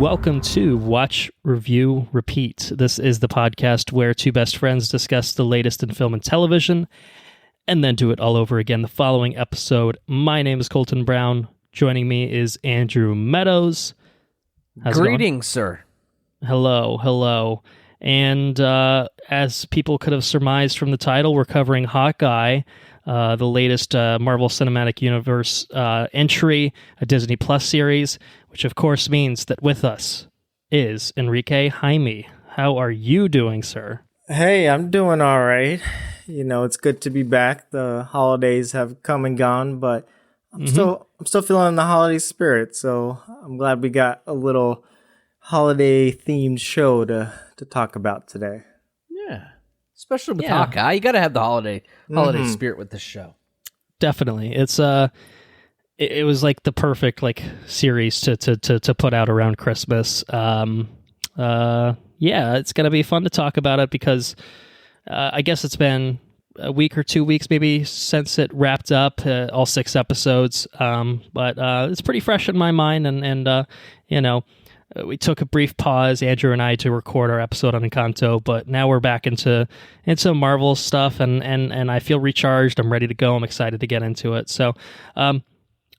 welcome to Watch, Review, Repeat. This is the podcast where two best friends discuss the latest in film and television, and then do it all over again the following episode. My name is Colton Brown. Joining me is Andrew Meadows. How's Greetings, sir. Hello. And as people could have surmised from the title, we're covering Hawkeye, the latest Marvel Cinematic Universe entry, a Disney Plus series, which of course means that with us is Henrique Jaime. How are you doing, sir? Hey, I'm doing all right. You know, it's good to be back. The holidays have come and gone, but I'm still feeling the holiday spirit. So I'm glad we got a little holiday themed show to talk about today. Yeah, especially with Hawkeye, you got to have the holiday spirit with this show. Definitely, it's it was like the perfect series to put out around Christmas. Yeah, it's gonna be fun to talk about it because I guess it's been a week or 2 weeks maybe since it wrapped up, all 6 episodes. But it's pretty fresh in my mind, and you know. We took a brief pause, Andrew and I, to record our episode on Encanto, but now we're back into Marvel stuff, and I feel recharged. I'm ready to go. I'm excited to get into it. So, why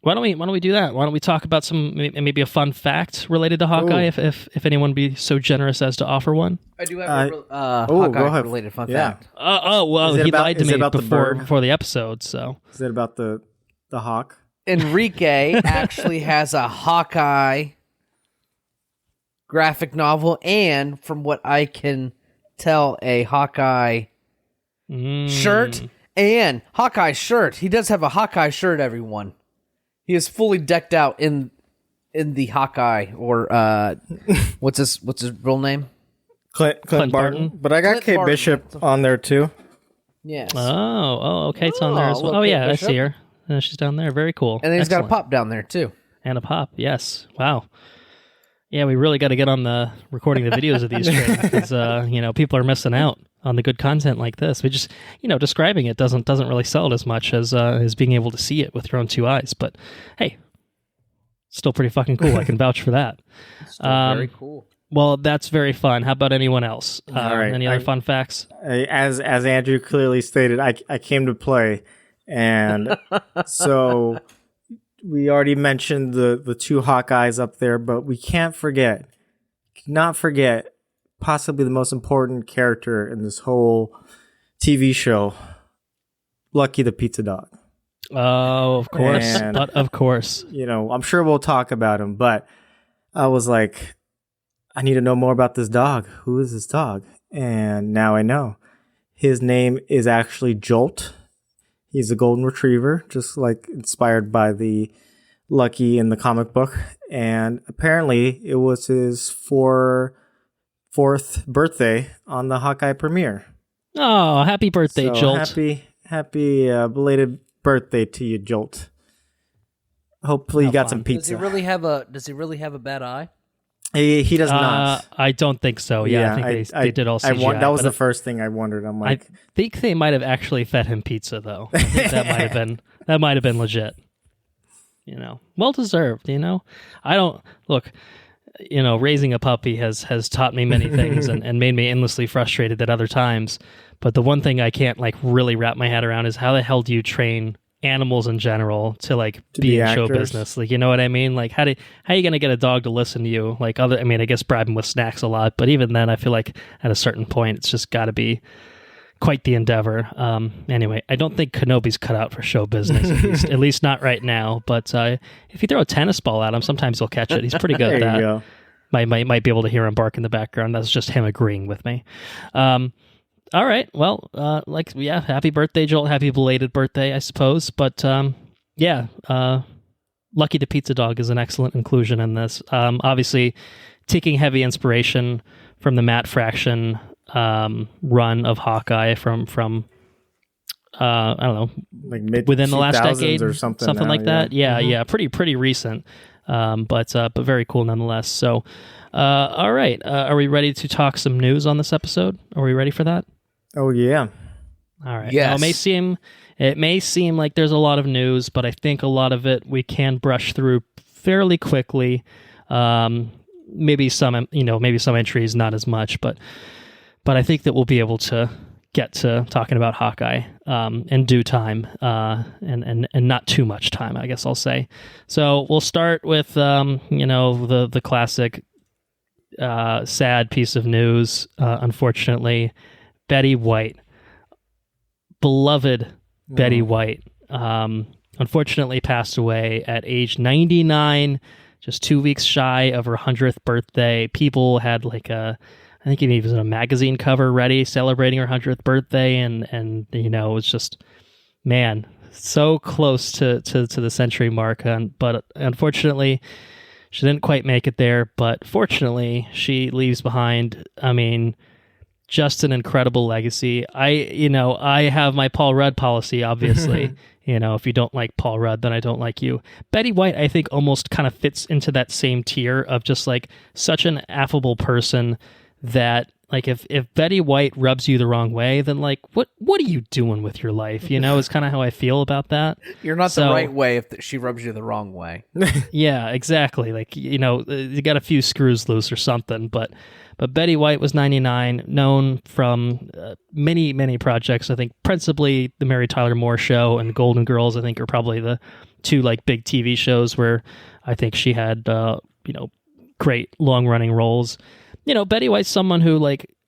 don't we do that? Why don't we talk about maybe a fun fact related to Hawkeye, if anyone would be so generous as to offer one? I do have a Hawkeye related fun fact. Well, he lied to me before the episode. So is it about the hawk? Henrique actually has a Hawkeye graphic novel, and from what I can tell, a Hawkeye shirt and Hawkeye shirt. He does have a Hawkeye shirt, everyone. He is fully decked out in the Hawkeye, or what's his real name? Clint Barton. But I got Kate Bishop on there too. Yes. Oh, Kate's on there as well. Oh yeah, I see her. She's down there. Very cool. And then he's got a pop down there too. And a pop, yes. Wow. Yeah, we really got to get on the recording the videos of these trailers because people are missing out on the good content like this. We just describing it doesn't really sell it as much as being able to see it with your own 2 eyes. But hey, still pretty fucking cool. I can vouch for that. Still very cool. Well, that's very fun. How about anyone else? All right. Any other fun facts? As Andrew clearly stated, I came to play, and so. We already mentioned the 2 Hawkeyes up there, but we cannot forget possibly the most important character in this whole TV show, Lucky the Pizza Dog. Oh, of course. And, but of course. I'm sure we'll talk about him, but I was like, I need to know more about this dog. Who is this dog? And now I know. His name is actually Jolt. He's a golden retriever, just like inspired by the Lucky in the comic book. And apparently it was his fourth birthday on the Hawkeye premiere. Oh, happy birthday, Jolt. Happy belated birthday to you, Jolt. Hopefully you got some pizza. Does he really have a bad eye? He does not. I don't think so. Yeah, I think they did all CGI. That was the first thing I wondered. I'm like, I think they might have actually fed him pizza, though. I think that might have been legit. Well deserved. I don't look. Raising a puppy has taught me many things and made me endlessly frustrated at other times. But the one thing I can't really wrap my head around is how the hell do you train animals in general to be in show business? You know what I mean? How are you going to get a dog to listen to you? I guess bribe him with snacks a lot, but even then I feel like at a certain point it's just got to be quite the endeavor. Anyway, I don't think Kenobi's cut out for show business, at least not right now, but if you throw a tennis ball at him, sometimes he'll catch it. He's pretty good at that. Go. Might be able to hear him bark in the background. That's just him agreeing with me. All right. Well, happy birthday, Joel. Happy belated birthday, I suppose. But Lucky the Pizza Dog is an excellent inclusion in this. Obviously, taking heavy inspiration from the Matt Fraction run of Hawkeye from I don't know, within the last decade or something like that. Yeah, pretty recent. But very cool nonetheless. So, all right. Are we ready to talk some news on this episode? Are we ready for that? Oh yeah. All right. Yes. Now, it may seem like there's a lot of news, but I think a lot of it we can brush through fairly quickly. maybe some entries, not as much, but I think that we'll be able to get to talking about Hawkeye in due time, and not too much time, I guess I'll say. So we'll start with the classic sad piece of news. Unfortunately, Betty White, beloved Betty White, unfortunately passed away at age 99, just 2 weeks shy of her 100th birthday. People had I think it was a magazine cover ready celebrating her 100th birthday, and it was just, man, so close to the century mark. But unfortunately, she didn't quite make it there. But fortunately, she leaves behind, just an incredible legacy. I have my Paul Rudd policy, obviously. If you don't like Paul Rudd, then I don't like you. Betty White, I think, almost kind of fits into that same tier of just such an affable person that if Betty White rubs you the wrong way, then what are you doing with your life? Is kind of how I feel about that. You're not the right way if she rubs you the wrong way. Yeah, exactly. You got a few screws loose or something. But Betty White was 99, known from many, many projects. I think principally the Mary Tyler Moore Show and Golden Girls, I think, are probably the two big TV shows where I think she had great long running roles. Betty White's someone who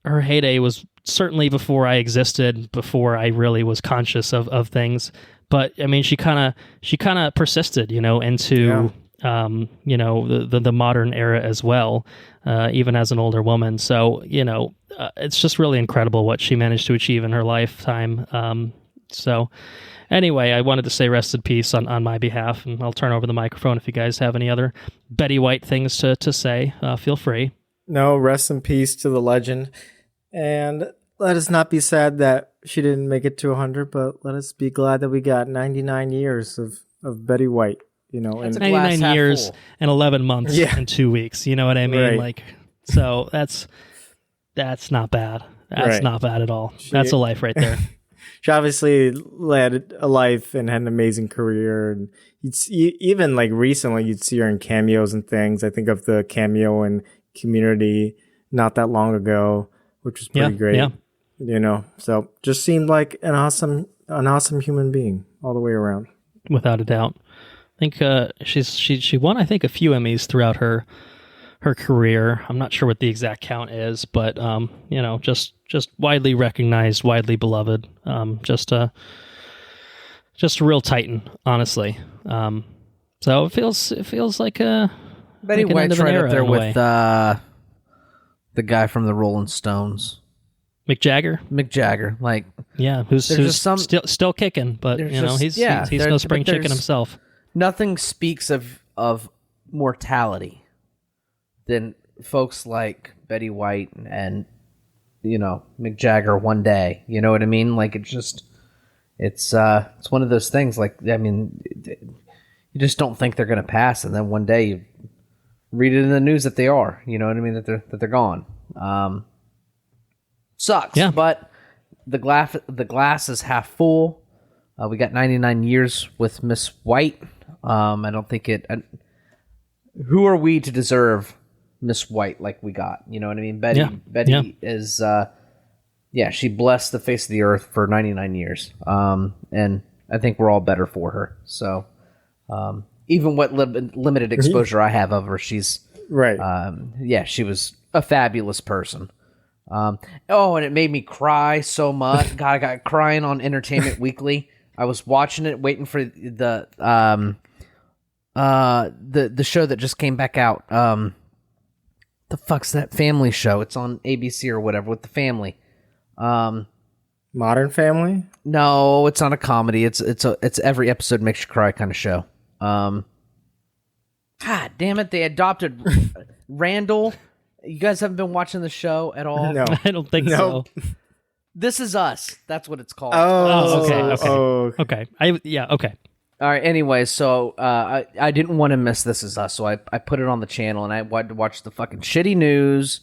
her heyday was certainly before I existed, before I really was conscious of things. But she kind of persisted, into the modern era as well, even as an older woman. So it's just really incredible what she managed to achieve in her lifetime. So anyway, I wanted to say rest in peace on my behalf, and I'll turn over the microphone if you guys have any other Betty White things to say. Feel free. No, rest in peace to the legend. And let us not be sad that she didn't make it to 100, but let us be glad that we got 99 years of Betty White, That's 99 years and 11 months and 2 weeks, you know what I mean? Right. So that's not bad. That's not bad at all. That's a life right there. She obviously led a life and had an amazing career. And even recently, you'd see her in cameos and things. I think of the cameo in Community not that long ago, which was pretty great. Yeah. So just seemed like an awesome human being all the way around. Without a doubt. I think she won, I think, a few Emmys throughout her career. I'm not sure what the exact count is, but just widely recognized, widely beloved. Just a real titan, honestly. So it feels like a Betty White's right up there with the guy from the Rolling Stones, Mick Jagger. Who's still kicking, but he's no spring chicken himself. Nothing speaks of mortality than folks like Betty White and Mick Jagger one day. You know what I mean? It's one of those things. You just don't think they're going to pass, and then one day you read it in the news that they are. You know what I mean? That they're gone. Sucks. Yeah. But the glass is half full. We got 99 years with Miss White. I don't think it. Who are we to deserve Miss White like we got? You know what I mean? Betty is. She blessed the face of the earth for 99 years. And I think we're all better for her. So. Even what limited exposure I have of her, she's right. She was a fabulous person. And it made me cry so much. God, I got crying on Entertainment Weekly. I was watching it, waiting for the show that just came back out. The fuck's that family show? It's on ABC or whatever with the family. Modern Family? No, it's not a comedy. It's every episode makes you cry kind of show. God damn it! They adopted Randall. You guys haven't been watching the show at all? No, I don't think so. This Is Us. That's what it's called. Okay. Okay. All right. Anyway, so I didn't want to miss This Is Us, so I put it on the channel, and I wanted to watch the fucking shitty news.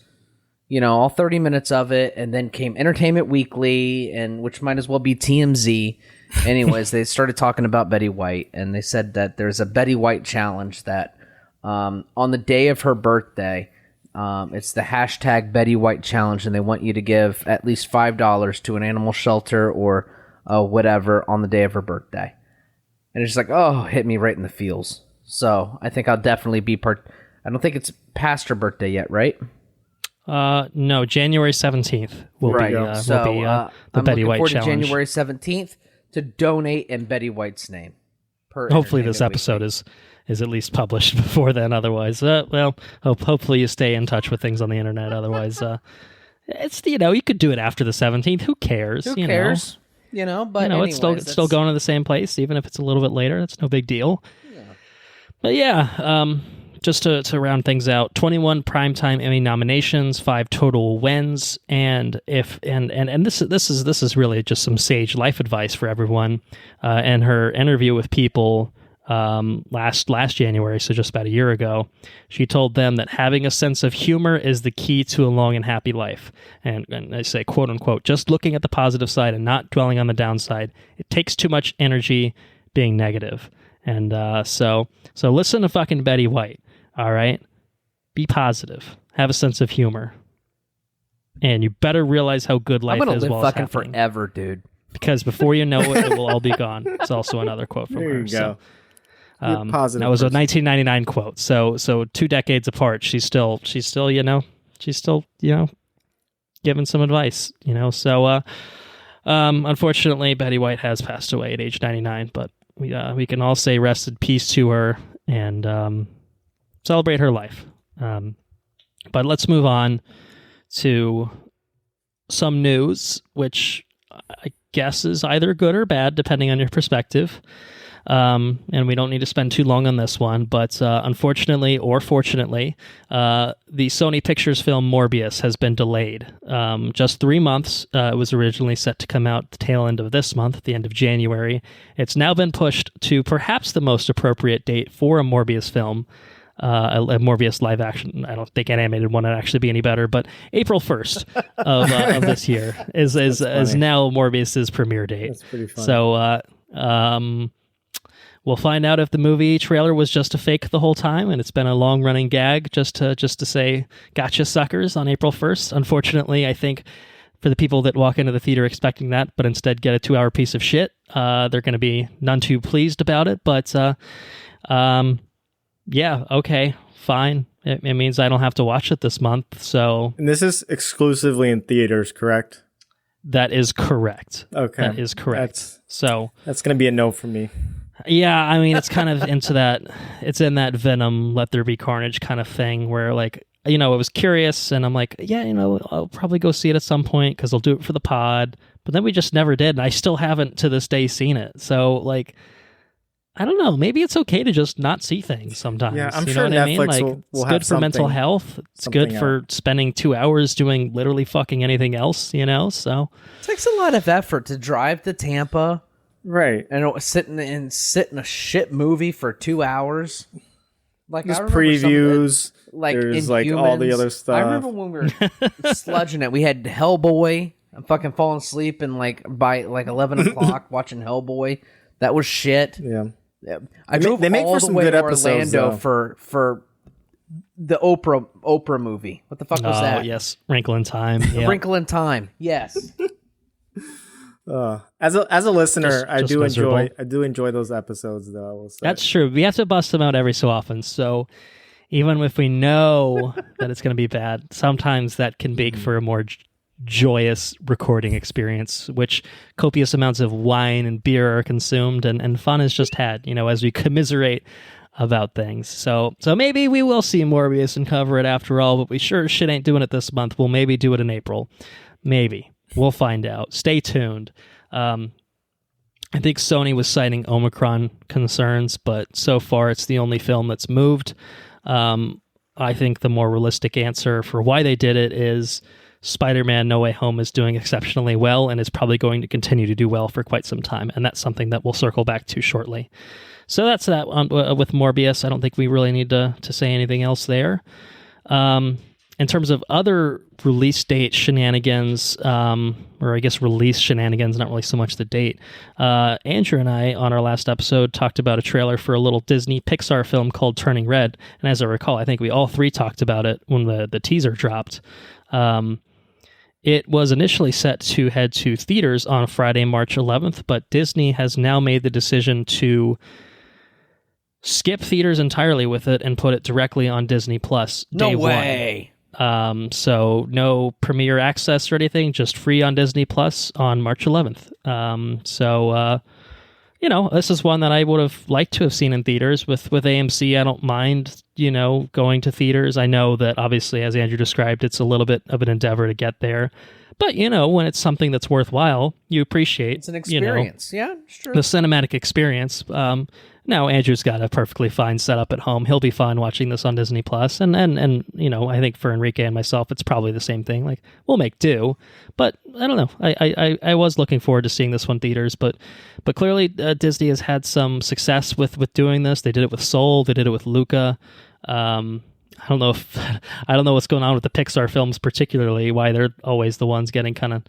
All 30 minutes of it, and then came Entertainment Weekly, and which might as well be TMZ. Anyways, they started talking about Betty White, and they said that there's a Betty White challenge that on the day of her birthday, It's the hashtag Betty White Challenge, and they want you to give at least $5 to an animal shelter or whatever on the day of her birthday. And it's just like, oh, hit me right in the feels. So I think I'll definitely be I don't think it's past her birthday yet, right? No, January 17th will be the I'm Betty looking White forward to Challenge. January 17th to donate in Betty White's name. Hopefully this episode is at least published before then. Otherwise, hopefully you stay in touch with things on the internet. Otherwise, it's you could do it after the 17th. Who cares? Who cares? But it's still going to the same place, even if it's a little bit later. It's no big deal. Yeah. But yeah, just to round things out, 21 primetime Emmy nominations, 5 total wins, and this is really just some sage life advice for everyone. And her interview with People last January, so just about a year ago, she told them that having a sense of humor is the key to a long and happy life. And I say, quote unquote, just looking at the positive side and not dwelling on the downside. It takes too much energy being negative. And so listen to fucking Betty White. All right, be positive. Have a sense of humor, and you better realize how good life is. I'm gonna live while fucking it's happening. forever, dude. Because before you know it, it will all be gone. It's also another quote from her. There you go. That was a 1999 quote. So 2 decades apart, she's still giving some advice. So unfortunately, Betty White has passed away at age 99. But we can all say rest in peace to her and celebrate her life. But let's move on to some news, which I guess is either good or bad, depending on your perspective. And we don't need to spend too long on this one, but unfortunately or fortunately, the Sony Pictures film Morbius has been delayed. Just 3 months. It was originally set to come out the tail end of this month, the end of January. It's now been pushed to perhaps the most appropriate date for a Morbius film. A Morbius live action. I don't think an animated one would actually be any better, but April 1st of this year is now Morbius's premiere date. That's pretty fun. So we'll find out if the movie trailer was just a fake the whole time, and it's been a long running gag just to say gotcha suckers on April 1st. Unfortunately, I think for the people that walk into the theater expecting that, but instead get a 2-hour piece of shit, they're going to be none too pleased about it. But yeah, okay, fine. It means I don't have to watch it this month. So, and this is exclusively in theaters, correct? That is correct. Okay, that is correct. That's going to be a no for me. Yeah, I mean, it's kind of into that. It's in that Venom, Let There Be Carnage kind of thing, where I was curious, and I'm like, yeah, I'll probably go see it at some point because I'll do it for the pod. But then we just never did, and I still haven't to this day seen it. So I don't know. Maybe it's okay to just not see things sometimes. Yeah, I'm you sure know what Netflix I mean? will It's have good for mental health. It's good for spending 2 hours doing literally fucking anything else, So it takes a lot of effort to drive to Tampa, right, and sit in a shit movie for 2 hours. There's previews. There's all the other stuff. I remember when we were sludging it. We had Hellboy. I'm fucking falling asleep and by 11 o'clock watching Hellboy. That was shit. Yeah. I drove they make all for the some way good to episodes, Orlando though. for the Oprah movie. What the fuck was that? Oh, yes. Wrinkle in Time. Yeah. Wrinkle in Time. Yes. As a listener, I do miserable. enjoy those episodes, though. I will say. That's true. We have to bust them out every so often. So even if we know that it's going to be bad, sometimes that can make for a more joyous recording experience, which copious amounts of wine and beer are consumed, and fun is just had, as we commiserate about things. So maybe we will see Morbius and cover it after all, but we sure as shit ain't doing it this month. We'll maybe do it in April. Maybe. We'll find out. Stay tuned. I think Sony was citing Omicron concerns, but so far it's the only film that's moved. I think the more realistic answer for why they did it is Spider-Man No Way Home is doing exceptionally well and is probably going to continue to do well for quite some time, and that's something that we'll circle back to shortly. So that's that with Morbius. I don't think we really need to say anything else there. And in terms of other release date shenanigans, or I guess release shenanigans, not really so much the date, Andrew and I, on our last episode, talked about a trailer for a little Disney Pixar film called Turning Red. And as I recall, I think we all three talked about it when the teaser dropped. It was initially set to head to theaters on Friday, March 11th, but Disney has now made the decision to skip theaters entirely with it and put it directly on Disney Plus day one. No way. So no premiere access or anything, just free on Disney Plus on March 11th. This is one that I would have liked to have seen in theaters with AMC. I don't mind, going to theaters. I know that obviously, as Andrew described, it's a little bit of an endeavor to get there. But, when it's something that's worthwhile, you appreciate, it's an experience. Yeah, it's true. The cinematic experience. Now, Andrew's got a perfectly fine setup at home. He'll be fine watching this on Disney Plus. And I think for Henrique and myself, it's probably the same thing. Like, we'll make do. But I don't know. I was looking forward to seeing this one in theaters. But clearly, Disney has had some success with doing this. They did it with Soul. They did it with Luca. I don't know what's going on with the Pixar films, particularly why they're always the ones getting kind of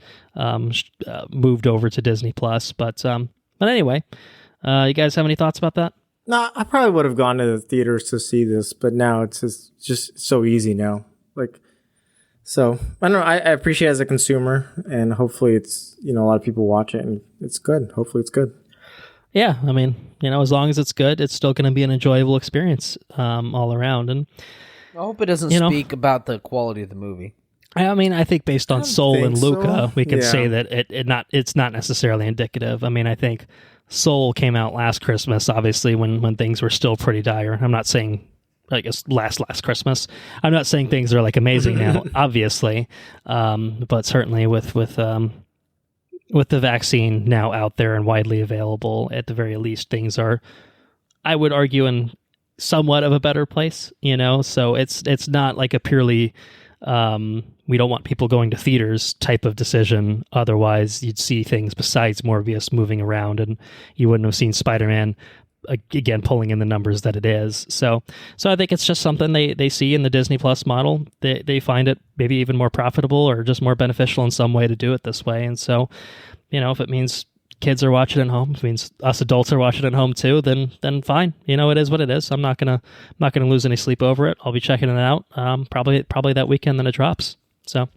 moved over to Disney Plus. But anyway. You guys have any thoughts about that? No, I probably would have gone to the theaters to see this, but now it's just so easy now. So I don't know. I appreciate it as a consumer, and hopefully it's, a lot of people watch it and it's good. Hopefully it's good. Yeah. I mean, as long as it's good, it's still going to be an enjoyable experience all around. And I hope it doesn't speak about the quality of the movie. I mean, I think based on Soul and Luca, we can say that it's not necessarily indicative. I mean, I think Soul came out last Christmas, obviously, when things were still pretty dire. I'm not saying, I guess, last Christmas. I'm not saying things are amazing now, obviously, but certainly with the vaccine now out there and widely available, at the very least, things are, I would argue, in somewhat of a better place. So it's not like a purely we don't want people going to theaters type of decision. Otherwise, you'd see things besides Morbius moving around, and you wouldn't have seen Spider-Man again pulling in the numbers that it is. So I think it's just something they see in the Disney Plus model. They find it maybe even more profitable or just more beneficial in some way to do it this way. And so, if it means kids are watching at home, if it means us adults are watching at home too, then fine. It is what it is. I'm not gonna lose any sleep over it. I'll be checking it out probably that weekend that it drops. So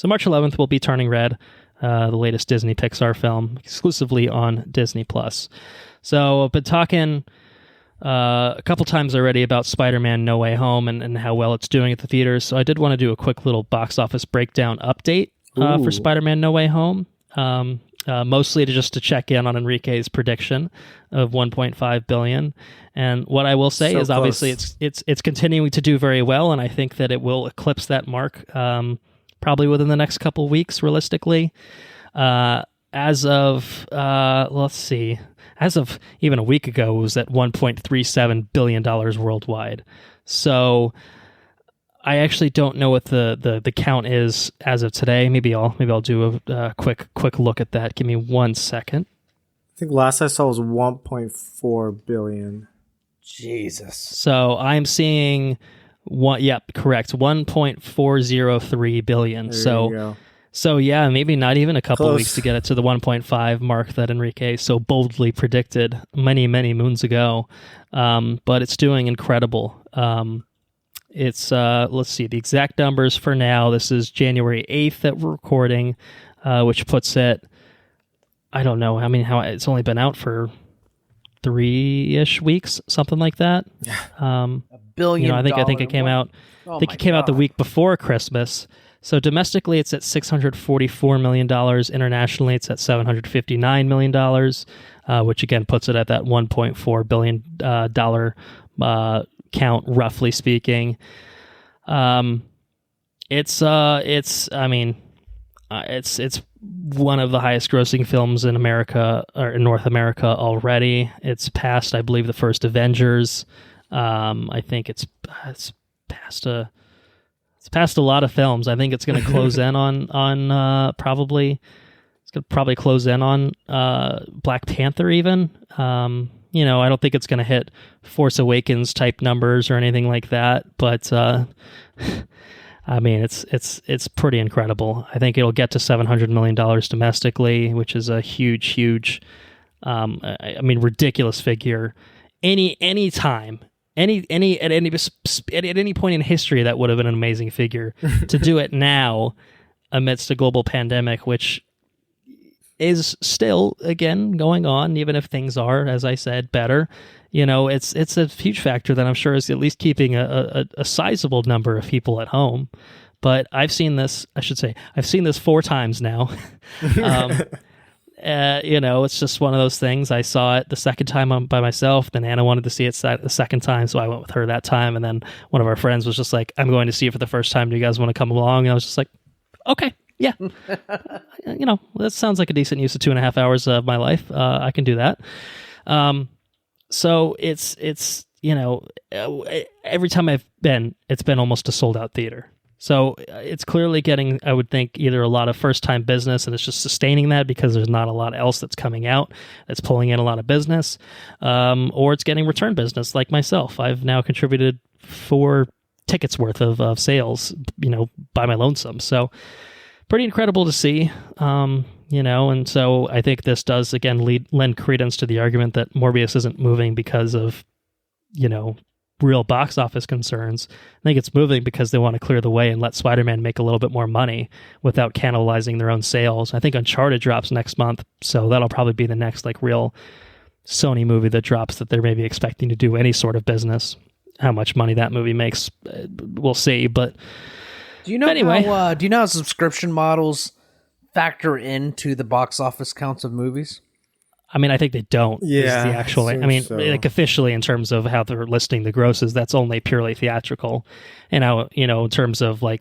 March 11th will be Turning Red, the latest Disney Pixar film, exclusively on Disney Plus. So I've been talking a couple times already about Spider-Man No Way Home and how well it's doing at the theaters. So I did want to do a quick little box office breakdown update for Spider-Man No Way Home. Mostly to check in on Enrique's prediction of $1.5 billion. And what I will say is obviously it's continuing to do very well, and I think that it will eclipse that mark probably within the next couple weeks, realistically. As of even a week ago, it was at $1.37 billion worldwide. So I actually don't know what the count is as of today. Maybe I'll do a quick look at that. Give me 1 second. I think last I saw was 1.4 billion. Jesus. So I'm seeing correct, 1.403 billion. There you go. So yeah, maybe not even a couple weeks to get it to the 1.5 mark that Henrique so boldly predicted many moons ago. But it's doing incredible. It's let's see the exact numbers for now. This is January 8th that we're recording, which puts it, I don't know. I mean, how it's only been out for 3-ish weeks, something like that. $1 billion. I think it came out. I think it came out the week before Christmas. So domestically, it's at $644 million. Internationally, it's at $759 million, which again puts it at that $1.4 billion count, roughly speaking. It's one of the highest grossing films in America, or in North America already. It's passed, I believe, the first Avengers. I think it's passed a lot of films. I think it's going to close in on probably close in on Black Panther even. I don't think it's going to hit Force Awakens type numbers or anything like that, but I mean, it's pretty incredible. I think it'll get to $700 million domestically, which is a huge, I mean, ridiculous figure. Any time, at any point in history, that would have been an amazing figure. To do it now, amidst a global pandemic, which is still, again, going on, even if things are, as I said, better. It's a huge factor that I'm sure is at least keeping a sizable number of people at home. But I've seen this 4 times now. It's just one of those things. I saw it the second time by myself. Then Anna wanted to see it the second time, so I went with her that time. And then one of our friends was just like, I'm going to see it for the first time. Do you guys want to come along? And I was just like, okay. Yeah. That sounds like a decent use of 2.5 hours of my life. I can do that. So it's every time I've been, it's been almost a sold out theater. So it's clearly getting, I would think, either a lot of first time business and it's just sustaining that because there's not a lot else that's coming out that's pulling in a lot of business, or it's getting return business like myself. I've now contributed 4 tickets worth of sales, by my lonesome. So pretty incredible to see, and so I think this does, again, lend credence to the argument that Morbius isn't moving because of, real box office concerns. I think it's moving because they want to clear the way and let Spider-Man make a little bit more money without cannibalizing their own sales. I think Uncharted drops next month, so that'll probably be the next, real Sony movie that drops that they're maybe expecting to do any sort of business. How much money that movie makes, we'll see, but... Do you know how subscription models factor into the box office counts of movies? I mean, I think they don't. Yeah, the actual. I mean, so. Officially, in terms of how they're listing the grosses, that's only purely theatrical. And how in terms of for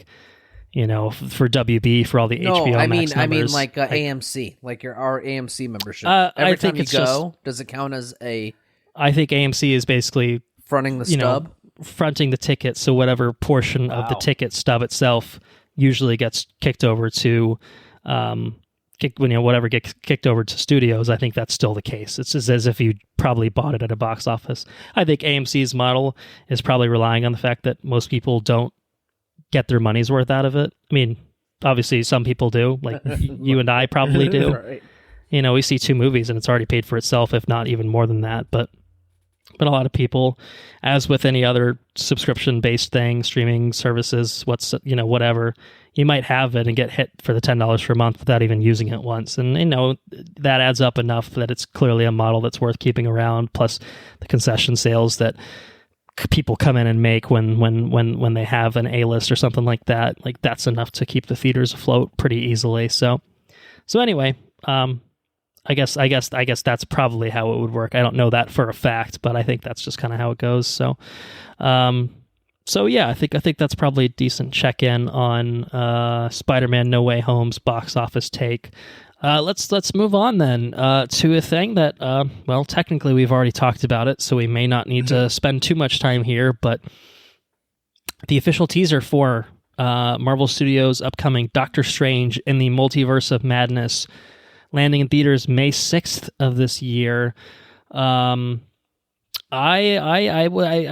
WB for all the HBO Max numbers, AMC, our AMC membership. Every time you go, does it count as a? I think AMC is basically fronting the stub. Fronting the ticket, so whatever portion of the ticket stub itself usually gets kicked over to whatever gets kicked over to studios. I think that's still the case. It's as if you probably bought it at a box office. I think AMC's model is probably relying on the fact that most people don't get their money's worth out of it. I mean, obviously some people do, like you and I probably do. Right. We see 2 movies and it's already paid for itself, if not even more than that. But a lot of people, as with any other subscription-based thing, streaming services, whatever, you might have it and get hit for the $10 per month without even using it once. And, that adds up enough that it's clearly a model that's worth keeping around, plus the concession sales that people come in and make when they have an A-list or something like that. That's enough to keep the theaters afloat pretty easily. So anyway, I guess that's probably how it would work. I don't know that for a fact, but I think that's just kind of how it goes. So, yeah, I think that's probably a decent check-in on Spider-Man: No Way Home's box office take. Let's move on then to a thing that, technically we've already talked about it, so we may not need to spend too much time here. But the official teaser for Marvel Studios' upcoming Doctor Strange in the Multiverse of Madness, landing in theaters May 6th of this year. I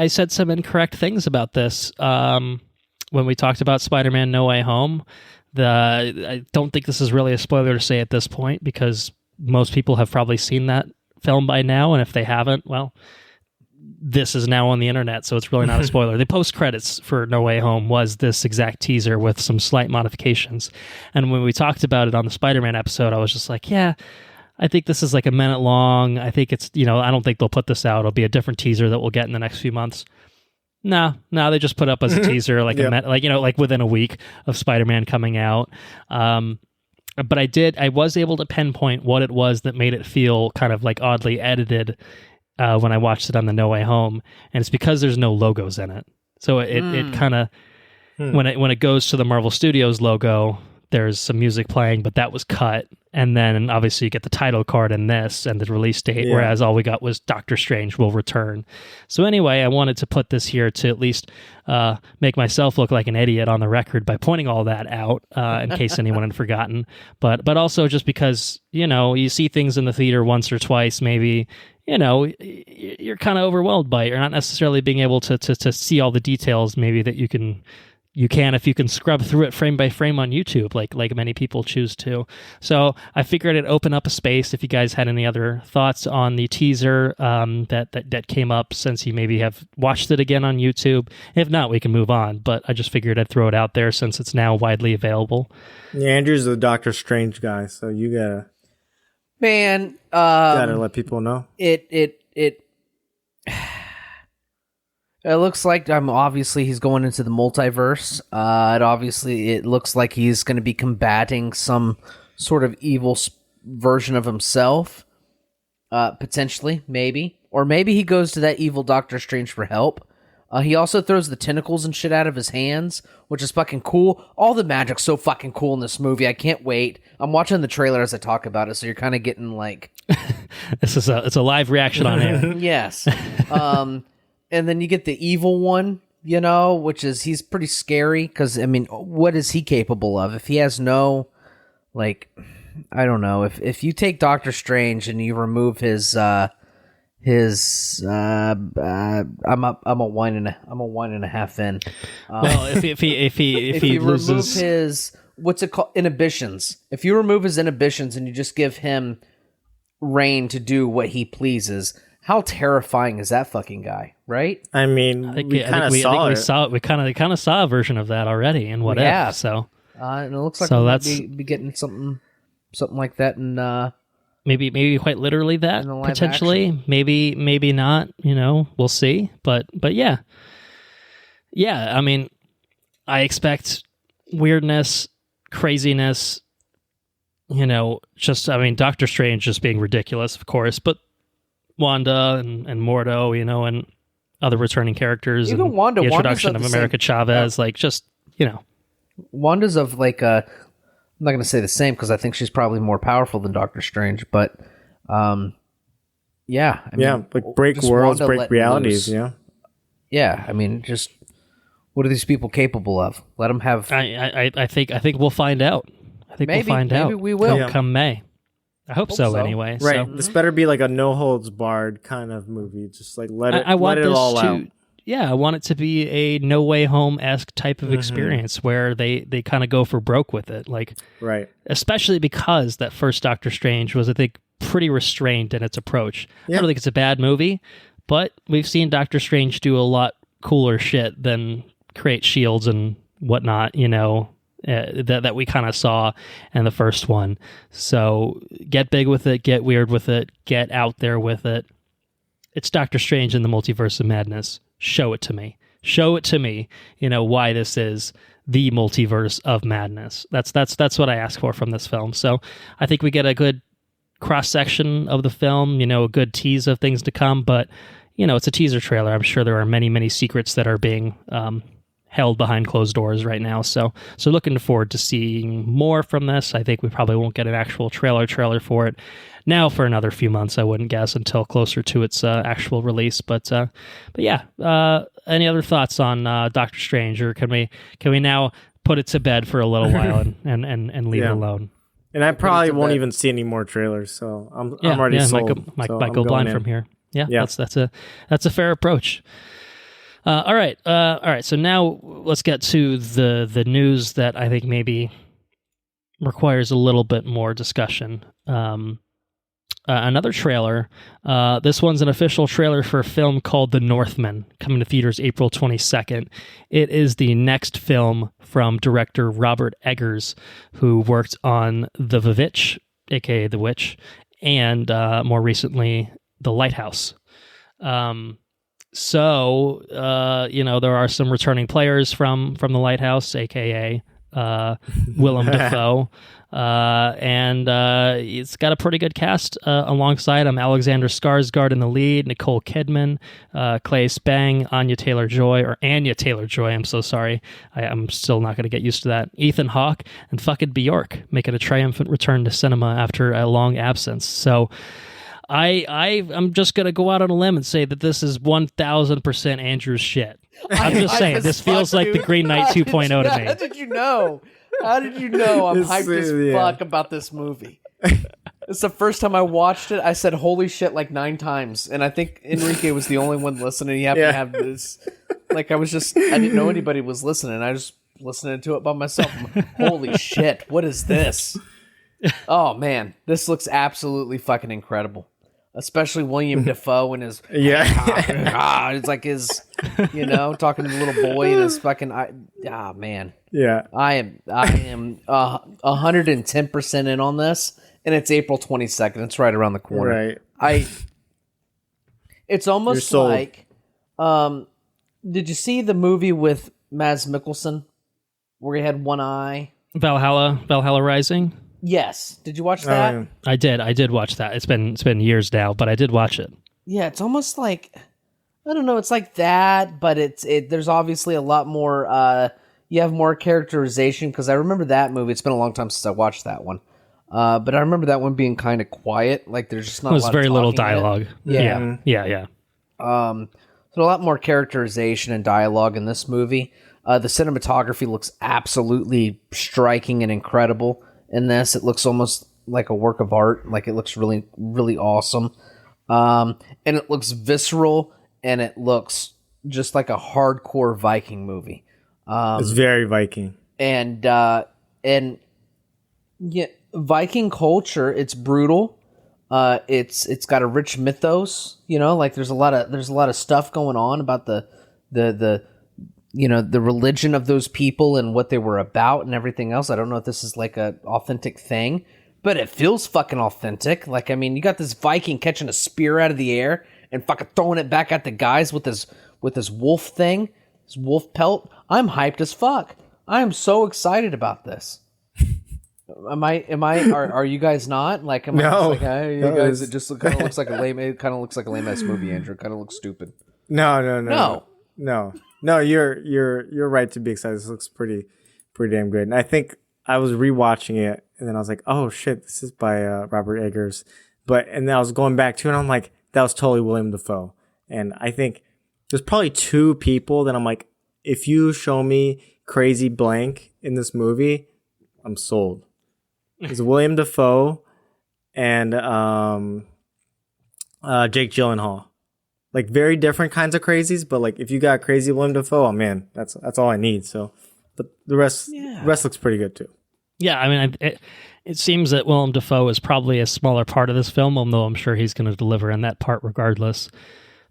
said some incorrect things about this when we talked about Spider-Man: No Way Home. I don't think this is really a spoiler to say at this point because most people have probably seen that film by now, and if they haven't, well, this is now on the internet, so it's really not a spoiler. The post-credits for No Way Home was this exact teaser with some slight modifications. And when we talked about it on the Spider-Man episode, I was just like, yeah, I think this is 1 minute long. I think it's, I don't think they'll put this out. It'll be a different teaser that we'll get in the next few months. No, they just put up as a teaser, yep. Within a week of Spider-Man coming out. But I was able to pinpoint what it was that made it feel kind of oddly edited when I watched it on the No Way Home, and it's because there's no logos in it. So it kind of when it goes to the Marvel Studios logo, there's some music playing, but that was cut. And then obviously you get the title card in this and the release date, whereas all we got was Doctor Strange will return. So anyway, I wanted to put this here to at least make myself look like an idiot on the record by pointing all that out in case anyone had forgotten. But also just because, you see things in the theater once or twice, maybe, you're kind of overwhelmed by it. You're not necessarily being able to see all the details maybe that you can you can if you can scrub through it frame by frame on YouTube, like many people choose to. So I figured I'd open up a space if you guys had any other thoughts on the teaser that came up, since you maybe have watched it again on YouTube. If not, we can move on. But I just figured I'd throw it out there since it's now widely available. Yeah, Andrew's the Doctor Strange guy, so you gotta let people know. It looks like obviously he's going into the multiverse. It looks like he's going to be combating some sort of evil version of himself. Potentially, maybe. Or maybe he goes to that evil Doctor Strange for help. He also throws the tentacles and shit out of his hands, which is fucking cool. All the magic's so fucking cool in this movie. I can't wait. I'm watching the trailer as I talk about it, so you're kind of getting like... it's a live reaction on air. Yes. And then you get the evil one, which is, he's pretty scary because, I mean, what is he capable of? If he has no, I don't know. If you take Doctor Strange and you remove his I'm a 1.5 in. Well, if he loses, remove his, what's it called, inhibitions. If you remove his inhibitions and you just give him reign to do what he pleases, how terrifying is that fucking guy, right? I mean, we kind of saw it. We kind of saw a version of that already in What If. So, and it looks like we'll be getting something like that, and maybe quite literally that potentially. Action. Maybe not. We'll see. But yeah. I mean, I expect weirdness, craziness. Doctor Strange just being ridiculous, of course, but Wanda and Mordo, and other returning characters, even and Wanda, the introduction of America Chavez, Wanda's of I'm not going to say the same because I think she's probably more powerful than Doctor Strange, but break worlds, break realities, yeah. I mean, just what are these people capable of? Let them have. I think we'll find out. We'll find out. Maybe we will come May. I hope so. Anyway, right. So. This better be like a no holds barred kind of movie. Just let it all out. Yeah, I want it to be a No Way Home-esque type of experience where they kind of go for broke with it. Right. Especially because that first Doctor Strange was, I think, pretty restrained in its approach. Yeah. I don't think it's a bad movie, but we've seen Doctor Strange do a lot cooler shit than create shields and whatnot, that we kind of saw in the first one. So get big with it, get weird with it, get out there with it. It's Doctor Strange in the Multiverse of Madness. Show it to me. Why this is the Multiverse of Madness. That's what I ask for from this film. So I think we get a good cross-section of the film, a good tease of things to come, but it's a teaser trailer. I'm sure there are many, many secrets that are being held behind closed doors right now. So looking forward to seeing more from this. I think we probably won't get an actual trailer for it now for another few months, I wouldn't guess, until closer to its actual release. But yeah, any other thoughts on Doctor Strange, or can we now put it to bed for a little while and leave it alone? And I probably won't even see any more trailers, so I'm already sold. Might go blind from here. Yeah. That's a fair approach. All right. So now let's get to the news that I think maybe requires a little bit more discussion. Another trailer. This one's an official trailer for a film called The Northman, coming to theaters April 22nd. It is the next film from director Robert Eggers, who worked on The Vivitch, aka The Witch, and more recently, The Lighthouse. So, there are some returning players from The Lighthouse, aka Willem Dafoe, and it's got a pretty good cast alongside him. Alexander Skarsgård in the lead, Nicole Kidman, Clay Spang, Anya Taylor-Joy, I'm so sorry. I'm still not going to get used to that. Ethan Hawke, and fucking Bjork, making a triumphant return to cinema after a long absence. So I'm just going to go out on a limb and say that this is 1,000% Andrew's shit. I'm just saying, this feels like the Green Knight 2.0 to me. How did you know? I'm hyped as fuck about this movie. It's the first time I watched it. I said holy shit like 9 times. And I think Henrique was the only one listening. He happened to have this. I didn't know anybody was listening. I just listening to it by myself. Holy shit, what is this? Oh man, this looks absolutely fucking incredible. Especially William Dafoe and his it's like his, talking to the little boy and his fucking man. Yeah, I am 110% in on this, and it's April 22nd. It's right around the corner. Right. It's almost like, did you see the movie with Mads Mikkelsen where he had one eye? Valhalla Rising. Yes. Did you watch that? I did watch that. It's been years now, but I did watch it. Yeah, it's almost like, I don't know, it's like that, but there's obviously a lot more, you have more characterization, because I remember that movie. It's been a long time since I watched that one. But I remember that one being kind of quiet. Like, there's just not a lot of very little dialogue. Yeah. Yeah. So a lot more characterization and dialogue in this movie. The cinematography looks absolutely striking and incredible in this. It looks almost like a work of art. Like, it looks really, really awesome. And it looks visceral, and it looks just like a hardcore Viking movie. It's very Viking. And yeah, Viking culture, it's brutal. It's got a rich mythos, like there's a lot of stuff going on about the religion of those people and what they were about and everything else. I don't know if this is like a authentic thing, but it feels fucking authentic. Like, I mean, you got this Viking catching a spear out of the air and fucking throwing it back at the guys with his wolf thing, his wolf pelt. I'm hyped as fuck. I am so excited about this. Are you guys not? Like, am I just like, hey, you guys, it just kind of looks like a lame ass movie, Andrew. Kind of looks stupid. No. You're right to be excited. This looks pretty damn good. And I think I was rewatching it, and then I was like, oh shit, this is by Robert Eggers. And then I was going back to it, and I'm like, that was totally William Dafoe. And I think there's probably two people that I'm like, if you show me crazy blank in this movie, I'm sold. It's William Dafoe and Jake Gyllenhaal. Like, very different kinds of crazies, but like, if you got crazy William Dafoe, oh man, that's all I need. So, but the rest looks pretty good too. Yeah, I mean, it seems that Willem Dafoe is probably a smaller part of this film, although I'm sure he's going to deliver in that part regardless.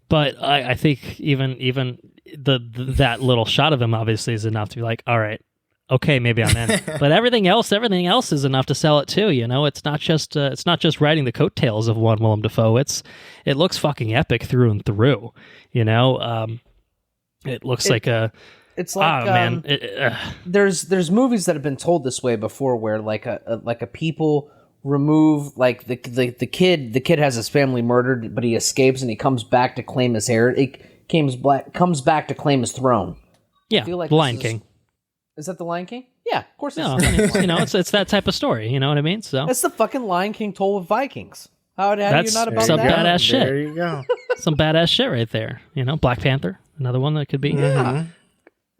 But I think even that little shot of him obviously is enough to be like, all right, okay, maybe I'm in. But everything else is enough to sell it too. It's not just riding the coattails of one Willem Dafoe. It looks fucking epic through and through. It looks like a. It's like there's movies that have been told this way before, where like a people remove, like the kid has his family murdered, but he escapes and he comes back to claim his comes back to claim his throne. Yeah, I feel like The Lion King. Is that The Lion King? Yeah, of course. No, it's that type of story. You know what I mean? So that's the fucking Lion King told with Vikings. How do you not about some that? Badass shit. There you go. Some badass shit right there. Black Panther, another one that could be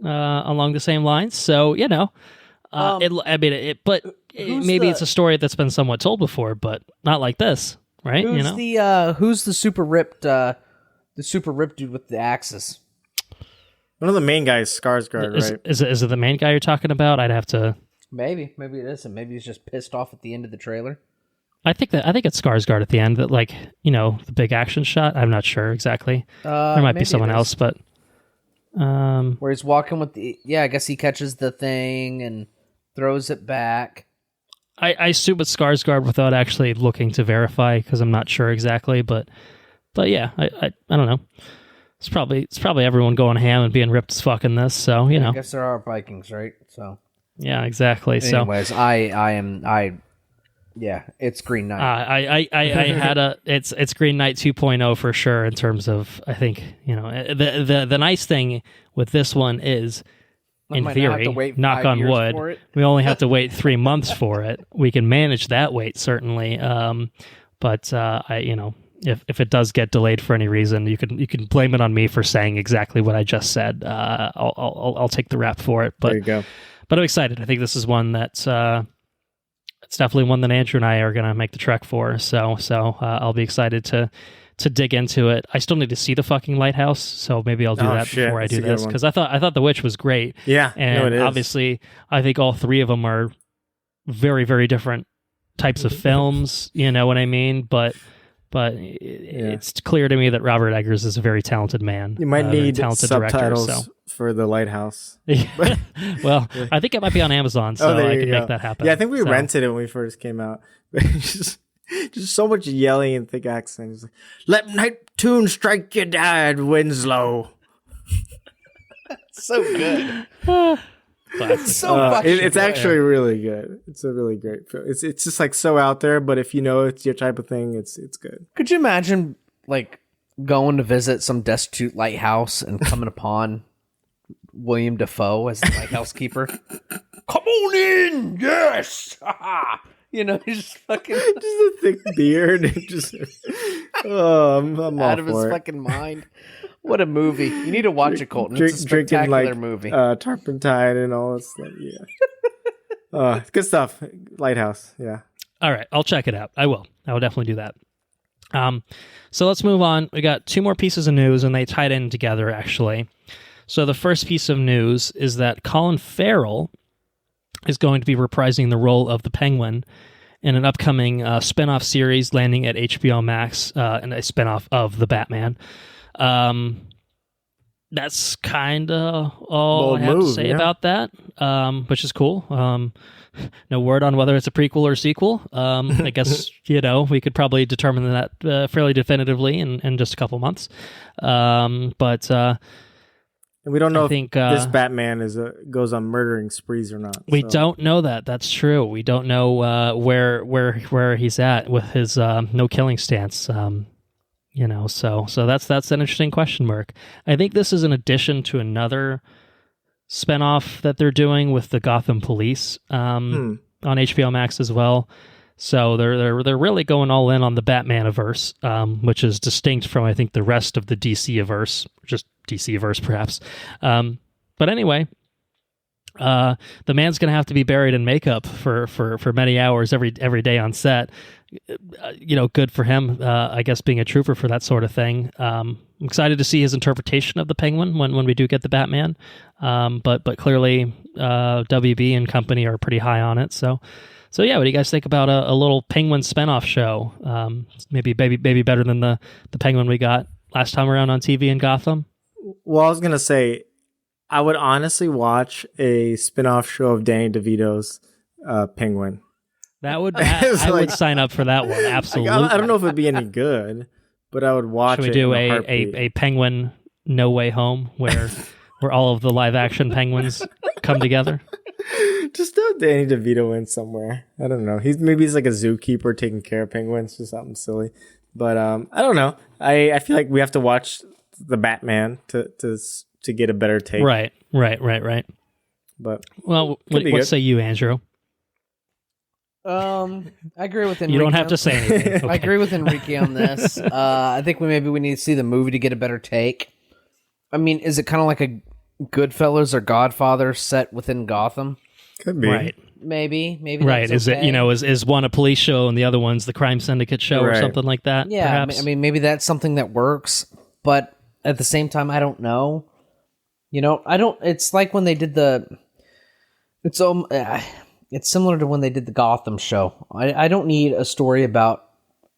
along the same lines. So maybe it's a story that's been somewhat told before, but not like this, right? Who's the super ripped dude with the axes? One of the main guys, Skarsgård, right? Is it the main guy you're talking about? I'd have to. Maybe it isn't. Maybe he's just pissed off at the end of the trailer. I think it's Skarsgård at the end. That the big action shot. I'm not sure exactly. There might be someone else, but where he's walking with I guess he catches the thing and throws it back. I assume it's Skarsgård without actually looking to verify, because I'm not sure exactly. But yeah, I don't know. It's probably everyone going ham and being ripped as fuck in this. So I guess there are Vikings, right? So yeah, exactly. Anyways, it's Green Knight. I had it's Green Knight 2.0 for sure, in terms of, I think, the nice thing with this one is, in theory, knock on wood, we only have to wait 3 months for it. We can manage that wait, certainly. If it does get delayed for any reason, you can blame it on me for saying exactly what I just said. I'll take the rap for it. But there you go. But I'm excited. I think this is one that's it's definitely one that Andrew and I are going to make the trek for. So I'll be excited to to dig into it. I still need to see the fucking lighthouse, so maybe I'll do that before I do this, because I thought The Witch was great. Yeah, and obviously I think all three of them are very, very different types of films. You know what I mean? But it's clear to me that Robert Eggers is a very talented man. You might need director, subtitles so. For the lighthouse. Well, I think it might be on Amazon, so I can make that happen. Yeah, I think we rented it when we first came out. just so much yelling in thick accents. Like, let Neptune strike you dead, Winslow. So good. It's actually really good. It's a really great film. It's just like so out there, but if you know it's your type of thing, it's good. Could you imagine like going to visit some destitute lighthouse and coming upon William Dafoe as the lighthouse keeper? Come on in, yes. You know, he's just fucking just a thick beard and just I'm out of his fucking mind. What a movie. You need to watch it, Colton. It's a spectacular movie. Turpentine and all that stuff. Yeah. Good stuff. Lighthouse. Yeah. All right. I'll check it out. I will definitely do that. So let's move on. We got two more pieces of news, and they tied in together, actually. So the first piece of news is that Colin Farrell is going to be reprising the role of the Penguin in an upcoming spinoff series landing at HBO Max, and a spinoff of the Batman. That's kind of all I have to say about that, which is cool. No word on whether it's a prequel or sequel. I guess, we could probably determine that fairly definitively in just a couple months. But we don't know if this Batman goes on murdering sprees or not. We don't know that. That's true. We don't know where he's at with his no killing stance. So that's an interesting question mark. I think this is an addition to another spinoff that they're doing with the Gotham Police on HBO Max as well. So they're really going all in on the Batmaniverse, which is distinct from, I think, the rest of the DC-averse, just DC-averse perhaps. But anyway, the man's going to have to be buried in makeup for many hours every day on set. Good for him, I guess, being a trooper for that sort of thing. I'm excited to see his interpretation of the Penguin when we do get the Batman. But clearly, WB and company are pretty high on it. So yeah, what do you guys think about a little Penguin spinoff show? Maybe better than the Penguin we got last time around on TV in Gotham? Well, I was going to say, I would honestly watch a spinoff show of Danny DeVito's Penguin. That would I would sign up for that one. Absolutely. I don't know if it'd be any good, but I would watch it. Should we do a Penguin No Way Home where all of the live action penguins come together? Just throw Danny DeVito in somewhere. I don't know. He's like a zookeeper taking care of penguins or something silly. But I don't know. I feel like we have to watch the Batman to get a better take. Right. But what say you, Andrew? I agree with Henrique. You don't have to say anything. Okay. I agree with Henrique on this. I think we need to see the movie to get a better take. I mean, is it kind of like a Goodfellas or Godfather set within Gotham? Could be. Right. Maybe. Right. That's okay. Is one a police show and the other one's the crime syndicate show or something like that? Yeah. Perhaps? I mean, maybe that's something that works, but at the same time, I don't know. It's like when they did it's similar to when they did the Gotham show. I don't need a story about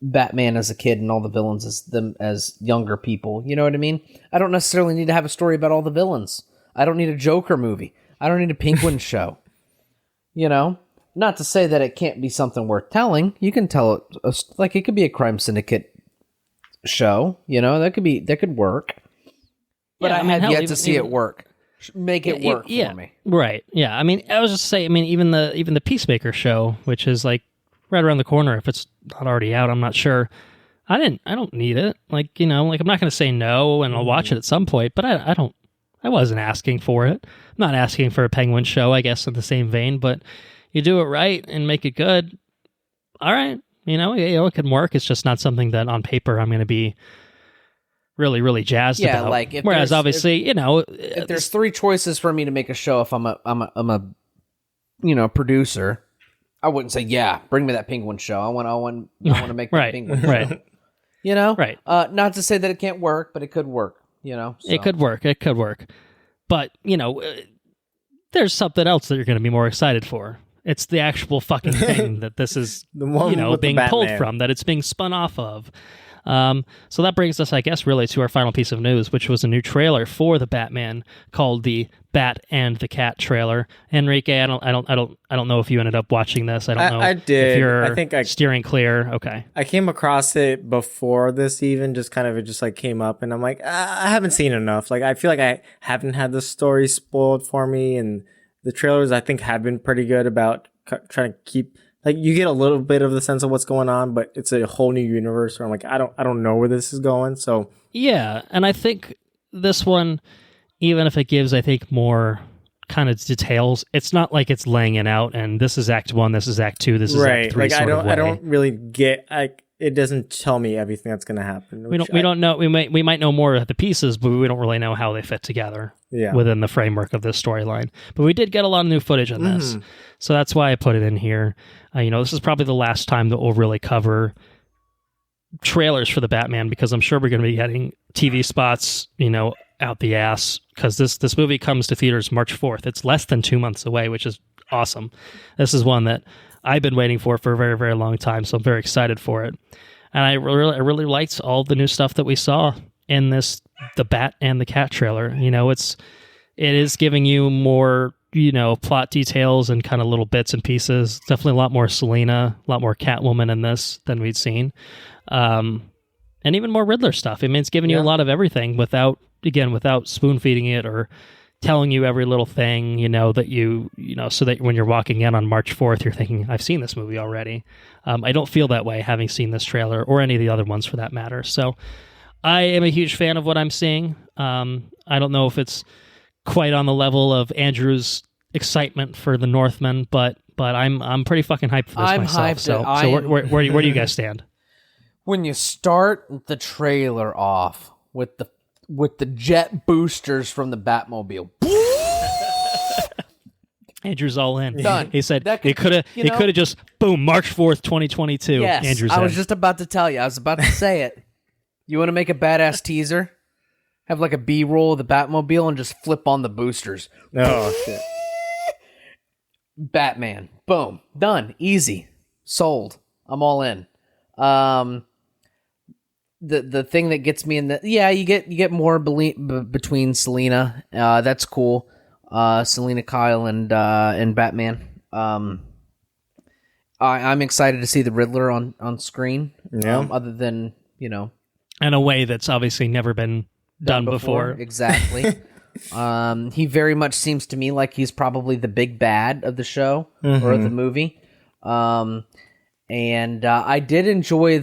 Batman as a kid and all the villains as younger people. You know what I mean? I don't necessarily need to have a story about all the villains. I don't need a Joker movie. I don't need a Penguin show. Not to say that it can't be something worth telling. You can tell it like it could be a crime syndicate show. That could work. But I have yet to see it work. Make it work for me. Right. Yeah. I mean, I was just saying, even the Peacemaker show, which is like right around the corner, if it's not already out, I'm not sure. I don't need it. I'm not going to say no, and I'll watch it at some point, but I wasn't asking for it. I'm not asking for a Penguin show, I guess, in the same vein, but you do it right and make it good. All right. It can work. It's just not something that on paper I'm going to be really, really jazzed about. Like whereas obviously, if there's three choices for me to make a show, if I'm a producer, I wouldn't say, bring me that Penguin show. I want to make that Penguin show. Right. You know? Right. Not to say that it can't work, but it could work, you know? So. It could work. But, you know, there's something else that you're going to be more excited for. It's the actual fucking thing that this is, being pulled from, that it's being spun off of. So that brings us, I guess, really to our final piece of news, which was a new trailer for the Batman called the Bat and the Cat trailer. Henrique, I don't know if you ended up watching this. I don't know. I did. If you're I think steering clear. Okay. I came across it before this even, it just like came up, and I'm like, I haven't seen enough. Like, I feel like I haven't had the story spoiled for me, and the trailers I think have been pretty good about trying to keep. Like, you get a little bit of the sense of what's going on, but it's a whole new universe where I'm like, I don't know where this is going. So yeah, and I think this one, even if it gives, I think, more kind of details, it's not like it's laying it out and this is Act 1, this is Act 2, this is Act 3. Like, I don't really get. It doesn't tell me everything that's going to happen. We don't know. We might know more of the pieces, but we don't really know how they fit together within the framework of this storyline. But we did get a lot of new footage on this, so that's why I put it in here. This is probably the last time that we'll really cover trailers for the Batman, because I'm sure we're going to be getting TV spots, out the ass, because this movie comes to theaters March 4th. It's less than 2 months away, which is awesome. This is one that I've been waiting for a very, very long time, so I'm very excited for it. And I really liked all the new stuff that we saw in the Bat and the Cat trailer. It is giving you more, plot details and kind of little bits and pieces. Definitely a lot more Selena, a lot more Catwoman in this than we'd seen. And even more Riddler stuff. I mean, it's giving you a lot of everything without spoon feeding it or telling you every little thing, that so that when you're walking in on March 4th, you're thinking, I've seen this movie already. I don't feel that way having seen this trailer or any of the other ones for that matter. So I am a huge fan of what I'm seeing. I don't know if it's quite on the level of Andrew's excitement for the Northman, but I'm pretty fucking hyped for this myself. So where do you guys stand? When you start the trailer off with the jet boosters from the Batmobile. Andrew's all in. Done. He said it could have just boom, March 4th, 2022. Yes, Andrew's I in. was just about to tell you. I was about to say it. You want to make a badass teaser? Have like a B-roll of the Batmobile and just flip on the boosters. Oh shit. Batman. Boom. Done. Easy. Sold. I'm all in. The thing that gets me in you get more between Selena. That's cool. Selena Kyle and Batman. I'm excited to see the Riddler on screen. Yeah. Other than in a way that's obviously never been done before. Exactly. He very much seems to me like he's probably the big bad of the show or the movie. And I did enjoy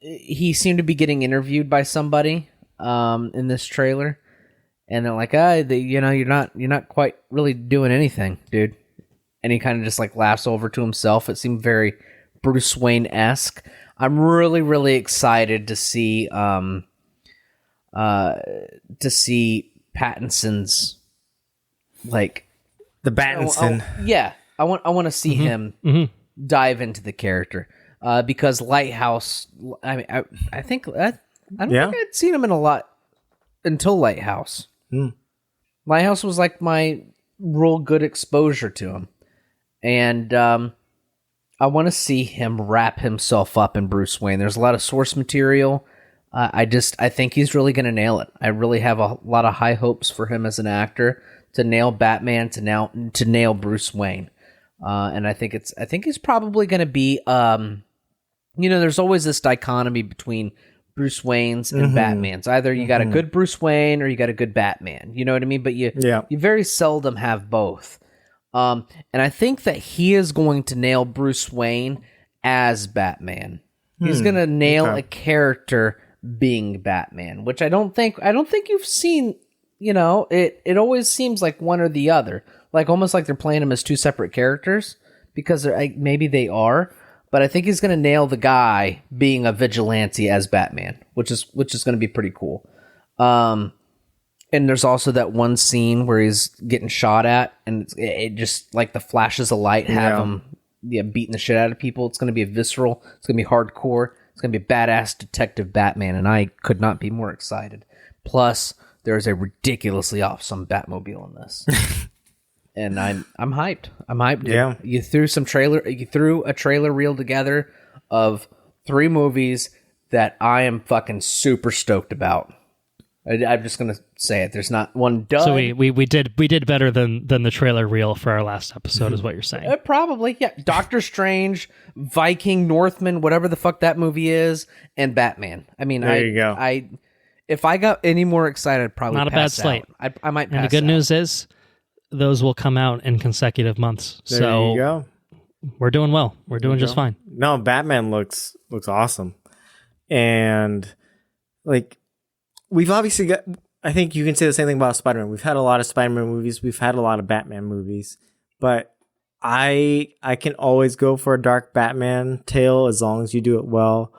he seemed to be getting interviewed by somebody in this trailer, and they're like, you're not quite really doing anything, dude. And he kind of just like laughs over to himself. It seemed very Bruce Wayne-esque. I'm really, really excited to see Pattinson's like the Battinson. I want to see him dive into the character. Because Lighthouse, I mean, I think I don't think I'd seen him in a lot until Lighthouse. Lighthouse was like my real good exposure to him, and I want to see him wrap himself up in Bruce Wayne. There's a lot of source material. I think he's really going to nail it. I really have a lot of high hopes for him as an actor to nail Batman, to nail Bruce Wayne, and I think he's probably going to be. There's always this dichotomy between Bruce Wayne's and Batman's. Either you got a good Bruce Wayne or you got a good Batman. You know what I mean? But you very seldom have both. And I think that he is going to nail Bruce Wayne as Batman. He's going to nail a character being Batman, which I don't think you've seen. It always seems like one or the other, like almost like they're playing him as two separate characters, because maybe they are. But I think he's going to nail the guy being a vigilante as Batman, which is going to be pretty cool. And there's also that one scene where he's getting shot at, and it just like the flashes of light have him beating the shit out of people. It's going to be visceral. It's going to be hardcore. It's going to be a badass detective Batman, and I could not be more excited. Plus, there's a ridiculously awesome Batmobile in this. And I'm hyped. I'm hyped. Yeah. You threw a trailer reel together of 3 movies that I am fucking super stoked about. I'm just gonna say it. There's not one dud. So we did better than the trailer reel for our last episode, is what you're saying. Probably, yeah. Doctor Strange, Viking, Northman, whatever the fuck that movie is, and Batman. I mean, there you go. If I got any more excited, I'd probably not a bad slate. I might pass. And the good news is, those will come out in consecutive months. There you go. We're doing well. We're doing just fine. No, Batman looks awesome, and like. We've obviously got, I think you can say the same thing about Spider-Man. We've had a lot of Spider-Man movies. We've had a lot of Batman movies. But I can always go for a dark Batman tale as long as you do it well.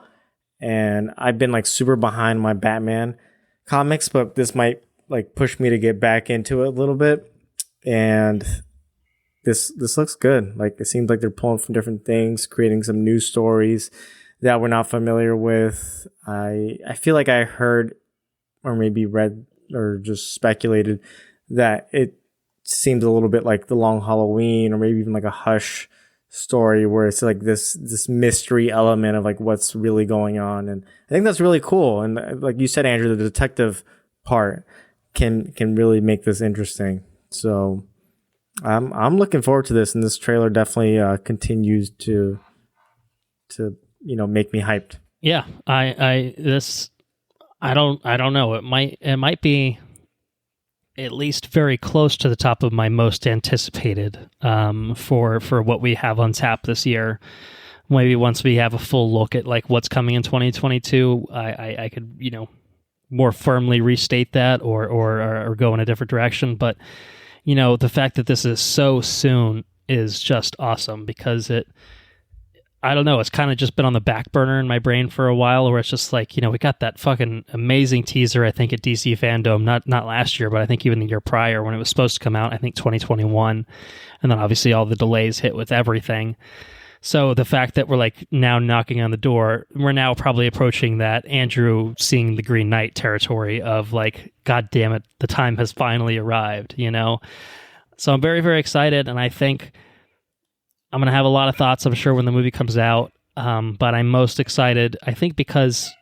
And I've been like super behind my Batman comics, but this might like push me to get back into it a little bit. And this looks good. Like it seems like they're pulling from different things, creating some new stories that we're not familiar with. I feel like I heard or maybe read or just speculated that it seems a little bit like The Long Halloween or maybe even like a Hush story where it's like this mystery element of like what's really going on. And I think that's really cool. And like you said, Andrew, the detective part can really make this interesting. So I'm looking forward to this, and this trailer definitely continues to make me hyped. Yeah, I don't know. It might be at least very close to the top of my most anticipated for what we have on tap this year. Maybe once we have a full look at like what's coming in 2022, I could more firmly restate that or go in a different direction. But the fact that this is so soon is just awesome because I don't know. It's kind of just been on the back burner in my brain for a while where it's just like, we got that fucking amazing teaser, I think, at DC Fandom, not last year, but I think even the year prior when it was supposed to come out, I think 2021. And then obviously all the delays hit with everything. So the fact that we're like now knocking on the door, we're now probably approaching that Andrew seeing the Green Knight territory of like, God damn it, the time has finally arrived, So I'm very, very excited. And I think I'm going to have a lot of thoughts, I'm sure, when the movie comes out. But I'm most excited, I think, because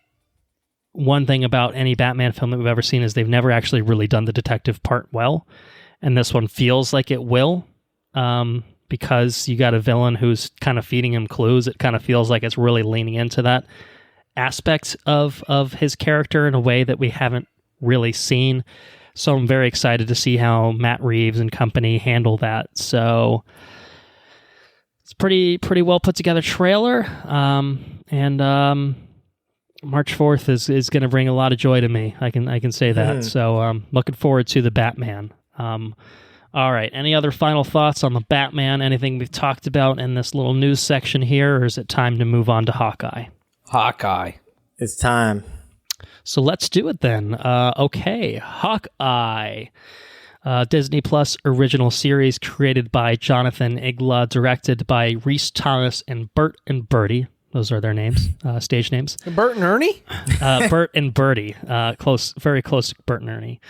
one thing about any Batman film that we've ever seen is they've never actually really done the detective part well. And this one feels like it will, because you got a villain who's kind of feeding him clues. It kind of feels like it's really leaning into that aspect of his character in a way that we haven't really seen. So I'm very excited to see how Matt Reeves and company handle that. So it's pretty well put together trailer, and March 4th is going to bring a lot of joy to me. I can say that. So looking forward to the Batman. All right. Any other final thoughts on the Batman? Anything we've talked about in this little news section here, or is it time to move on to Hawkeye? Hawkeye. It's time. So let's do it then. Okay, Hawkeye. Disney Plus original series created by Jonathan Igla, directed by Rhys Thomas and Bert and Bertie. Those are their names, stage names. Bert and Ernie? Bert and Bertie. Very close to Bert and Ernie.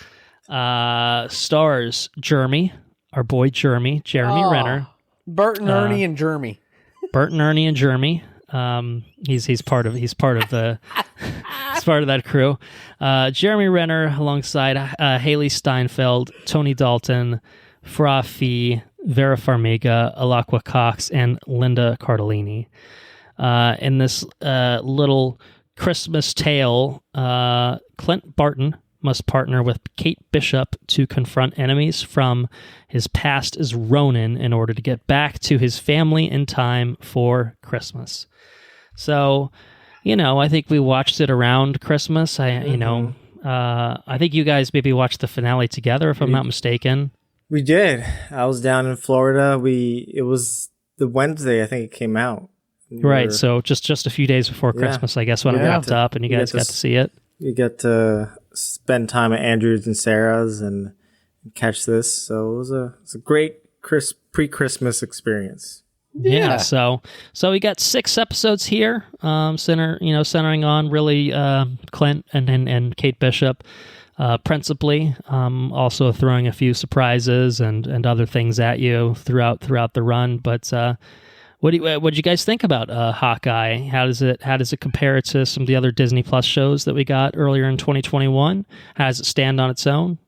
Stars Jeremy, our boy Jeremy Renner. Bert and Ernie and Jeremy. Bert and Ernie and Jeremy. He's part of the he's part of that crew. Jeremy Renner alongside Haley Steinfeld, Tony Dalton, Fra Fee, Vera Farmiga, Alakwa Cox, and Linda Cardellini. In this little Christmas tale, Clint Barton must partner with Kate Bishop to confront enemies from his past as Ronin in order to get back to his family in time for Christmas. So, I think we watched it around Christmas. I think you guys maybe watched the finale together, if I'm not mistaken. We did. I was down in Florida. It was the Wednesday, I think it came out. Right. So just a few days before Christmas, I guess, when it wrapped up, and you guys got to see it. You get to spend time at Andrew's and Sarah's and catch this. So it was a great pre-Christmas experience. Yeah. So we got 6 episodes here, centering on really Clint and Kate Bishop, principally. Also throwing a few surprises and other things at you throughout the run. But what do you guys think about Hawkeye? How does it compare to some of the other Disney Plus shows that we got earlier in 2021? How does it stand on its own?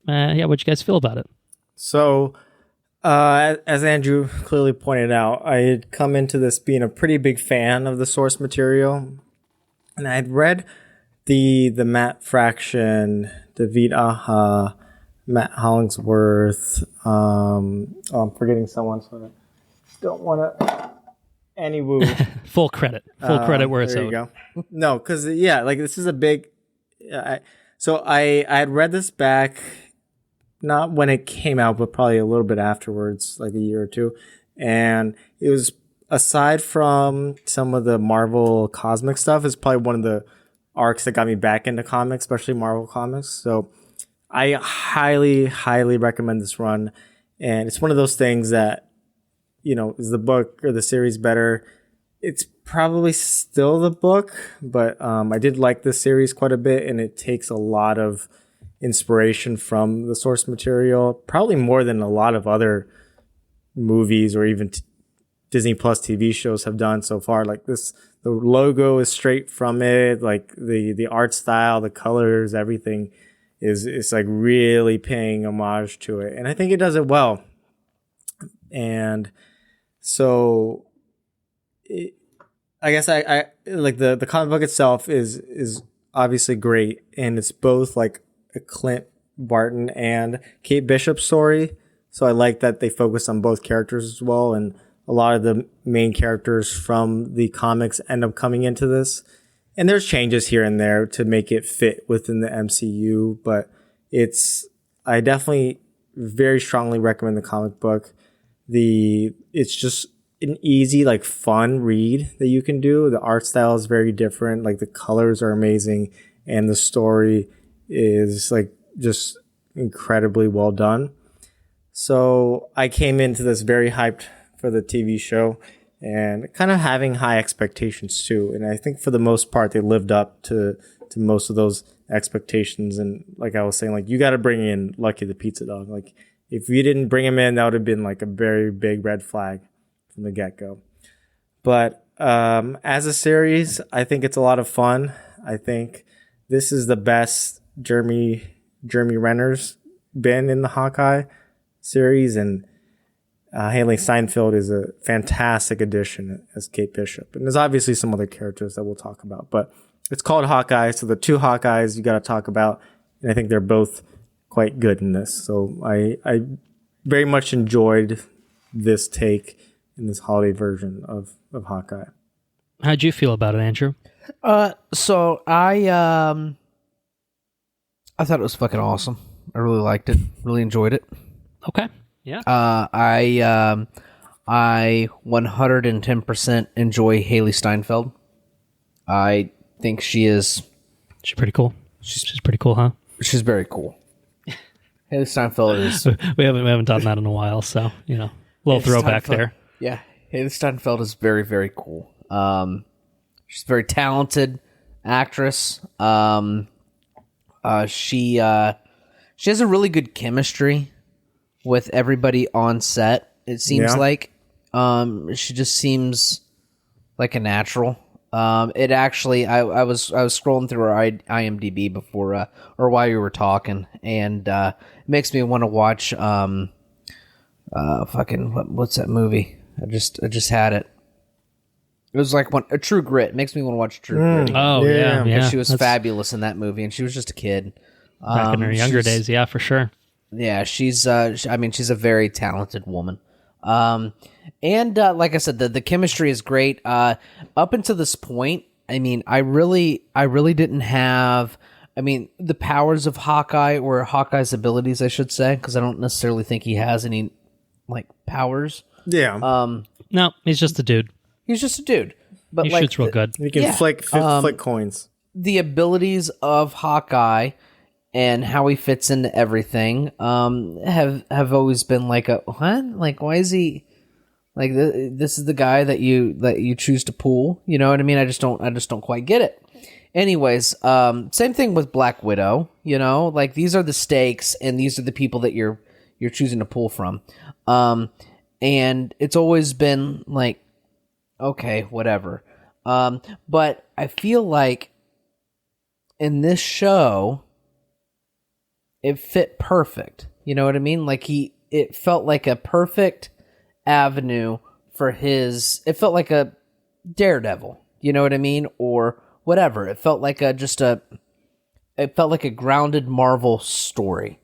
What'd you guys feel about it? So, as Andrew clearly pointed out, I had come into this being a pretty big fan of the source material, and I had read the Matt Fraction, David Aja, Matt Hollingsworth. I'm forgetting someone, so I don't want to. Any woo. Full credit where it's owed. There you go. No, because this is a big. So I had read this back. Not when it came out, but probably a little bit afterwards, like a year or two. And it was, aside from some of the Marvel cosmic stuff, is probably one of the arcs that got me back into comics, especially Marvel comics. So I highly, highly recommend this run. And it's one of those things that, is the book or the series better? It's probably still the book, but I did like this series quite a bit, and it takes a lot of inspiration from the source material, probably more than a lot of other movies or even Disney Plus TV shows have done so far. Like this, the logo is straight from it. Like the art style, the colors, everything is like really paying homage to it, and I think it does it well. And so, I guess I like the comic book itself is obviously great, and it's both like a Clint Barton and Kate Bishop story. So I like that they focus on both characters as well. And a lot of the main characters from the comics end up coming into this. And there's changes here and there to make it fit within the MCU. But I definitely very strongly recommend the comic book. It's just an easy, like fun read that you can do. The art style is very different. Like the colors are amazing. And the story is like just incredibly well done. So I came into this very hyped for the TV show and kind of having high expectations too. And I think for the most part, they lived up to most of those expectations. And like I was saying, like you got to bring in Lucky the Pizza Dog. Like if you didn't bring him in, that would have been like a very big red flag from the get-go. But as a series, I think it's a lot of fun. I think this is the best Jeremy Renner's been in the Hawkeye series, and Haley Steinfeld is a fantastic addition as Kate Bishop. And there's obviously some other characters that we'll talk about, but it's called Hawkeye, so the 2 Hawkeyes you got to talk about, and I think they're both quite good in this. So I very much enjoyed this take in this holiday version of Hawkeye. How'd you feel about it, Andrew? So I thought it was fucking awesome. I really liked it. Really enjoyed it. Okay. Yeah. I 110% enjoy Haley Steinfeld. I think she's pretty cool. She's pretty cool, huh? She's very cool. Haley Steinfeld is. we haven't done that in a while, so little Haley throwback Steinfeld, there. Yeah, Haley Steinfeld is very, very cool. She's a very talented actress. She has a really good chemistry with everybody on set. It seems like she just seems like a natural. It actually, I was scrolling through her IMDb before or while you were talking, and it makes me want to watch what's that movie? I just had it. It was like a True Grit. It makes me want to watch True Grit. Oh yeah. She was fabulous in that movie, and she was just a kid. Back in her younger days, yeah, for sure. Yeah, she's a very talented woman. And like I said, the chemistry is great. Up until this point, I really didn't have, the powers of Hawkeye, or Hawkeye's abilities, I should say, because I don't necessarily think he has any, powers. Yeah. No, he's just a dude. He's just a dude. But he shoots real good. He can flick coins. The abilities of Hawkeye and how he fits into everything have always been like a what? Like why is he Like this is the guy that you choose to pull. You know what I mean? I just don't quite get it. Anyways, same thing with Black Widow. You know, like these are the stakes, and these are the people that you're choosing to pull from. And it's always been like, okay, whatever. But I feel like in this show, it fit perfect. You know what I mean? Like it felt like a perfect avenue for it felt like a Daredevil, you know what I mean? Or whatever. It felt like it felt like a grounded Marvel story.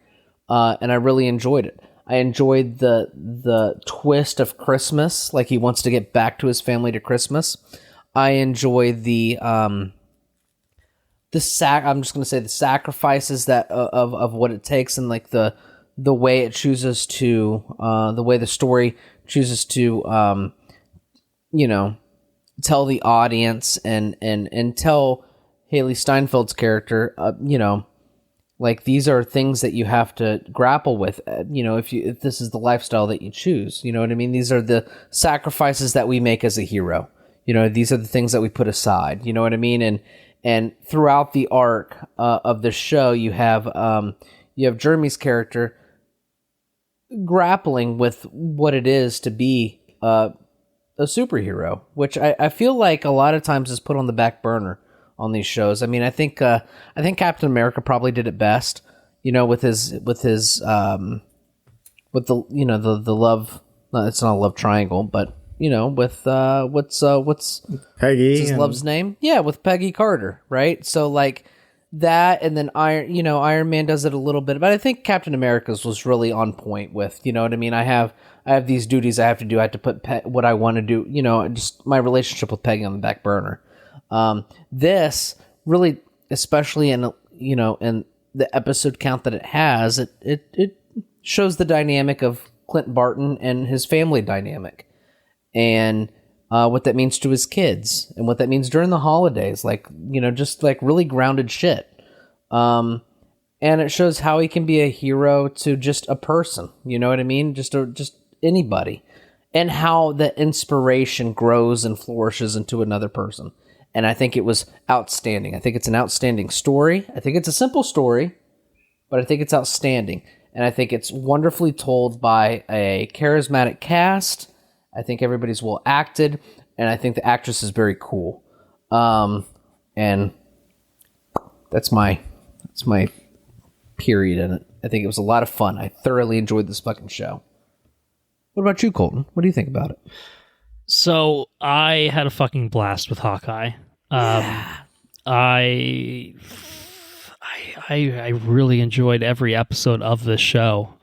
And I really enjoyed it. I enjoyed the twist of Christmas, like he wants to get back to his family to Christmas. I enjoy I'm just going to say the sacrifices that of what it takes, and like the way it chooses to the way the story chooses to tell the audience and tell Haley Steinfeld's character, like these are things that you have to grapple with, if this is the lifestyle that you choose. You know what I mean? These are the sacrifices that we make as a hero. These are the things that we put aside. You know what I mean? And throughout the arc of the show, you have Jeremy's character grappling with what it is to be a superhero, which I feel like a lot of times is put on the back burner on these shows. I mean, I think Captain America probably did it best, with the love. It's not a love triangle, but with what's Peggy, his love's name? Yeah, with Peggy Carter, right? So like that, and then Iron Man does it a little bit, but I think Captain America's was really on point with, you know what I mean? I have these duties I have to do. I have to put what I want to do, just my relationship with Peggy on the back burner. This really, especially in the episode count that it has, it shows the dynamic of Clint Barton and his family dynamic, and what that means to his kids, and what that means during the holidays, like, just like really grounded shit. And it shows how he can be a hero to just a person, you know what I mean? Just anybody, and how the inspiration grows and flourishes into another person. And I think it was outstanding. I think it's an outstanding story. I think it's a simple story, but I think it's outstanding. And I think it's wonderfully told by a charismatic cast. I think everybody's well acted, and I think the actress is very cool. And that's my period in it. I think it was a lot of fun. I thoroughly enjoyed this fucking show. What about you, Colton? What do you think about it? So I had a fucking blast with Hawkeye. I really enjoyed every episode of this show.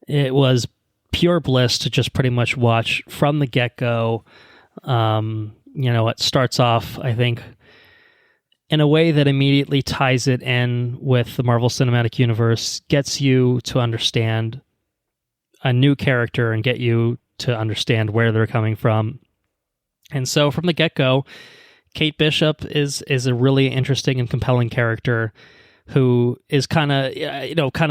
It was pure bliss to just pretty much watch from the get-go. It starts off, I think, in a way that immediately ties it in with the Marvel Cinematic Universe, gets you to understand a new character and get you to understand where they're coming from. And so from the get-go, Kate Bishop is a really interesting and compelling character who is kind of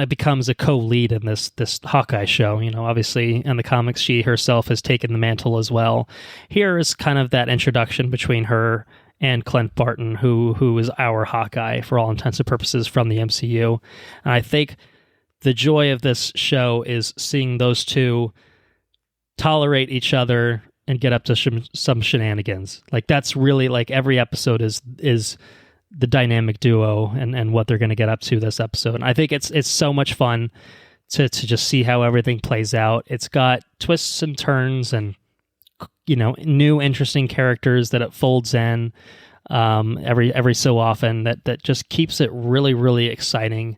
becomes a co-lead in this Hawkeye show. Obviously in the comics, she herself has taken the mantle as well. Here is kind of that introduction between her and Clint Barton, who is our Hawkeye for all intents and purposes from the MCU. And I think the joy of this show is seeing those two tolerate each other and get up to some shenanigans. Like that's really like every episode is the dynamic duo and what they're going to get up to this episode. And I think it's so much fun to just see how everything plays out. It's got twists and turns and new interesting characters that it folds in every so often that just keeps it really, really exciting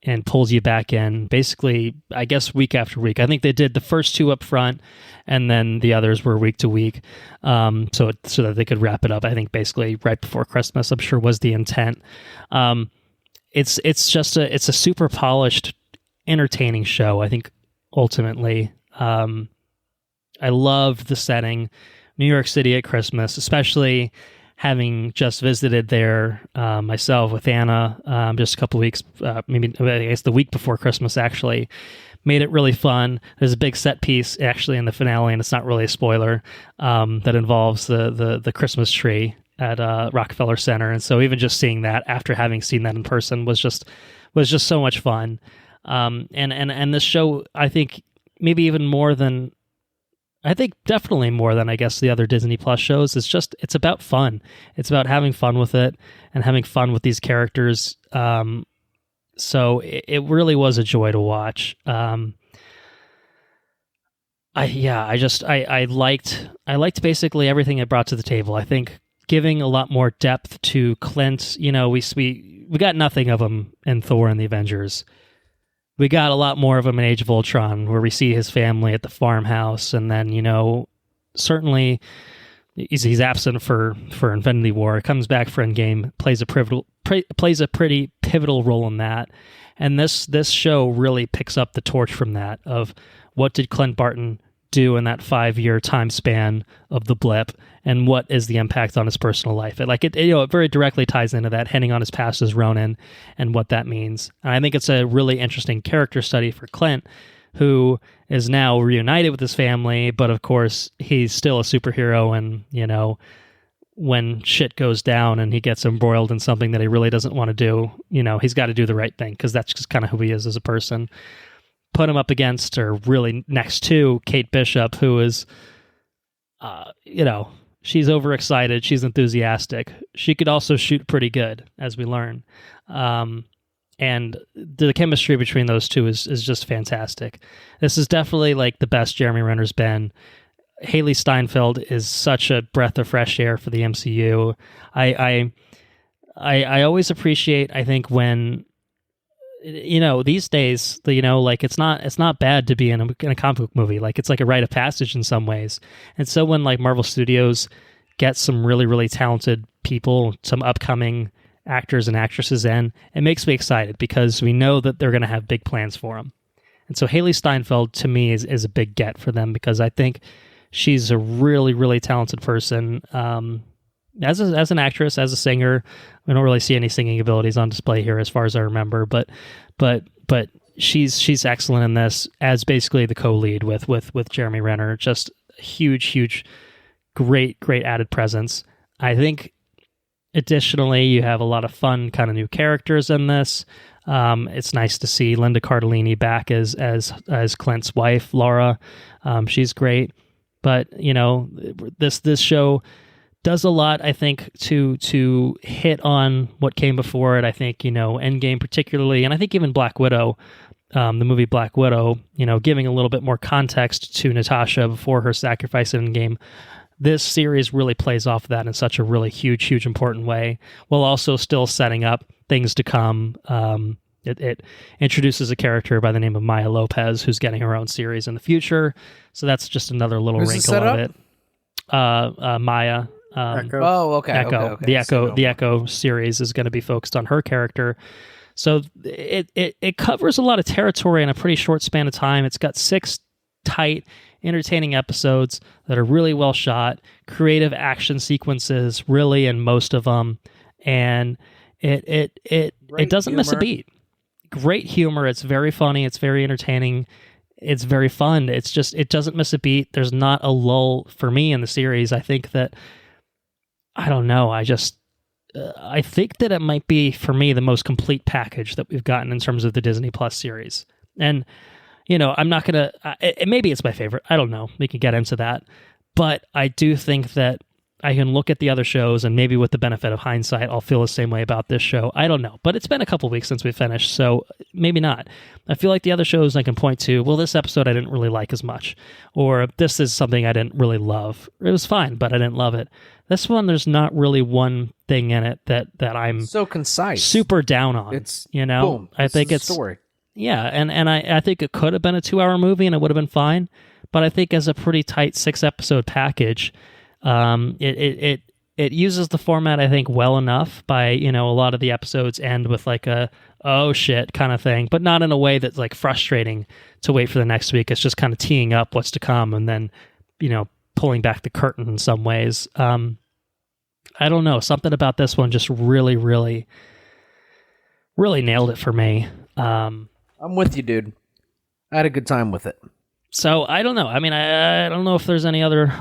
and pulls you back in, basically, I guess, week after week. I think they did the first two up front, and then the others were week to week, so that they could wrap it up, I think, basically right before Christmas, I'm sure was the intent. It's a super polished, entertaining show, I think, ultimately. I love the setting, New York City at Christmas, especially having just visited there myself with Anna just a couple weeks, maybe I guess the week before Christmas, actually, made it really fun. There's a big set piece actually in the finale, and it's not really a spoiler, that involves the Christmas tree at Rockefeller Center. And so even just seeing that after having seen that in person was just so much fun. And this show, I think maybe even more than, definitely more than I guess the other Disney Plus shows, it's about fun. It's about having fun with it and having fun with these characters. So it really was a joy to watch. I liked basically everything it brought to the table. I think giving a lot more depth to Clint. You know, we got nothing of him in Thor and the Avengers. We got a lot more of him in Age of Ultron, where we see his family at the farmhouse, and then, you know, certainly he's absent for Infinity War, comes back for Endgame, plays a pretty pivotal role in that. And this show really picks up the torch from that, of what did Clint Barton do in that 5-year time span of the blip, and what is the impact on his personal life. It very directly ties into that, hitting on his past as Ronin and what that means. And I think it's a really interesting character study for Clint, who is now reunited with his family, but of course he's still a superhero, and, you know, when shit goes down and he gets embroiled in something that he really doesn't want to do, you know, he's got to do the right thing, because that's just kind of who he is as a person. Put him up against, or really next to, Kate Bishop, who is, she's overexcited, she's enthusiastic. She could also shoot pretty good, as we learn. And the chemistry between those two is just fantastic. This is definitely like the best Jeremy Renner's been. Haley Steinfeld is such a breath of fresh air for the MCU. I always appreciate, I think, when, you know, these days, you know, like it's not bad to be in a comic book movie. Like, it's like a rite of passage in some ways. And so when like Marvel Studios gets some really, really talented people, some upcoming actors and actresses in, it makes me excited, because we know that they're going to have big plans for them. And so Haley Steinfeld, to me, is a big get for them, because I think she's a really, really talented person. As an actress, as a singer, we don't really see any singing abilities on display here, as far as I remember. But she's excellent in this, as basically the co-lead with Jeremy Renner. Just huge, great added presence. I think additionally, you have a lot of fun kind of new characters in this. It's nice to see Linda Cardellini back as Clint's wife, Laura. She's great. But, you know, this show does a lot, I think, to hit on what came before it. I think, you know, Endgame particularly, and I think even Black Widow, the movie Black Widow, you know, giving a little bit more context to Natasha before her sacrifice in Endgame. This series really plays off of that in such a really huge, important way, while also still setting up things to come. It introduces a character by the name of Maya Lopez, who's getting her own series in the future. So that's just another little wrinkle of it. Maya. Echo. Oh, okay. Echo. Okay. The Echo series is going to be focused on her character. So it covers a lot of territory in a pretty short span of time. It's got 6 tight, entertaining episodes that are really well shot, creative action sequences, really, in most of them, and it doesn't miss a beat. Great humor. It's very funny. It's very entertaining. It's very fun. It's just, it doesn't miss a beat. There's not a lull for me in the series. I think that, I don't know. I think that it might be, for me, the most complete package that we've gotten in terms of the Disney Plus series. And, you know, I'm not going to, maybe it's my favorite. I don't know. We can get into that. But I do think that I can look at the other shows, and maybe with the benefit of hindsight, I'll feel the same way about this show. I don't know. But it's been a couple weeks since we finished, so maybe not. I feel like the other shows I can point to, well, this episode I didn't really like as much. Or this is something I didn't really love. It was fine, but I didn't love it. This one, there's not really one thing in it that I'm so concise, super down on. It's, you know, boom, I think it's story. Yeah, and I think it could have been a 2-hour movie and it would have been fine. But I think as a pretty tight 6-episode package, it uses the format, I think, well enough. By, you know, a lot of the episodes end with like a oh shit kind of thing, but not in a way that's like frustrating to wait for the next week. It's just kind of teeing up what's to come, and then, you know, pulling back the curtain in some ways. I don't know. Something about this one just really, really, really nailed it for me. I'm with you, dude. I had a good time with it. So I don't know. I mean, I don't know if there's any other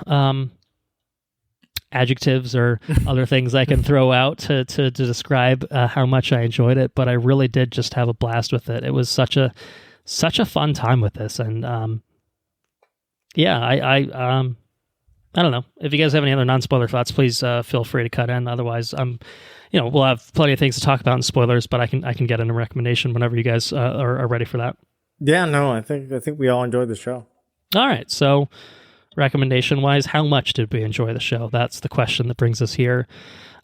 adjectives or other things I can throw out to describe how much I enjoyed it, but I really did just have a blast with it. It was such a fun time with this, and I don't know. If you guys have any other non-spoiler thoughts, please feel free to cut in. Otherwise, we'll have plenty of things to talk about in spoilers, but I can get in a recommendation whenever you guys are ready for that. Yeah, no, I think we all enjoyed the show. All right, so recommendation-wise, how much did we enjoy the show? That's the question that brings us here.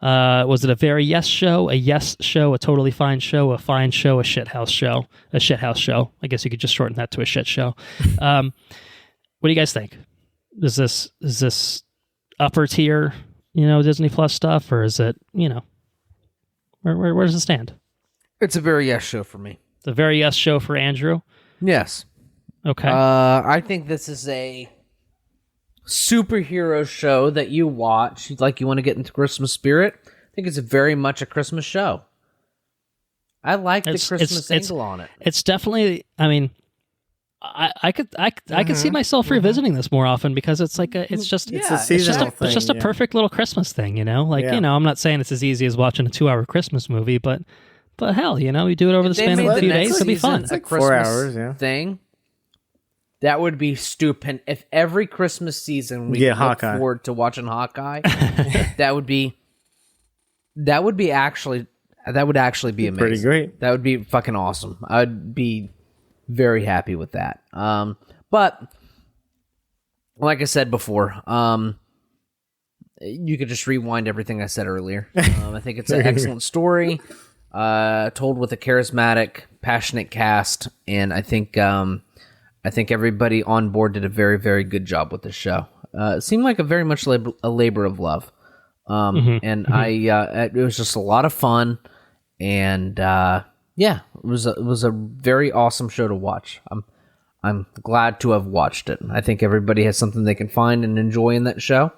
Was it a very yes show, a yes show, a totally fine show, a fine show, a shithouse show, a shithouse show? I guess you could just shorten that to a shit show. What do you guys think? Is this upper tier, Disney Plus stuff, or is it, where does it stand? It's a very yes show for me. It's a very yes show for Andrew? Yes. Okay. I think this is a superhero show that you watch, like you want to get into Christmas spirit. I think it's very much a Christmas show. I like the Christmas angle on it. It's definitely, I mean, I could see myself revisiting this more often because it's like it's just a perfect little Christmas thing, I'm not saying it's as easy as watching a 2-hour Christmas movie, but hell, you do it over the span of a few days, it'll be fun. It's like 4 hours, thing. That would be stupid. If every Christmas season we look forward to watching Hawkeye, that would actually be amazing. Pretty great. That would be fucking awesome. I'd be very happy with that. But like I said before, you could just rewind everything I said earlier. I think it's an excellent story, told with a charismatic, passionate cast, and I think everybody on board did a very, very good job with the show. It seemed like a very much a labor of love, it was just a lot of fun, and it was a very awesome show to watch. I'm glad to have watched it. I think everybody has something they can find and enjoy in that show.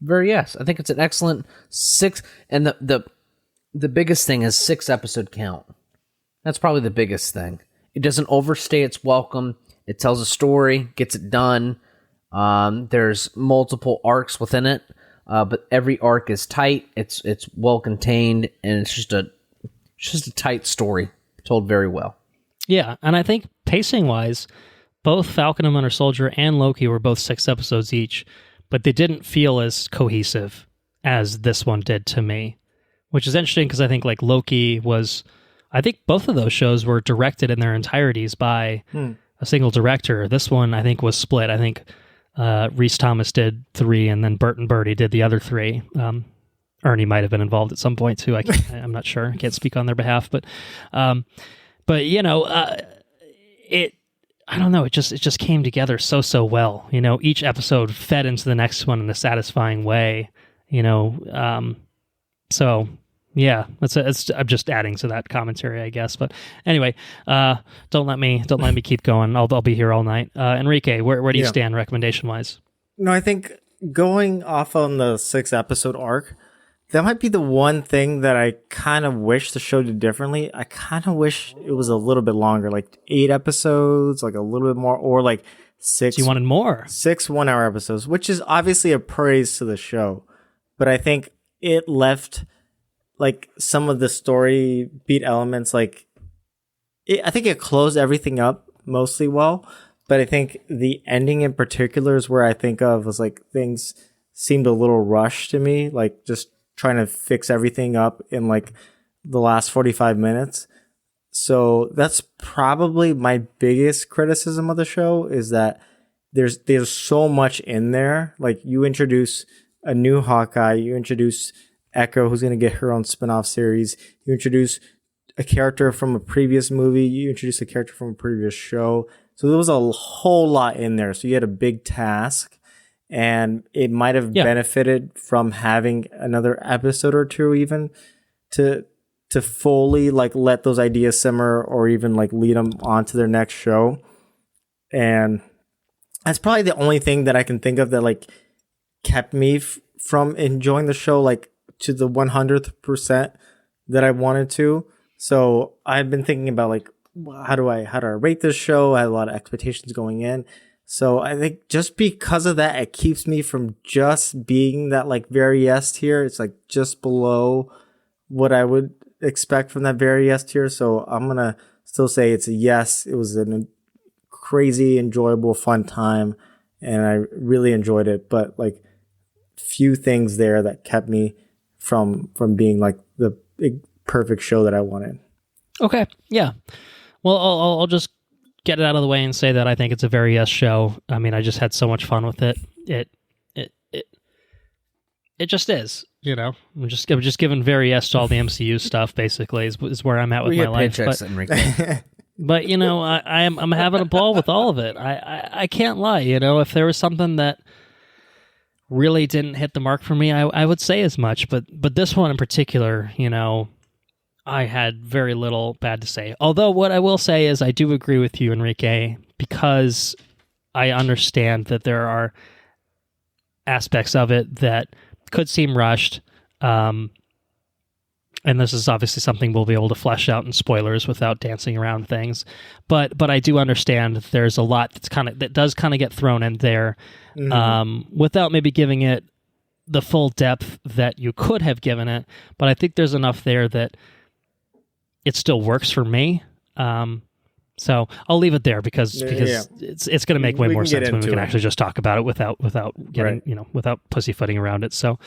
Very yes. I think it's an excellent 6, and the biggest thing is 6 episode count. That's probably the biggest thing. It doesn't overstay its welcome. It tells a story, gets it done. There's multiple arcs within it. But every arc is tight. It's well contained, and it's just a tight story told very well. Yeah, and I think pacing wise, both Falcon and Winter Soldier and Loki were both 6 episodes each, but they didn't feel as cohesive as this one did to me, which is interesting because I think like Loki was. I think both of those shows were directed in their entirities by a single director. This one I think was split. I think Rhys Thomas did 3, and then Bert and Bertie did the other 3. Ernie might have been involved at some point too. I'm not sure. I can't speak on their behalf, but it. I don't know. It just came together so well. Each episode fed into the next one in a satisfying way. So yeah, I'm just adding to that commentary, I guess. But anyway, don't let me keep going. I'll be here all night. Henrique, where do you stand recommendation wise? No, I think going off on the 6 episode arc, that might be the one thing that I kind of wish the show did differently. I kind of wish it was a little bit longer, like 8 episodes, like a little bit more, or like 6. So you wanted more? 6 1-hour episodes, which is obviously a praise to the show, but I think it left like some of the story beat elements, I think it closed everything up mostly well, but I think the ending in particular is where I think of was like things seemed a little rushed to me, like just trying to fix everything up in like the last 45 minutes. So that's probably my biggest criticism of the show, is that there's so much in there. Like you introduce a new Hawkeye, you introduce Echo, who's going to get her own spin-off series. You introduce a character from a previous movie. You introduce a character from a previous show. So there was a whole lot in there. So you had a big task, and it might have benefited from having another episode or two even to fully like let those ideas simmer, or even like lead them on to their next show. And that's probably the only thing that I can think of that like kept me from enjoying the show like to the 100% that I wanted to. So I've been thinking about like, how do I rate this show? I had a lot of expectations going in. So I think just because of that, it keeps me from just being that like very S tier. It's like just below what I would expect from that very S tier. So I'm going to still say it's a yes. It was a crazy, enjoyable, fun time. And I really enjoyed it. But like few things there that kept me from being like the perfect show that I wanted. Okay. Yeah. Well, I'll just get it out of the way and say that I think it's a very yes show. I mean, I just had so much fun with it. It just is, you know. I'm just giving very yes to all the MCU stuff. Basically, is where I'm at with my life. But you know, I'm having a ball with all of it. I can't lie. You know, if there was something that really didn't hit the mark for me, I would say as much. But this one in particular, you know, I had very little bad to say. Although what I will say is I do agree with you, Henrique, because I understand that there are aspects of it that could seem rushed. And this is obviously something we'll be able to flesh out in spoilers without dancing around things. But I do understand that there's a lot that does kind of get thrown in there without maybe giving it the full depth that you could have given it. But I think there's enough there that it still works for me. So I'll leave it there because it's going to make way more sense when we can actually just talk about it without getting without pussyfooting around it. So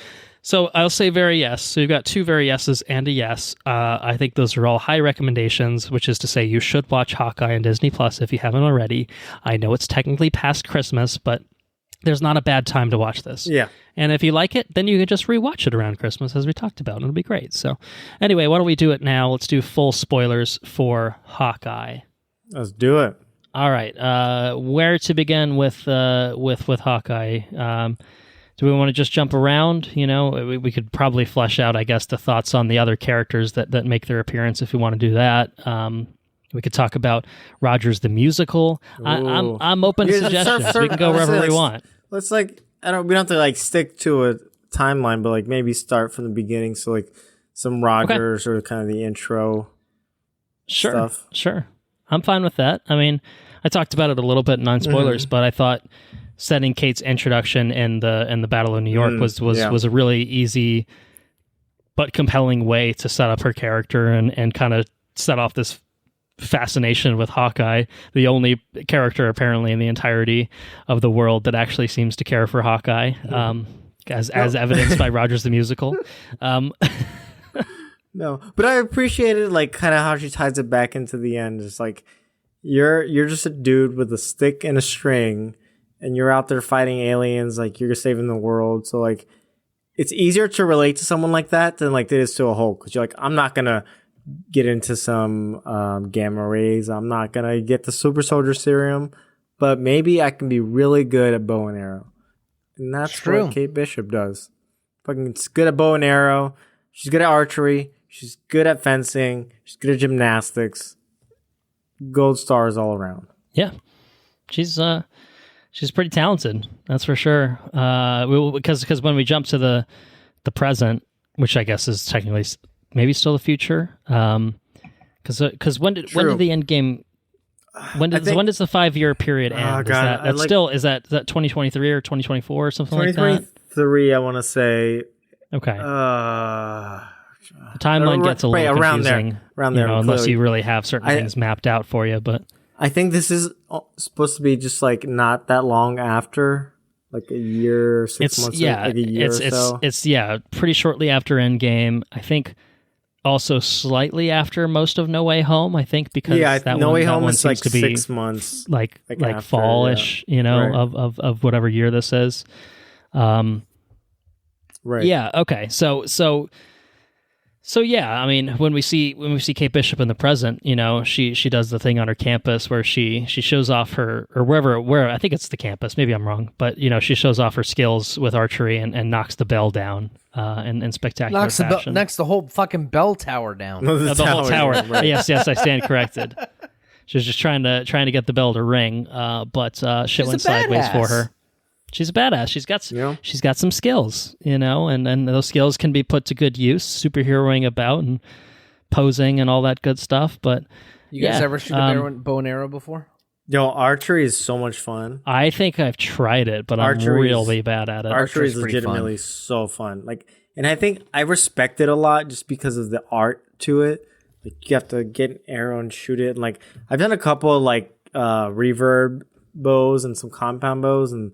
I'll say very yes. So you've got two very yeses and a yes. I think those are all high recommendations, which is to say you should watch Hawkeye on Disney Plus if you haven't already. I know it's technically past Christmas, but there's not a bad time to watch this. Yeah. And if you like it, then you can just rewatch it around Christmas, as we talked about, and it'll be great. So anyway, why don't we do it now? Let's do full spoilers for Hawkeye. Let's do it. All right. Where to begin with Hawkeye? Do we want to just jump around? You know, we could probably flesh out, I guess, the thoughts on the other characters that make their appearance if we want to do that. We could talk about Rogers the musical. I'm open to suggestions. We can go wherever we want. Let's we don't have to stick to a timeline, but maybe start from the beginning. So some Rogers or kind of the intro stuff. Sure. I'm fine with that. I mean, I talked about it a little bit in non-spoilers, but I thought setting Kate's introduction in the Battle of New York was a really easy but compelling way to set up her character and kind of set off this fascination with Hawkeye, the only character apparently in the entirety of the world that actually seems to care for Hawkeye, as evidenced by Rogers the Musical. No, but I appreciated kind of how she ties it back into the end. It's you're just a dude with a stick and a string, and you're out there fighting aliens. You're saving the world. So it's easier to relate to someone like that than it is to a Hulk. Because you're I'm not gonna get into some gamma rays. I'm not gonna get the super soldier serum, but maybe I can be really good at bow and arrow, and that's what Kate Bishop does. She's good at bow and arrow. She's good at archery. She's good at fencing. She's good at gymnastics. Gold stars all around. Yeah, she's pretty talented. That's for sure. Because when we jump to the present, which I guess is technically maybe still the future. Because when did the end game? When does the 5-year period end? Oh God, is that 2023 or 2024 or something like that? 2023, I want to say. Okay. The timeline gets a little confusing, around there, unless you really have certain things mapped out for you. But I think this is supposed to be just not that long after, a year, 6 months, a year or so. It's pretty shortly after Endgame. I think also slightly after most of No Way Home. I think because No Way Home is seems to be 6 months, after, fallish, of whatever year this is. Right. Yeah. Okay. So yeah, I mean, when we see Kate Bishop in the present, she does the thing on her campus where she shows off where I think it's the campus. Maybe I'm wrong, but she shows off her skills with archery and knocks the bell down in spectacular fashion. Knocks the whole fucking bell tower down. The whole tower. Right. Yes, I stand corrected. She was just trying to get the bell to ring, but shit went sideways for her. She's a badass. She's got some skills, and those skills can be put to good use, superheroing about and posing and all that good stuff. But you guys ever shoot a bow and arrow before? Yo, archery is so much fun. I think I've tried it, but I'm really bad at it. Archery is legitimately so fun. Like, and I think I respect it a lot just because of the art to it. Like, you have to get an arrow and shoot it. And like, I've done a couple of like reverb bows and some compound bows, and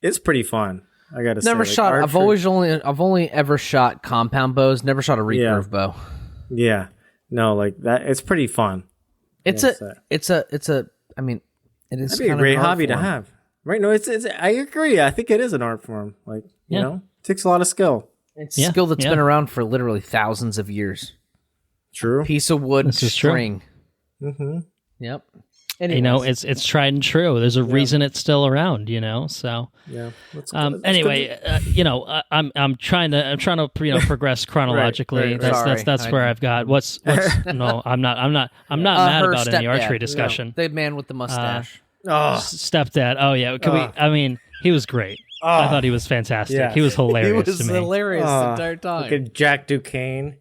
it's pretty fun. I gotta say. Never shot. Archery, I've only ever shot compound bows. Never shot a recurve bow. Yeah. No, like that. It's pretty fun. It's a. I mean, it is. That'd be a great hobby to have, right? No, it's. I agree. I think it is an art form. Like, you know, it takes a lot of skill. It's skill that's been around for literally thousands of years. True. Piece of wood, string. Mm-hmm. Yep. Anyways. It's tried and true. There's a reason it's still around. So yeah. Anyway, I'm trying to progress chronologically. Right. That's where I've got what's no. I'm not mad about any archery discussion. The man with the mustache. Stepdad. Oh yeah. I mean, he was great. I thought he was fantastic. Yeah. He was hilarious. He was hilarious the entire time. Look at Jack Duquesne.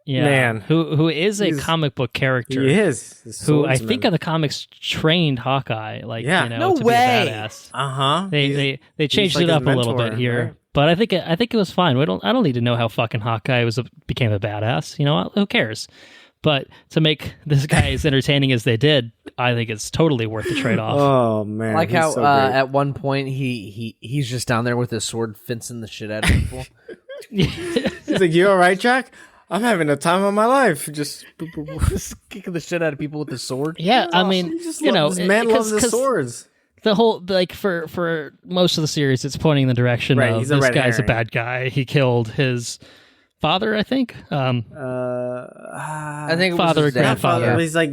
Yeah, man, who is a comic book character? He is. Who I think in the comics trained Hawkeye, to be a badass. They changed it up a little bit here, right? But I think it was fine. I don't need to know how fucking Hawkeye became a badass. Who cares? But to make this guy as entertaining as they did, I think it's totally worth the trade off. Oh man, like how at one point he's just down there with his sword fencing the shit out of people. He's like, "You all right, Jack? I'm having the time of my life, just kicking the shit out of people with the sword." Yeah, I mean, this man loves his swords. The whole for most of the series, it's pointing in the direction of this guy's a bad guy. He killed his father, I think. I think it father or grandfather. He's like,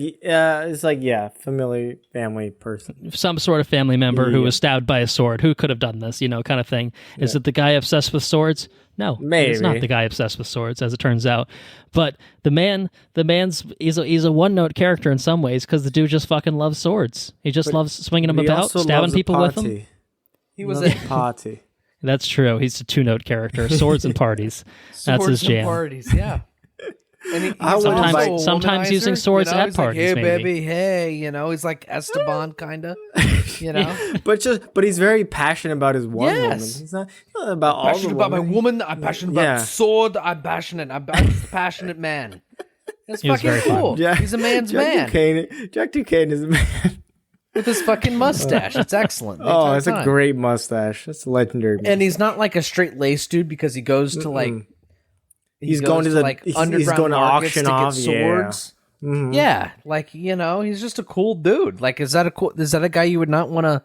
family person, some sort of family member who was stabbed by a sword. Who could have done this? Kind of thing. Is it the guy obsessed with swords? No, maybe he's not the guy obsessed with swords, as it turns out. But he's a one-note character in some ways because the dude just fucking loves swords. He just loves swinging them about, stabbing people with them. He was a party. That's true. He's a two-note character. Swords and parties. That's his jam. Parties, yeah. And sometimes using swords at parties. Like, hey, baby, hey, he's like Esteban, kind of, But he's very passionate about his one woman. He's not about all the women. About my woman. I'm passionate about sword. I'm passionate. I'm a passionate man. That's fucking cool. Yeah. He's a man's man. Jack Duquesne is a man. With his fucking mustache. It's excellent. It's a great mustache. That's legendary. And he's not like a straight-laced dude because he goes to like... He's going to underground markets to get swords. Yeah. Mm-hmm. Yeah, he's just a cool dude. Like, is that a guy you would not want to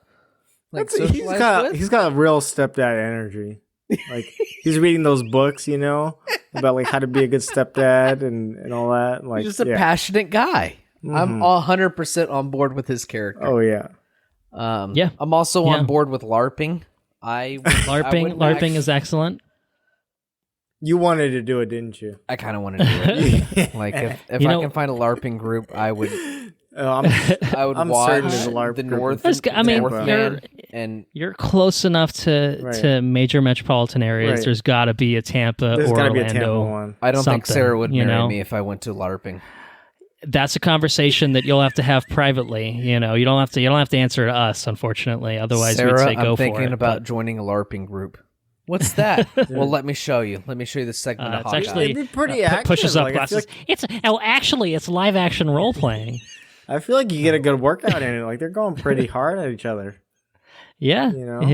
he's got a real stepdad energy. Like, he's reading those books, about like how to be a good stepdad and all that. Like, he's just a passionate guy. Mm-hmm. I'm 100% on board with his character. Oh yeah. I'm also on board with LARPing. LARPing is excellent. You wanted to do it, didn't you? I kind of wanted to do it. Like, if I can find a LARPing group, I would. I would watch the Northman, and you're close enough to major metropolitan areas. Right. There's got to be a Tampa or Orlando. Be a Tampa one. I don't think Sarah would marry me if I went to LARPing. That's a conversation that you'll have to have privately. You don't have to answer to us, unfortunately. Otherwise, Sarah, we'd say go I'm for it. thinking about joining a LARPing group. What's that? Well, let me show you. Let me show you the segment of Hawkeye. It's actually it'd be pretty active. Pushes up glasses. It's live action role playing. I feel like you get a good workout in it. Like, they're going pretty hard at each other. Yeah, you got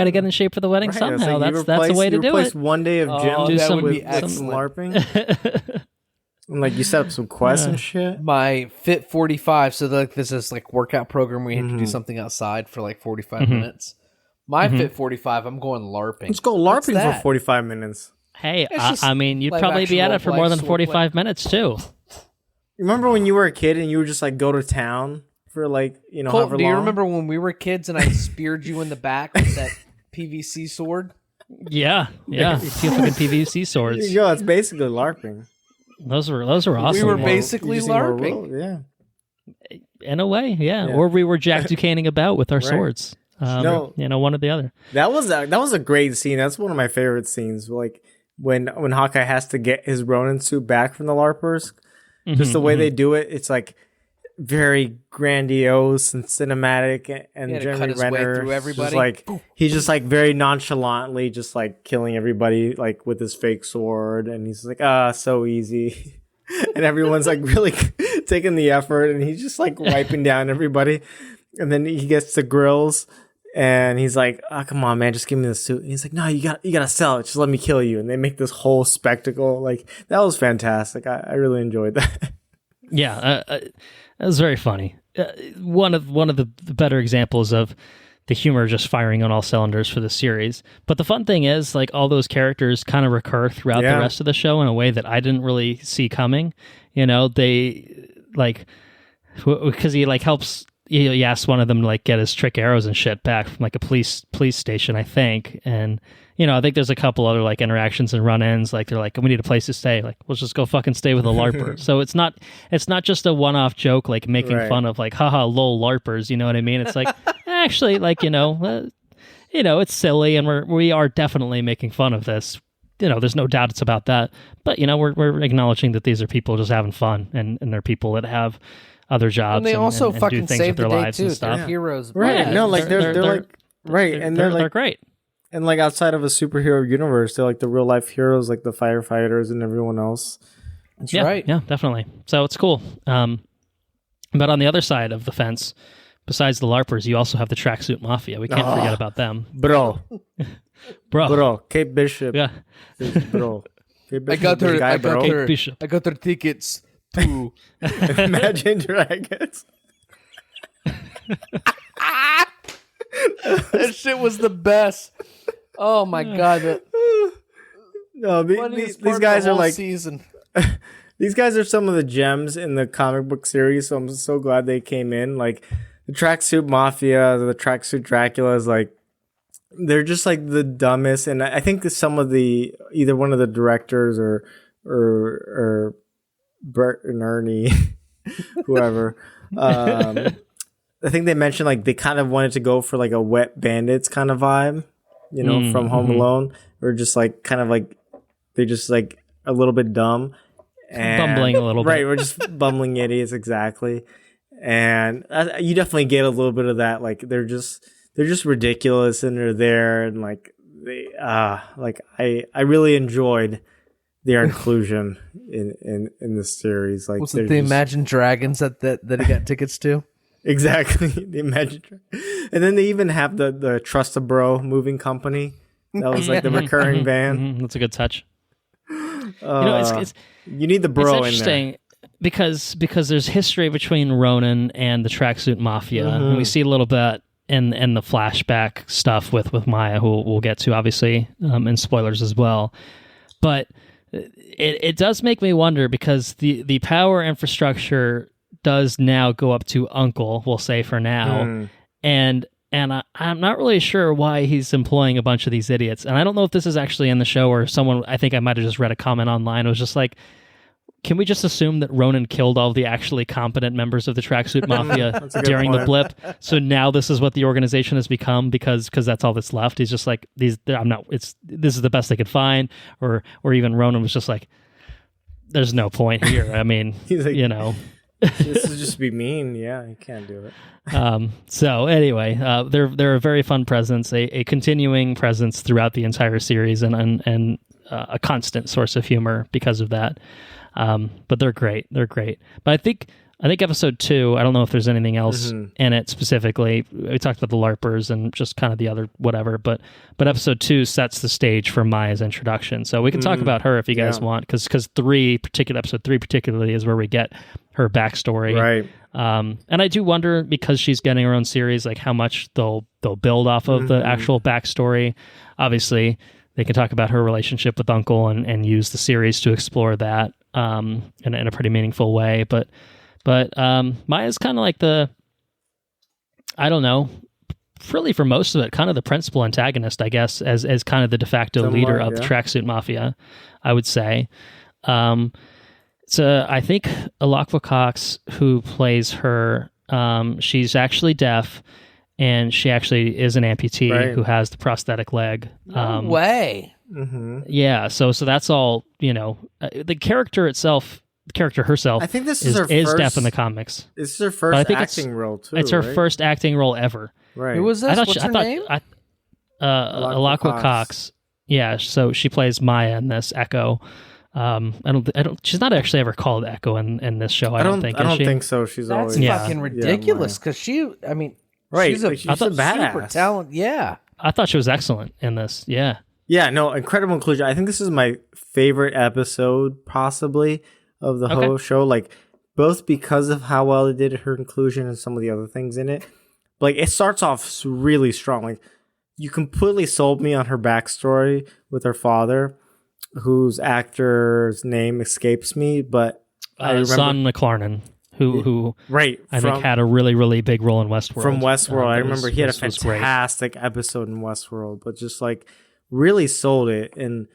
to get in shape for the wedding somehow. That's the way to do it. One day of gym, do some LARPing. And like, you set up some quests and shit. My Fit 45. So this is like workout program where you have to do something outside for like 45 minutes. My Fit 45, I'm going LARPing. Let's go LARPing for 45 minutes. Hey, I mean, you'd probably be at it for more than 45 minutes, too. Remember when you were a kid and you would just, like, go to town for, like, Colton, however long? Do you remember when we were kids and I speared you in the back with that PVC sword? Yeah. Fucking PVC swords. There you go. It's basically LARPing. Those were awesome. We were basically LARPing. Yeah. In a way, yeah. Or we were Jack Duquesne about with our swords. one or the other. That was a great scene. That's one of my favorite scenes. Like when Hawkeye has to get his Ronin suit back from the LARPers, just the way they do it, it's like very grandiose and cinematic. And Jeremy Renner just like he's just like very nonchalantly just like killing everybody like with his fake sword, and he's like so easy. And everyone's like really taking the effort, and he's just like wiping down everybody. And then he gets the grills, and he's like, "Oh, come on, man, just give me the suit." And he's like, "No, you gotta sell it. Just let me kill you." And they make this whole spectacle. Like that was fantastic. I really enjoyed that. Yeah, that was very funny. One of the better examples of the humor just firing on all cylinders for the series. But the fun thing is, like, all those characters kind of recur throughout the rest of the show in a way that I didn't really see coming. You know, they like because he like helps. He asks one of them to like get his trick arrows and shit back from like a police station, I think. And I think there's a couple other like interactions and run-ins. Like they're like, we need a place to stay. Like, let's just go fucking stay with a LARPer. So it's not just a one-off joke like making fun of like, haha, lol LARPers. You know what I mean? It's like actually like it's silly, and we are definitely making fun of this. There's no doubt it's about that. But we're acknowledging that these are people just having fun, and they're people that have other jobs, and they also and fucking do things save with their the day lives too. and stuff. They're heroes, right? Yeah, No, like they're like right, and they're great. And like outside of a superhero universe, they're like the real life heroes, like the firefighters and everyone else. That's right. Yeah, definitely. So it's cool. But on the other side of the fence, besides the LARPers, you also have the tracksuit mafia. We can't forget about them, bro. Kate Bishop, yeah, bro. Kate Bishop, I Bishop. got her tickets. To Imagine Dragons. That shit was the best. Oh my god! No, these guys are like season. These guys are some of the gems in the comic book series. So I'm so glad they came in. Like the tracksuit mafia, the tracksuit Dracula's, like they're just like the dumbest. And I think that some of the either one of the directors or Bert and Ernie, whoever. I think they mentioned like they kind of wanted to go for like a Wet Bandits kind of vibe, from Home Alone, or just like kind of like they just like a little bit dumb and bumbling a little bit. Right, we're just bumbling idiots, exactly. And you definitely get a little bit of that. Like they're just ridiculous, and they're there, and like they like I really enjoyed their inclusion in this series. Like, was it the Imagine Dragons that he got tickets to? Exactly, the Imagine Dragons. And then they even have the Trust a Bro moving company. That was like the recurring band. That's a good touch. It's you need the bro it's interesting in there. because there's history between Ronin and the tracksuit mafia, and we see a little bit in the flashback stuff with Maya, who we'll get to obviously, and spoilers as well. But it does make me wonder, because the power infrastructure does now go up to Uncle, we'll say for now, and I'm not really sure why he's employing a bunch of these idiots. And I don't know if this is actually in the show, or someone, I think I might have just read a comment online. It was just like, can we just assume that Ronin killed all the actually competent members of the tracksuit mafia during the blip? So now this is what the organization has become, because that's all that's left. He's just like, this is the best they could find, or even Ronin was just like, there's no point here. I mean, he's like, this is just be mean. Yeah, you can't do it. So anyway, they're a very fun presence, a continuing presence throughout the entire series, and a constant source of humor because of that. But they're great. They're great. But I think episode 2, I don't know if there's anything else in it specifically. We talked about the LARPers and just kind of the other whatever, but episode 2 sets the stage for Maya's introduction. So we can talk about her if you guys want, because episode 3 particularly is where we get her backstory. Right. And I do wonder, because she's getting her own series, like how much they'll build off of the actual backstory. Obviously, they can talk about her relationship with Uncle and use the series to explore that in a pretty meaningful way. But Maya's kind of like I don't know, really for most of it, kind of the principal antagonist, I guess, as kind of the de facto leader of the tracksuit mafia, I would say. So I think Alakwa Cox, who plays her, she's actually deaf, and she actually is an amputee who has the prosthetic leg. No way. Mm-hmm. Yeah, so that's all, the character itself, the character herself, I think this is her first, deaf in the comics. This is her first acting role, too. It's her first acting role ever. Right. Who was this? What's her name? Alaqua Cox. Yeah, so she plays Maya in this, Echo. She's not actually ever called Echo in this show. I don't think. I don't think so. She's That's always fucking ridiculous because she's a badass. super talent. Yeah, I thought she was excellent in this. Yeah. Yeah, no, incredible inclusion. I think this is my favorite episode, possibly, of the whole show. Like, both because of how well they did her inclusion and some of the other things in it. Like, it starts off really strong. Like, you completely sold me on her backstory with her father, whose actor's name escapes me, but I remember Son McLarnon, who I think had a really, really big role in Westworld. From Westworld, I remember he had a fantastic episode in Westworld, but just like really sold it. And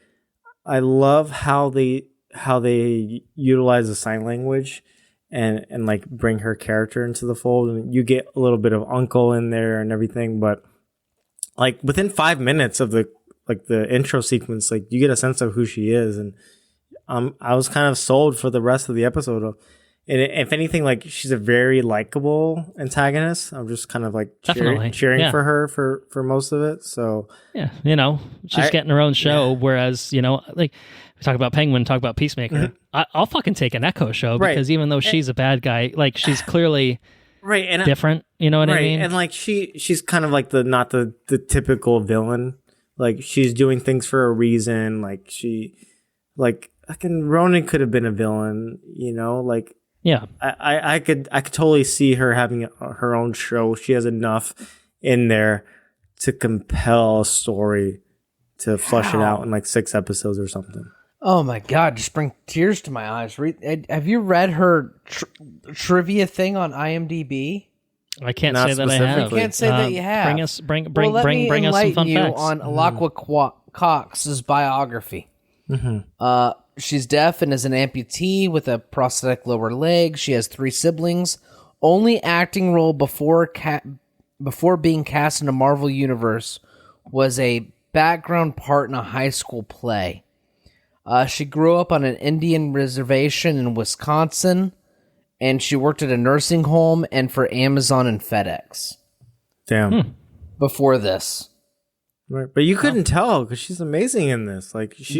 I love how they utilize the sign language and like bring her character into the fold, and you get a little bit of Uncle in there and everything, but like within 5 minutes of the intro sequence, like you get a sense of who she is, and I was kind of sold for the rest of the episode. And if anything, like she's a very likable antagonist. I'm just kind of like cheering for her for most of it. So yeah, she's getting her own show. Yeah. Whereas like we talk about Penguin, talk about Peacemaker. Mm-hmm. I'll fucking take an Echo show because even though she's a bad guy, like she's clearly and different. You know what I mean? And like she's kind of like not the typical villain. Like she's doing things for a reason. Like Ronan could have been a villain. Like. Yeah, I could totally see her having her own show. She has enough in there to compel a story to flesh it out in like 6 episodes or something. Oh my God, just bring tears to my eyes. Have you read her trivia thing on IMDb? I can't say that I have. I can't say that you have. Bring us some fun facts on Alaqua Cox's biography. Mm-hmm. She's deaf and is an amputee with a prosthetic lower leg. She has 3 siblings. Only acting role before being cast in a Marvel Universe was a background part in a high school play. She grew up on an Indian reservation in Wisconsin, and she worked at a nursing home and for Amazon and FedEx. Damn. Before this. Right. But you couldn't tell because she's amazing in this. Like she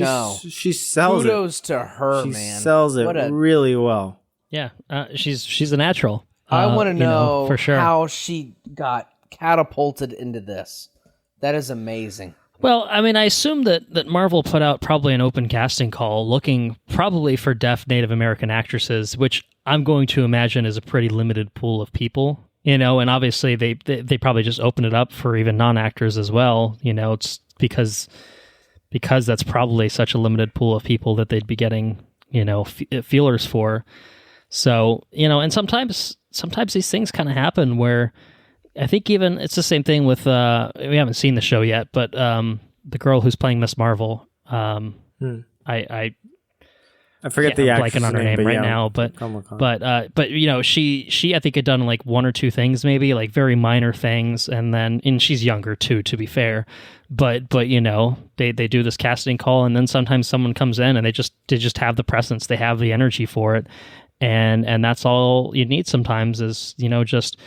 sells Kudos to her, man. She sells it really well. Yeah, she's a natural. I want to know for sure how she got catapulted into this. That is amazing. Well, I mean, I assume that Marvel put out probably an open casting call looking probably for deaf Native American actresses, which I'm going to imagine is a pretty limited pool of people. And obviously they probably just open it up for even non-actors as well. It's because that's probably such a limited pool of people that they'd be getting, feelers for. So, and sometimes these things kind of happen where I think even it's the same thing with, we haven't seen the show yet, but the girl who's playing Miss Marvel, I forget the actress blanking on her name right now, but she I think had done like 1 or 2 things, maybe like very minor things, and she's younger too, to be fair, but they do this casting call, and then sometimes someone comes in and they just have the presence, they have the energy for it, and that's all you need sometimes is just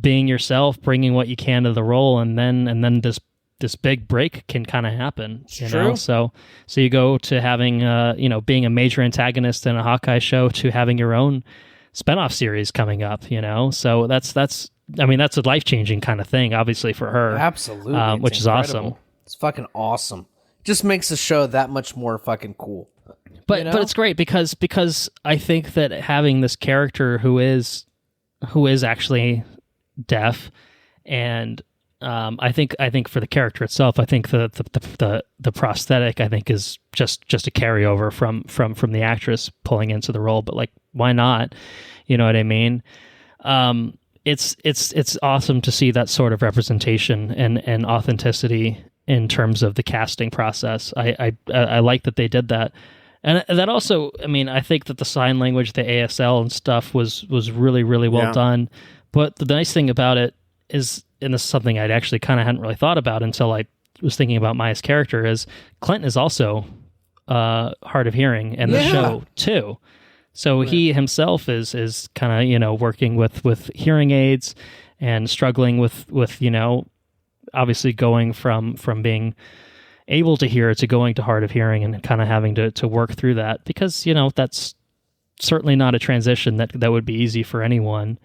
being yourself, bringing what you can to the role, and then this big break can kind of happen, know? So you go to having, being a major antagonist in a Hawkeye show to having your own spinoff series coming up, So that's a life-changing kind of thing, obviously, for her. Absolutely. Which is awesome. It's fucking awesome. Just makes the show that much more fucking cool. But it's great because I think that having this character who is actually deaf, and I think for the character itself, I think the prosthetic I think is just a carryover from the actress pulling into the role. But like, why not? You know what I mean? It's awesome to see that sort of representation and authenticity in terms of the casting process. I like that they did that. And that also, I mean, I think that the sign language, the ASL and stuff was really, really well done. But the nice thing about it is and this is something I'd actually kind of hadn't really thought about until I was thinking about Maya's character, is Clint is also hard of hearing in the show too. So he himself is kind of, you know, working with hearing aids and struggling with you know, obviously going from being able to hear to going to hard of hearing, and kind of having to work through that, because, you know, that's certainly not a transition that would be easy for anyone.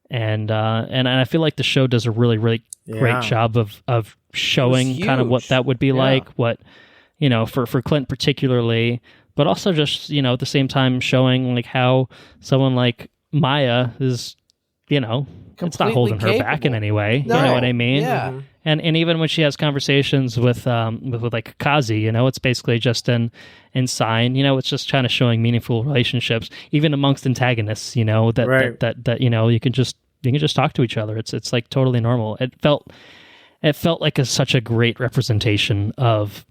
And I feel like the show does a really, really great job of showing kind of what that would be like, what, you know, for Clint particularly, but also just, you know, at the same time showing like how someone like Maya is, you know, it's not holding her back in any way. No. You know what I mean? Yeah. Mm-hmm. And even when she has conversations with like Kazi, you know, it's basically just in sign. You know, it's just kind of showing meaningful relationships, even amongst antagonists. You know, that you know, you can just talk to each other. It's like totally normal. It felt like such a great representation of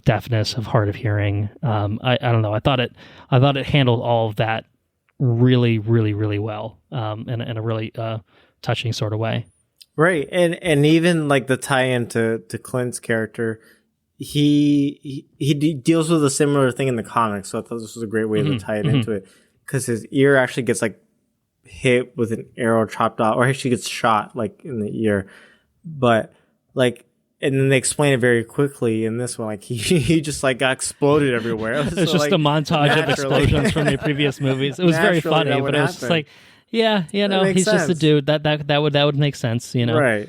deafness, of hard of hearing. I don't know. I thought it handled all of that really, really, really well, in a really touching sort of way. Right, and even like the tie-in to Clint's character, he deals with a similar thing in the comics. So I thought this was a great way to tie it into it, because his ear actually gets like hit with an arrow chopped off, or actually gets shot like in the ear, but like. And then they explain it very quickly in this one. Like he just like got exploded everywhere. It's just like, a montage of explosions from the previous movies. It was very funny, but it was just like, yeah, you know, he's just a dude. That would make sense, you know. Right.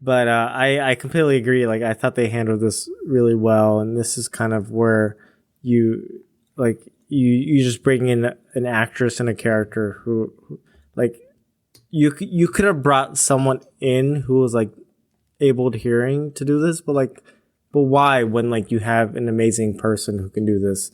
But I completely agree. Like, I thought they handled this really well, and this is kind of where you just bring in an actress and a character who like you could have brought someone in who was like able to hearing to do this, but why, when like you have an amazing person who can do this,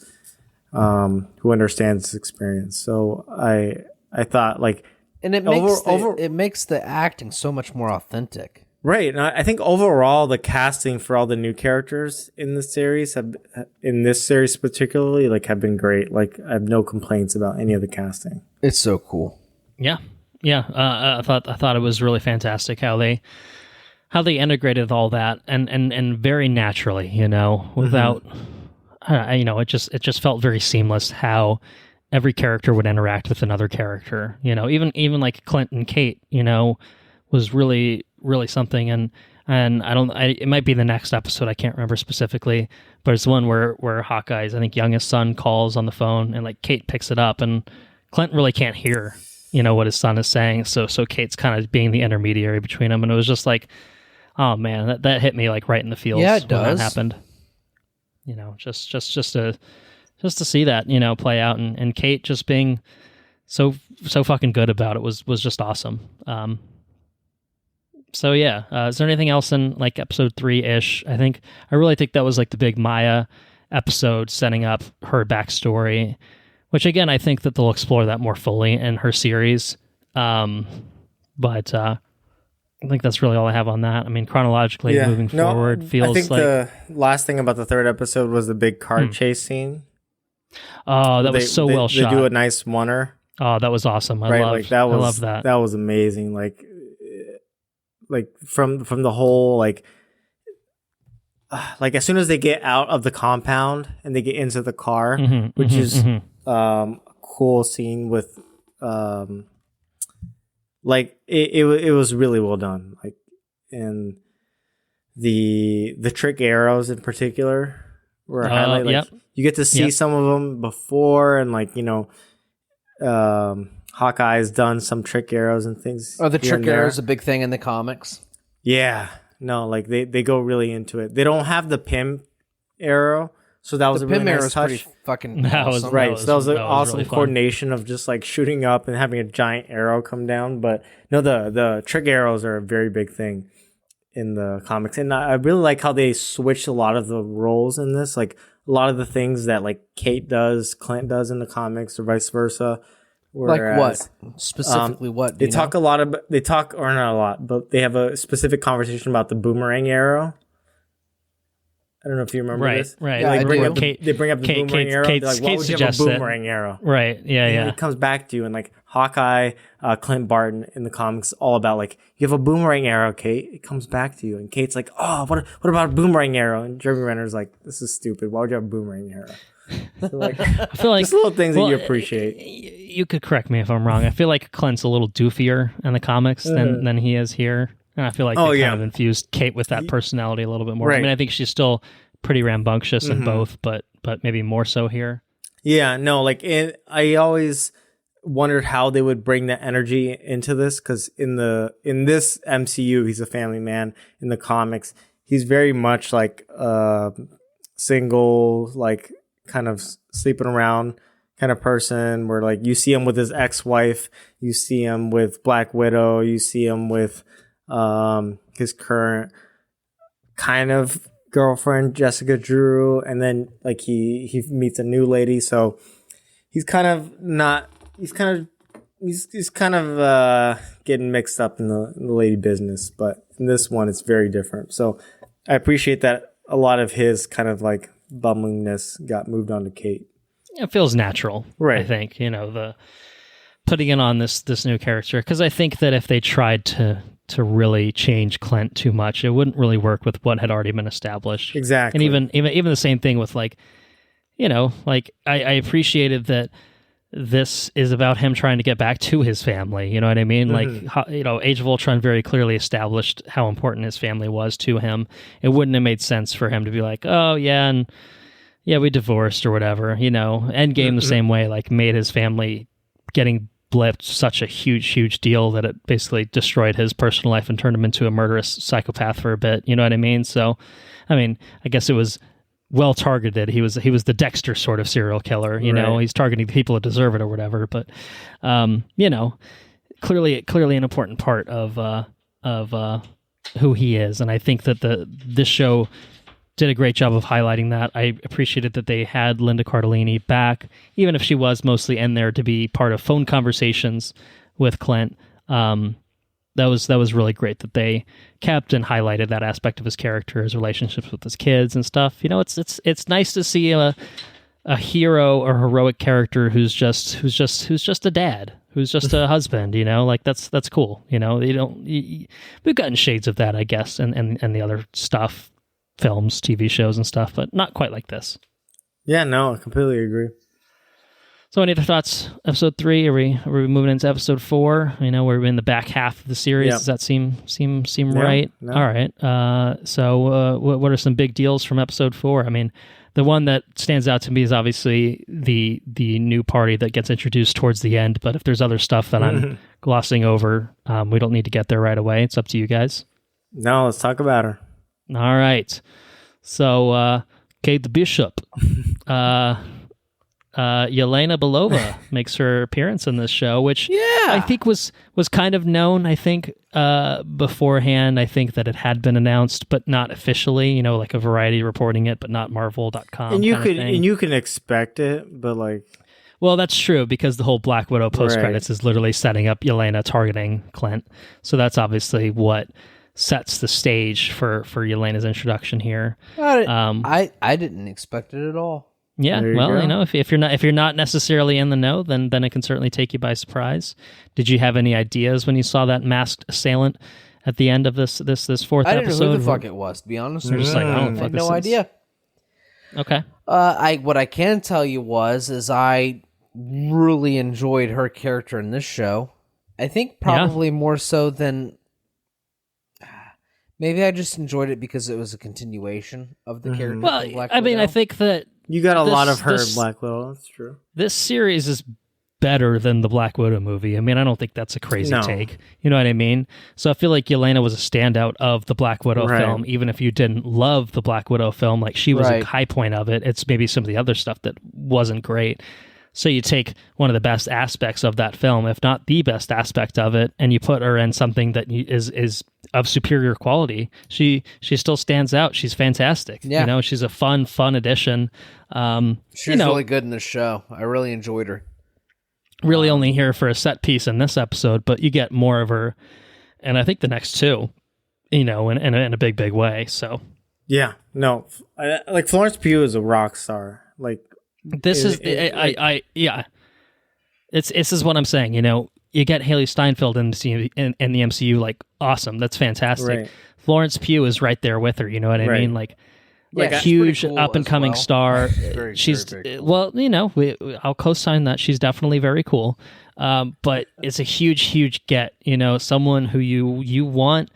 who understands this experience. So I thought like, and it makes it makes the acting so much more authentic. Right. And I think overall the casting for all the new characters in this series particularly, like, have been great. Like, I have no complaints about any of the casting. It's so cool. Yeah. I thought it was really fantastic how they integrated all that and very naturally, you know, without, you know, it just felt very seamless how every character would interact with another character, you know, even like Clint and Kate, you know, was really, really something. And it might be the next episode. I can't remember specifically, but it's the one where Hawkeye's, I think, youngest son calls on the phone, and like Kate picks it up, and Clint really can't hear, you know, what his son is saying. So Kate's kind of being the intermediary between them. And it was just like, oh man, that hit me like right in the feels. Yeah, it does. When that happened. You know, just to see that, you know, play out, and Kate just being so fucking good about it was just awesome. So yeah, is there anything else in like episode 3-ish? I really think that was like the big Maya episode, setting up her backstory, which again, I think that they'll explore that more fully in her series. But I think that's really all I have on that. I mean, chronologically moving forward feels like... I think the last thing about the third episode was the big car chase scene. Oh, that was so well shot. They do a nice oneer. Oh, that was awesome. I love that. That was amazing. Like from the whole, like as soon as they get out of the compound and they get into the car, which is a cool scene with... like it was really well done, like, and the trick arrows in particular were highlight. Like, you get to see some of them before, and like, you know, Hawkeye's done some trick arrows and things. Oh, the trick arrow is a big thing in the comics. Yeah, no, like they go really into it. They don't have the Pym arrow. So that was a really nice touch. Fucking awesome. Right. So that was an awesome really coordination of just like shooting up and having a giant arrow come down. But no, the trick arrows are a very big thing in the comics. And I really like how they switched a lot of the roles in this. Like a lot of the things that like Kate does, Clint does in the comics, or vice versa. Whereas, like what? Specifically what? They talk a lot about, or not a lot, but they have a specific conversation about the boomerang arrow. I don't know if you remember Right, this. right. Yeah, They I bring do. up they bring up the boomerang arrow. They're like, why would you have a boomerang arrow? Right, yeah, And yeah. it comes back to you, and like Hawkeye, Clint Barton in the comics, all about like, you have a boomerang arrow, Kate. It comes back to you, and Kate's like, oh, what about a boomerang arrow? And Jeremy Renner's like, this is stupid. Why would you have a boomerang arrow? So like, I feel like just little things that you appreciate. You could correct me if I'm wrong. I feel like Clint's a little doofier in the comics than he is here. And I feel like they kind of infused Kate with that personality a little bit more. Right. I mean, I think she's still pretty rambunctious in both, but maybe more so here. Yeah, no, like I always wondered how they would bring that energy into this, because in this MCU, he's a family man. In the comics, he's very much like single, like kind of sleeping around kind of person, where like you see him with his ex-wife, you see him with Black Widow, you see him with his current kind of girlfriend Jessica Drew, and then like he meets a new lady, so he's kind of getting mixed up in the lady business. But in this one, it's very different. So I appreciate that a lot of his kind of like bumblingness got moved on to Kate. It feels natural, right? I think, the putting it on this new character, because I think that if they tried to really change Clint too much, it wouldn't really work with what had already been established. Exactly. And even the same thing with like, like I appreciated that this is about him trying to get back to his family. You know what I mean? Like, Age of Ultron very clearly established how important his family was to him. It wouldn't have made sense for him to be like, oh yeah, and yeah, we divorced or whatever. Endgame the same way, like made his family getting blipped such a huge deal that it basically destroyed his personal life and turned him into a murderous psychopath for a bit. You know what I mean? So, I mean, I guess it was well targeted. He was the Dexter sort of serial killer. He's targeting the people that deserve it or whatever. But clearly an important part of who he is, and I think that this show did a great job of highlighting that. I appreciated that they had Linda Cardellini back, even if she was mostly in there to be part of phone conversations with Clint. That was really great that they kept and highlighted that aspect of his character, his relationships with his kids and stuff. It's nice to see a hero or heroic character who's just a dad, who's just a husband. Like that's cool. We've gotten shades of that, I guess, and the other stuff. Films, TV shows, and stuff, but not quite like this. Yeah, no, I completely agree. So, any other thoughts? Episode 3? Are we moving into episode 4? We're in the back half of the series. Yep. Does that seem right? No. All right. So, what are some big deals from episode 4? I mean, the one that stands out to me is obviously the new party that gets introduced towards the end. But if there's other stuff that I'm glossing over, we don't need to get there right away. It's up to you guys. No, let's talk about her. All right. So, Kate the Bishop, Yelena Belova makes her appearance in this show, which I think was kind of known, I think, beforehand. I think that it had been announced, but not officially, like a Variety reporting it, but not Marvel.com. And you can expect it, but like... Well, that's true, because the whole Black Widow post-credits is literally setting up Yelena targeting Clint. So that's obviously what sets the stage for Yelena's introduction here. I didn't expect it at all. Yeah, well, if you're not necessarily in the know, then it can certainly take you by surprise. Did you have any ideas when you saw that masked assailant at the end of this fourth episode? I didn't know who the fuck it was, to be honest. You're just like, I had no idea. Okay. What I can tell you is I really enjoyed her character in this show. I think probably more so than... Maybe I just enjoyed it because it was a continuation of the character. Well, I mean, I think that you got a lot of her in Black Widow. That's true. This series is better than the Black Widow movie. I mean, I don't think that's a crazy take. You know what I mean? So I feel like Yelena was a standout of the Black Widow film, even if you didn't love the Black Widow film. Like, she was a high point of it. It's maybe some of the other stuff that wasn't great. So you take one of the best aspects of that film, if not the best aspect of it, and you put her in something that is of superior quality. She still stands out. She's fantastic. Yeah. She's a fun addition. She's really good in this show. I really enjoyed her. Really only here for a set piece in this episode, but you get more of her, and I think the next two, in a big way. So Yeah, no, like Florence Pugh is a rock star. Like this yeah. This is what I'm saying. You know, you get Haley Steinfeld in the MCU, like awesome, that's fantastic. Right. Florence Pugh is right there with her. You know what I mean? Like huge cool up and coming star. She's very cool. Well, you know, I'll co-sign that. She's definitely very cool. But it's a huge get. You know, someone who you want.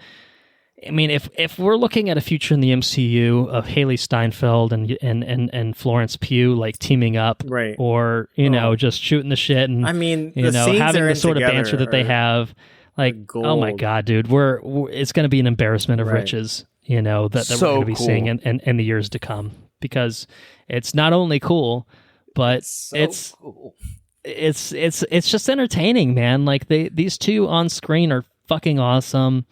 I mean, if we're looking at a future in the MCU of Haley Steinfeld and Florence Pugh like teaming up, right, or you know just shooting the shit, and I mean, you know having the sort of banter that they have, like oh my god, dude, we're it's going to be an embarrassment of riches, you know that we're going to be seeing in the years to come, because it's not only cool, but it's just entertaining, man. Like these two on screen are fucking awesome.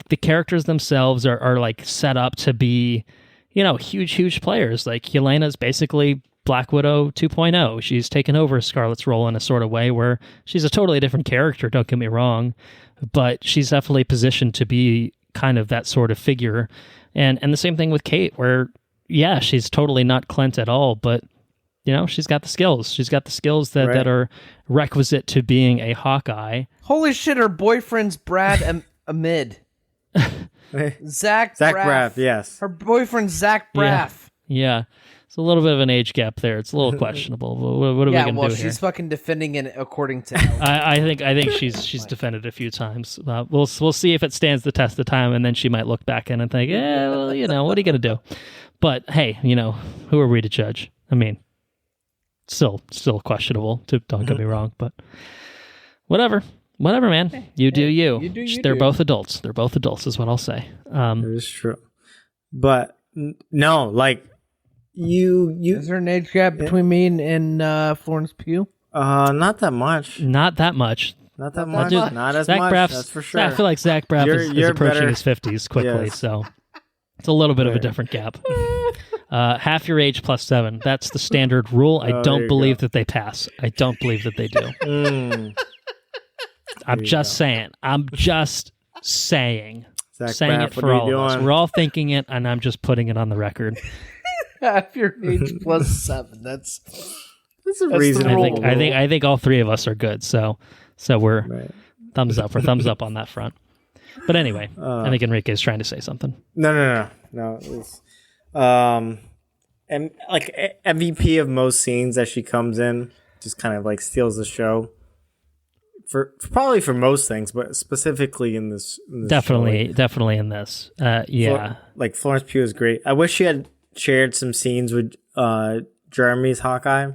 The characters themselves are like set up to be, you know, huge players. Like Yelena's basically Black Widow 2.0. She's taken over Scarlett's role in a sort of way where she's a totally different character, don't get me wrong, but she's definitely positioned to be kind of that sort of figure. And the same thing with Kate, where yeah, she's totally not Clint at all, but you know, she's got the skills. She's got the skills that are requisite to being a Hawkeye. Holy shit, her boyfriend's Brad Amid. Zach Braff, yes. Her boyfriend's Zach Braff. Yeah. It's a little bit of an age gap there. It's a little questionable. What are we going to do here? She's fucking defending it according to I think she's defended a few times. We'll see if it stands the test of time, and then she might look back in and think, well, you know, what are you going to do? But hey, you know, who are we to judge? I mean, still questionable, don't get me wrong, but whatever, man. You do you. They're both adults. They're both adults is what I'll say. It is true. But no, like you is there an age gap between me and Florence Pugh? Not that much. Not that much. Not as much. Zach Braff's, that's for sure. I feel like Zach Braff is approaching his 50s quickly, so it's a little bit of a different gap. Half your age plus 7. That's the standard rule. I don't believe that they pass. I don't believe that they do. I'm just saying. Zach saying Braff, it for all of us. We're all thinking it, and I'm just putting it on the record. Half your age plus 7. That's a reasonable. I think all three of us are good. So we're thumbs up. We're thumbs up on that front. But anyway, I think Henrique is trying to say something. No. And like MVP of most scenes that she comes in, just kind of like steals the show. Probably for most things, but specifically in this definitely in this. Yeah. Like Florence Pugh is great. I wish she had shared some scenes with Jeremy's Hawkeye.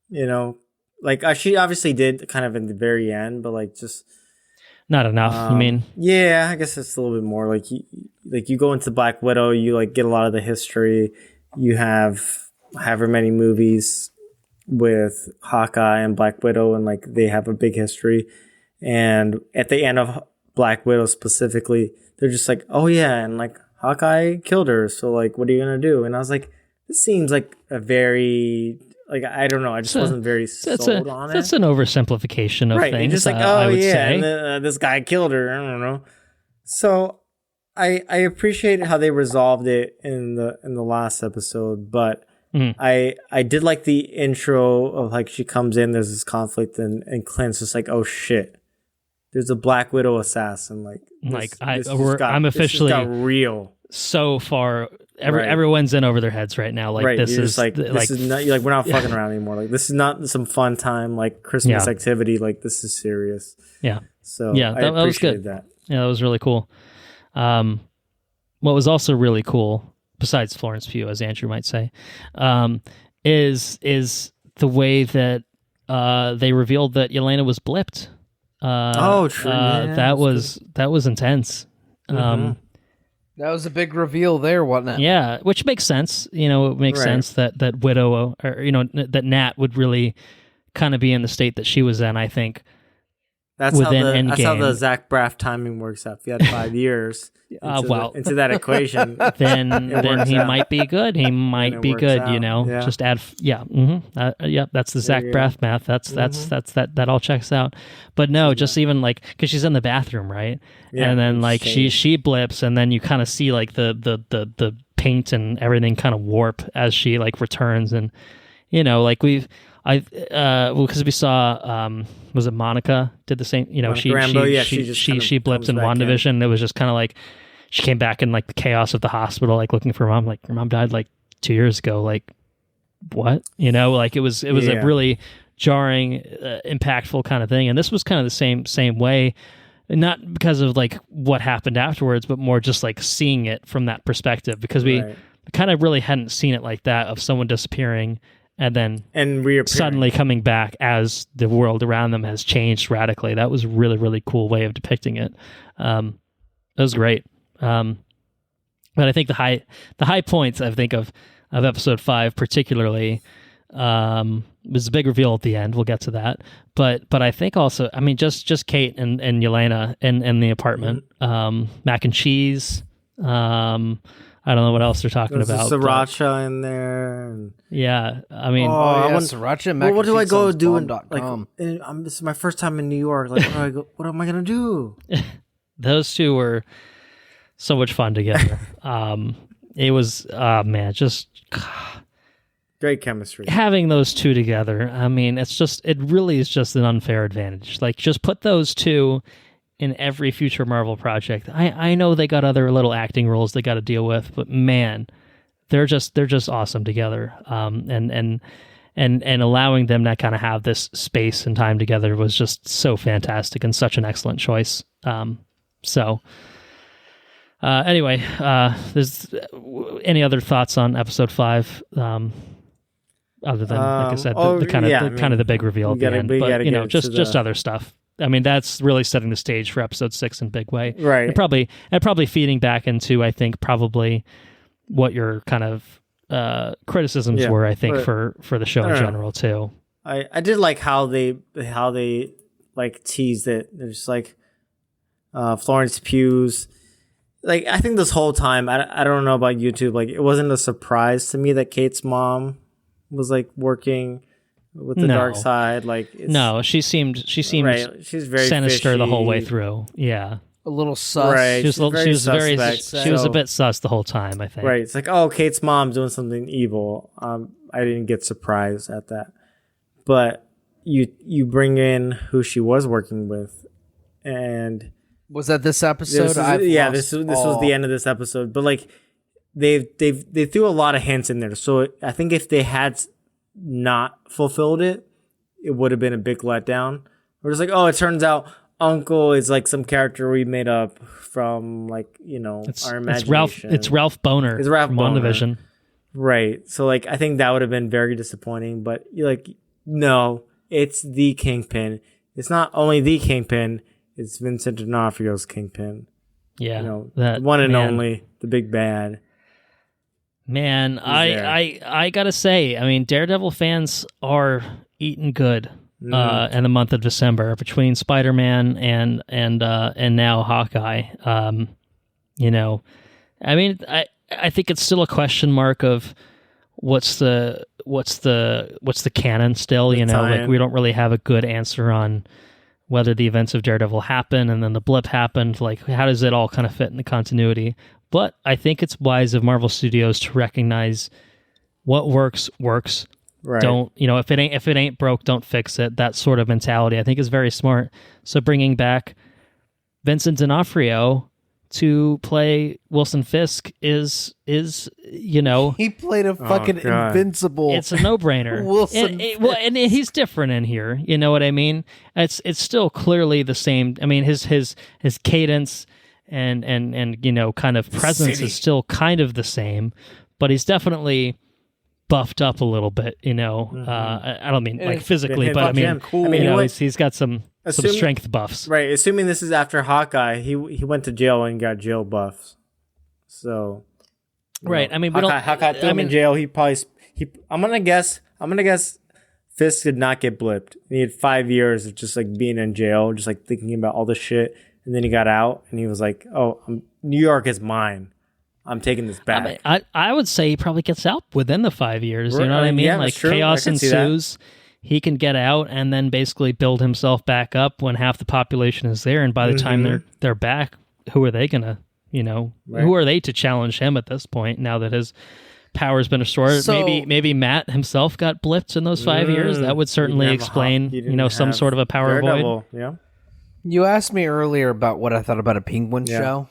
You know, like she obviously did kind of in the very end, but like just not enough. You mean? Yeah, I guess it's a little bit more like you go into Black Widow, you like get a lot of the history. You have however many movies with Hawkeye and Black Widow, and like they have a big history. And at the end of Black Widow specifically, they're just like, oh yeah, and like Hawkeye killed her, so like what are you gonna do? And I was like, this seems like a very like I don't know, I just wasn't very sold on it. That's an oversimplification of things. Just like I would say. And this guy killed her. I don't know. So I appreciate how they resolved it in the last episode, but I did like the intro of like she comes in, there's this conflict, and Clint's just like, oh shit, there's a Black Widow assassin. I'm officially got real so far. Everyone's in over their heads right now. Like this is like this is not, like we're not fucking around anymore. Like this is not some fun time like Christmas activity. Like this is serious. Yeah. So that was good. Yeah, that was really cool. What was also really cool, besides Florence Pugh, as Andrew might say, is the way that they revealed that Yelena was blipped. True. That was intense. That was a big reveal there, wasn't it? Yeah, which makes sense. You know, it makes sense that Widow, or you know, that Nat would really kind of be in the state that she was in. I think. That's how the Zach Braff timing works out. If you had 5 years into that equation, then he might be good. He might be good. Out. You know, just add. Yeah, that's the Zach Braff math. That all checks out. But no, just even like because she's in the bathroom, right? Yeah, and then like she blips, and then you kind of see like the paint and everything kind of warp as she like returns. And like because we saw was it Monica did the same, Monica Rambeau, she blipped in WandaVision. It was just kind of like she came back in like the chaos of the hospital, like looking for her mom. Like, your mom died like 2 years ago. Like, what? Like it was a really jarring, impactful kind of thing. And this was kind of the same way, not because of like what happened afterwards, but more just like seeing it from that perspective, because we kind of really hadn't seen it like that, of someone disappearing and then suddenly coming back as the world around them has changed radically. That was a really, really cool way of depicting it. It was great. But I think the high points, I think, of episode 5 particularly, was a big reveal at the end. We'll get to that. But I think also, I mean, just Kate and Yelena in the apartment, mac and cheese. I don't know what else they're talking about. Sriracha in there. Yeah, I mean, sriracha. Mac what do I go do? This is my first time in New York. Like, what am I gonna do? Those two were so much fun together. It was, man, just great chemistry. Having those two together, I mean, it really is just an unfair advantage. Like, just put those two in every future Marvel project. I know they got other little acting roles they got to deal with, but man, they're just awesome together. And allowing them to kind of have this space and time together was just so fantastic and such an excellent choice. Anyway, there's any other thoughts on episode 5? Other than, like I said, kind of the big reveal at the end, but just other stuff. I mean, that's really setting the stage for episode 6 in a big way, right? And probably feeding back into, I think, probably what your kind of criticisms were. I think for the show in general too. I did like how they like teased it. There's like Florence Pugh's. Like, I think this whole time, I don't know about YouTube, like, it wasn't a surprise to me that Kate's mom was like working with the dark side. Like, she seemed right. She's very sinister fishy the whole way through. Yeah, a little sus. Right. She was a bit sus the whole time, I think. Right. It's like, oh, Kate's mom's doing something evil. I didn't get surprised at that, but you bring in who she was working with, and was that this episode? This was the end of this episode. But like, they threw a lot of hints in there. So I think if they had not fulfilled it, it would have been a big letdown. We're just like, oh, it turns out Uncle is like some character we made up from, like, our imagination. It's Ralph Boner. It's Ralph from Boner. WandaVision. Right. So like, I think that would have been very disappointing. But you're like, no, it's the Kingpin. It's not only the Kingpin. It's Vincent D'Onofrio's Kingpin. Yeah, that one and only, the big bad. Man, I gotta say, I mean, Daredevil fans are eating good in the month of December between Spider-Man and now Hawkeye. I mean, I think it's still a question mark of what's the canon still. Like, we don't really have a good answer on whether the events of Daredevil happen and then the blip happened. Like, how does it all kind of fit in the continuity? But I think it's wise of Marvel Studios to recognize what works. Right. Don't, if it ain't broke, don't fix it. That sort of mentality, I think, is very smart. So bringing back Vincent D'Onofrio to play Wilson Fisk is he played a fucking invincible. It's a no-brainer. Wilson. And he's different in here. You know what I mean? It's still clearly the same. I mean, his cadence and kind of presence is still kind of the same, but he's definitely buffed up a little bit. I don't mean like physically, but I mean, cool. He's got some strength buffs. Right. Assuming this is after Hawkeye, he went to jail and got jail buffs. So, right. I mean, Hawkeye threw him in jail. I'm gonna guess Fisk did not get blipped. He had 5 years of just like being in jail, just like thinking about all the shit, and then he got out and he was like, "Oh, New York is mine. I'm taking this back." I would say he probably gets out within the 5 years. You know what I mean? Yeah, like, chaos ensues. He can get out and then basically build himself back up when half the population is there. And by the time they're back, who are they gonna Who are they to challenge him at this point now that his power's been restored? So, maybe Matt himself got blipped in those 5 years. That would certainly explain, some sort of a power void. Yeah. You asked me earlier about what I thought about a Penguin show.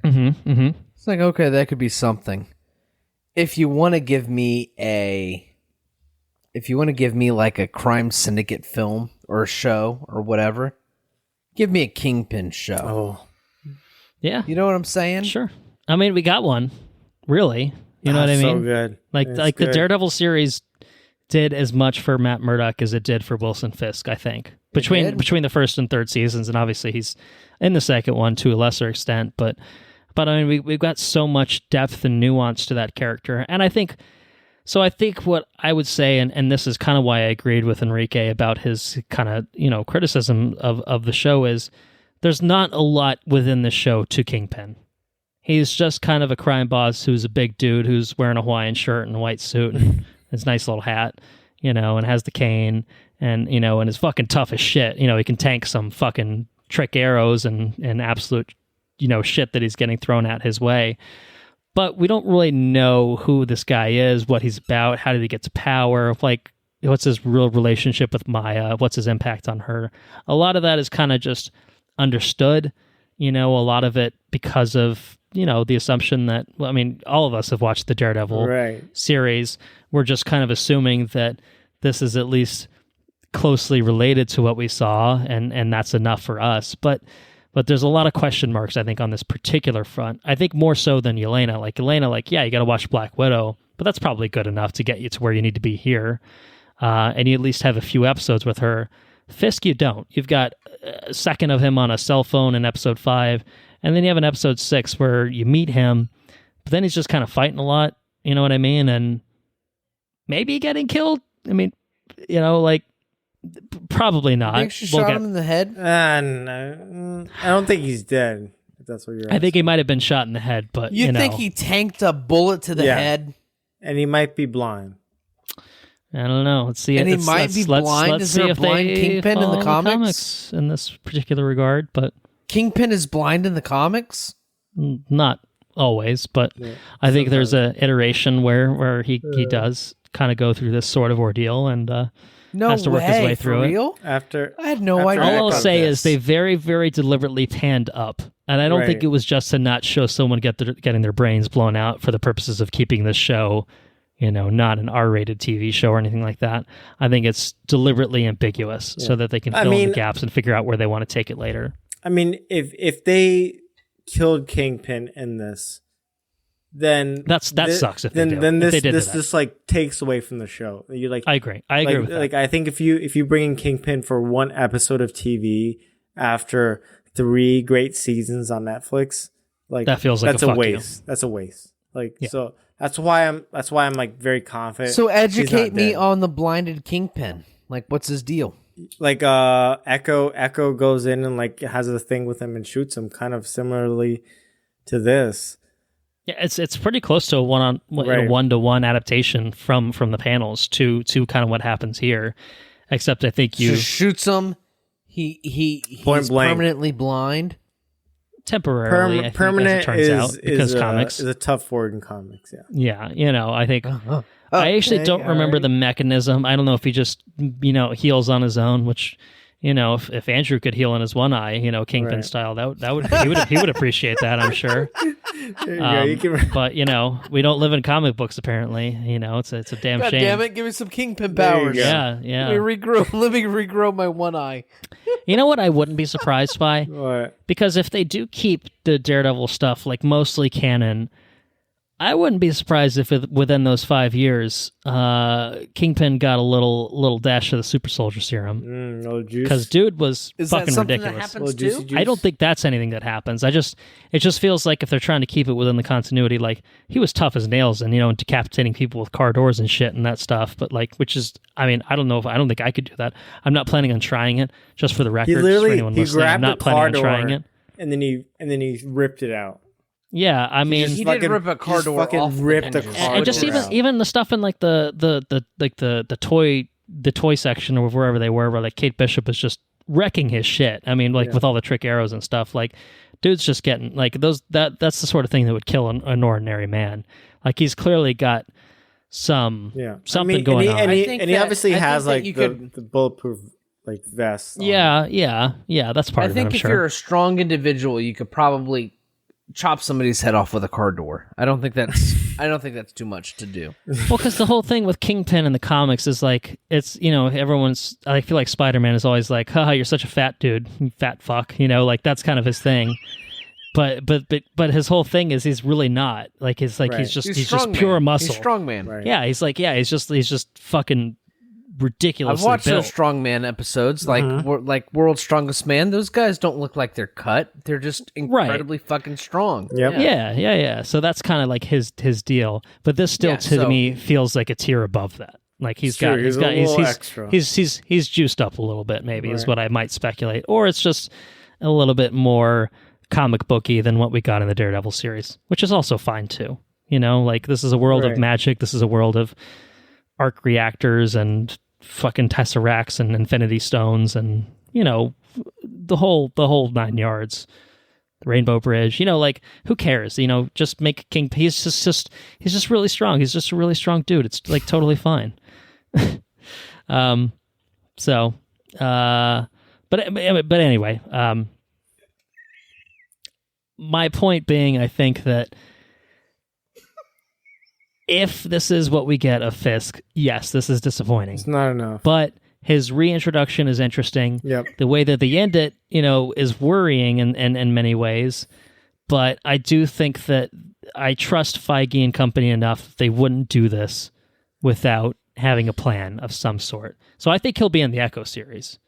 Mm-hmm. It's like, okay, that could be something. If you want to give me like a crime syndicate film or a show or whatever, give me a Kingpin show. Oh. Yeah. You know what I'm saying? Sure. I mean, we got one, really. You know what I mean? So good. Like good. The Daredevil series did as much for Matt Murdock as it did for Wilson Fisk, I think. Between the first and third seasons, and obviously he's in the second one to a lesser extent, but I mean, we've got so much depth and nuance to that character. And I think what I would say, and this is kind of why I agreed with Henrique about his kind of, criticism of the show, is there's not a lot within the show to Kingpin. He's just kind of a crime boss who's a big dude who's wearing a Hawaiian shirt and a white suit and his nice little hat, and has the cane and, and is fucking tough as shit. He can tank some fucking trick arrows and absolute shit that he's getting thrown at his way. But we don't really know who this guy is, what he's about, how did he get to power, like, what's his real relationship with Maya, what's his impact on her. A lot of that is kind of just understood, a lot of it because of, the assumption that, well, I mean, all of us have watched the Daredevil series. We're just kind of assuming that this is at least closely related to what we saw, and that's enough for us. But there's a lot of question marks, I think, on this particular front. I think more so than Yelena. Like, Yelena, yeah, you got to watch Black Widow, but that's probably good enough to get you to where you need to be here. And you at least have a few episodes with her. Fisk, you don't. You've got a second of him on a cell phone in episode 5, and then you have an episode 6 where you meet him, but then he's just kind of fighting a lot, you know what I mean? And maybe getting killed. I mean, probably not. Think she shot him in the head? No, I don't think he's dead. If that's what you're asking. I think he might have been shot in the head, but you think he tanked a bullet to the head? And he might be blind. I don't know. Let's see. And he might be blind. Is there a blind Kingpin in the comics? In this particular regard, but Kingpin is blind in the comics? Not always, but I think there's an iteration where he does kind of go through this sort of ordeal and has to work his way through real? After I had no idea. All I'll say is they very, very deliberately panned up. And I don't think it was just to not show someone getting their brains blown out for the purposes of keeping this show, not an R-rated TV show or anything like that. I think it's deliberately ambiguous so that they can fill in the gaps and figure out where they want to take it later. I mean, if they killed Kingpin in this, then that sucks. If they do. Then this just like takes away from the show. You like? I agree with that. Like, I think if you bring in Kingpin for one episode of TV after 3 great seasons on Netflix, like that feels like that's a waste. That's a waste. Like so that's why I'm like very confident. So educate me on the blinded Kingpin. Like, what's his deal? Like Echo goes in and like has a thing with him and shoots him, kind of similarly to this. Yeah, it's pretty close to a one-to-one adaptation from the panels to kind of what happens here, except I think you shoots him. He's permanently blind. Temporarily, permanent, as it turns out, because comics is a tough word in comics. Yeah. I think I actually don't remember the mechanism. I don't know if he just heals on his own, which if Andrew could heal in his one eye, Kingpin style, that would he would appreciate that, I'm sure. But we don't live in comic books apparently. It's a damn God shame. Damn it! Give me some Kingpin powers. Yeah. Let me regrow my one eye. You know what I wouldn't be surprised by? What? Because if they do keep the Daredevil stuff like mostly canon, I wouldn't be surprised if within those 5 years, Kingpin got a little dash of the super soldier serum. Because dude was fucking ridiculous. That happens too? I don't think that's anything that happens. It just feels like if they're trying to keep it within the continuity, like he was tough as nails and decapitating people with car doors and shit and that stuff. But which is, I mean, I don't think I could do that. I'm not planning on trying it. Just for the record, he literally for anyone listening, I'm not planning on trying it. And then he ripped it out. Yeah, I mean, he did rip a car door off. Ripped the car door and just even the stuff in the toy section or wherever they were, where like Kate Bishop is just wrecking his shit. I mean, like with all the trick arrows and stuff, like dude's just getting like those. That's the sort of thing that would kill an ordinary man. Like he's clearly got something going on. And he obviously has like the bulletproof like vest. Yeah. That's part of it. I think if you're a strong individual, you could probably chop somebody's head off with a car door. I don't think that's too much to do. Well, because the whole thing with Kingpin in the comics is like it's everyone's. I feel like Spider-Man is always like, haha, you're such a fat dude, you fat fuck. Like that's kind of his thing. But his whole thing is he's really not. Like he's just pure muscle. He's strong man. Right. Yeah, he's just fucking ridiculous. I've watched built. those strongman episodes, like World's Strongest Man. Those guys don't look like they're cut; they're just incredibly fucking strong. Yep. Yeah. So that's kind of like his deal. But this still to me feels like a tier above that. Like he's juiced up a little bit. Maybe is what I might speculate, or it's just a little bit more comic booky than what we got in the Daredevil series, which is also fine too. Like this is a world of magic. This is a world of arc reactors and fucking tesseracts and infinity stones and the whole 9 yards, the Rainbow Bridge. Like who cares? Just make King. He's just really strong. He's just a really strong dude. It's like totally fine. But anyway, my point being, I think that if this is what we get of Fisk, yes, this is disappointing. It's not enough. But his reintroduction is interesting. Yep. The way that they end it, is worrying in many ways. But I do think that I trust Feige and company enough that they wouldn't do this without having a plan of some sort. So I think he'll be in the Echo series.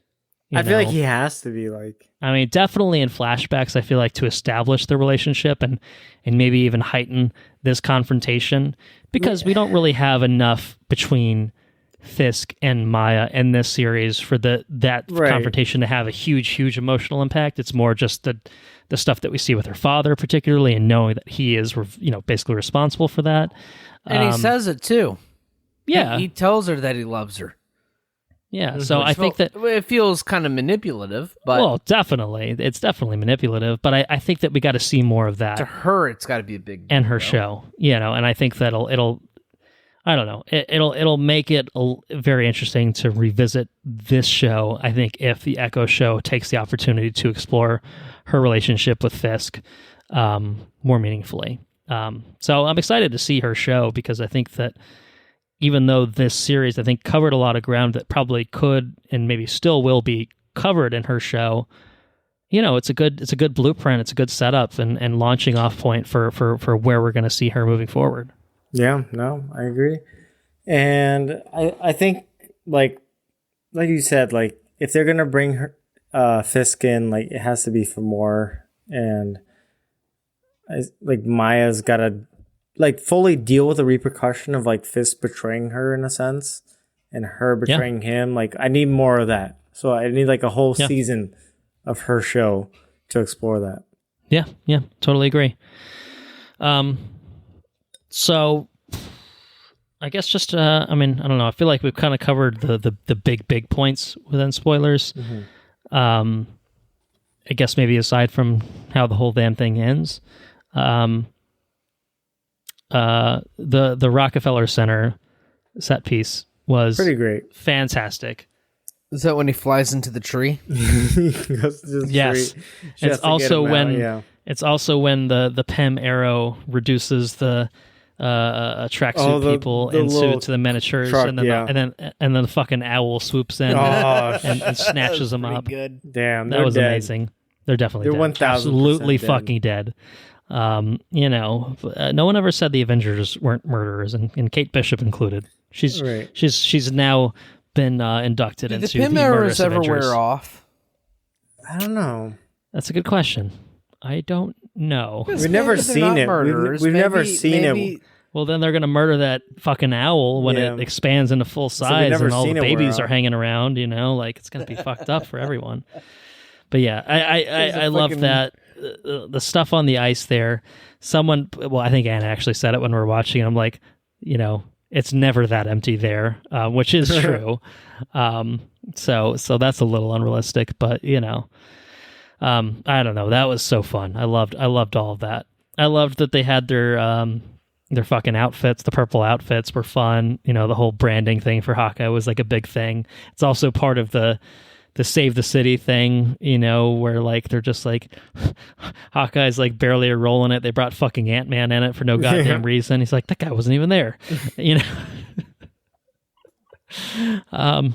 I feel like he has to be like... I mean, definitely in flashbacks, I feel like to establish the relationship and maybe even heighten this confrontation, because we don't really have enough between Fisk and Maya in this series for that confrontation to have a huge emotional impact. It's more just the stuff that we see with her father, particularly, and knowing that he is, basically responsible for that. And he says it too. Yeah. He tells her that he loves her. Yeah, so I think that... It feels kind of manipulative, but... Well, definitely. It's definitely manipulative, but I think that we got to see more of that. To her, it's got to be a big... And her show, and I think that it'll I don't know, it'll make it very interesting to revisit this show, I think, if the Echo show takes the opportunity to explore her relationship with Fisk more meaningfully. So I'm excited to see her show, because I think that even though this series, I think, covered a lot of ground that probably could and maybe still will be covered in her show, it's a good blueprint, it's a good setup and launching off point for where we're going to see her moving forward. Yeah, no, I agree. And I think, like you said, like, if they're going to bring her, Fisk in, like, it has to be for more. And Maya's got to fully deal with the repercussion of Fisk betraying her in a sense, and her betraying him. Like, I need more of that. So I need a whole season of her show to explore that. Yeah, totally agree. So I guess just I don't know. I feel like we've kind of covered the big points within spoilers. Mm-hmm. I guess maybe aside from how the whole damn thing ends. The Rockefeller Center set piece was pretty great, fantastic. Is that when he flies into the tree? Yes, it's also when the Pym arrow reduces the tracksuit people into the miniatures, truck, and then the fucking owl swoops in and snatches them up. Good. Damn, that was dead. Amazing. They're definitely dead. 1,000% absolutely fucking dead. No one ever said the Avengers weren't murderers, and Kate Bishop included. She's now been inducted into the murderous ever Avengers. wear off? I don't know. That's a good question. I don't know. We've never seen it. We've never seen it. Well, then they're going to murder that fucking owl when it expands into full size and all the babies are hanging around, it's going to be fucked up for everyone. But yeah, I love that. The stuff on the ice there. I think Anna actually said it when we were watching. I'm like, it's never that empty there, which is true. So that's a little unrealistic, but I don't know. That was so fun. I loved all of that. I loved that they had their fucking outfits. The purple outfits were fun. The whole branding thing for Hawkeye was like a big thing. It's also part of the save the city thing, where like they're just like Hawkeye's like barely rolling it. They brought fucking Ant-Man in it for no goddamn reason. He's like, that guy wasn't even there. That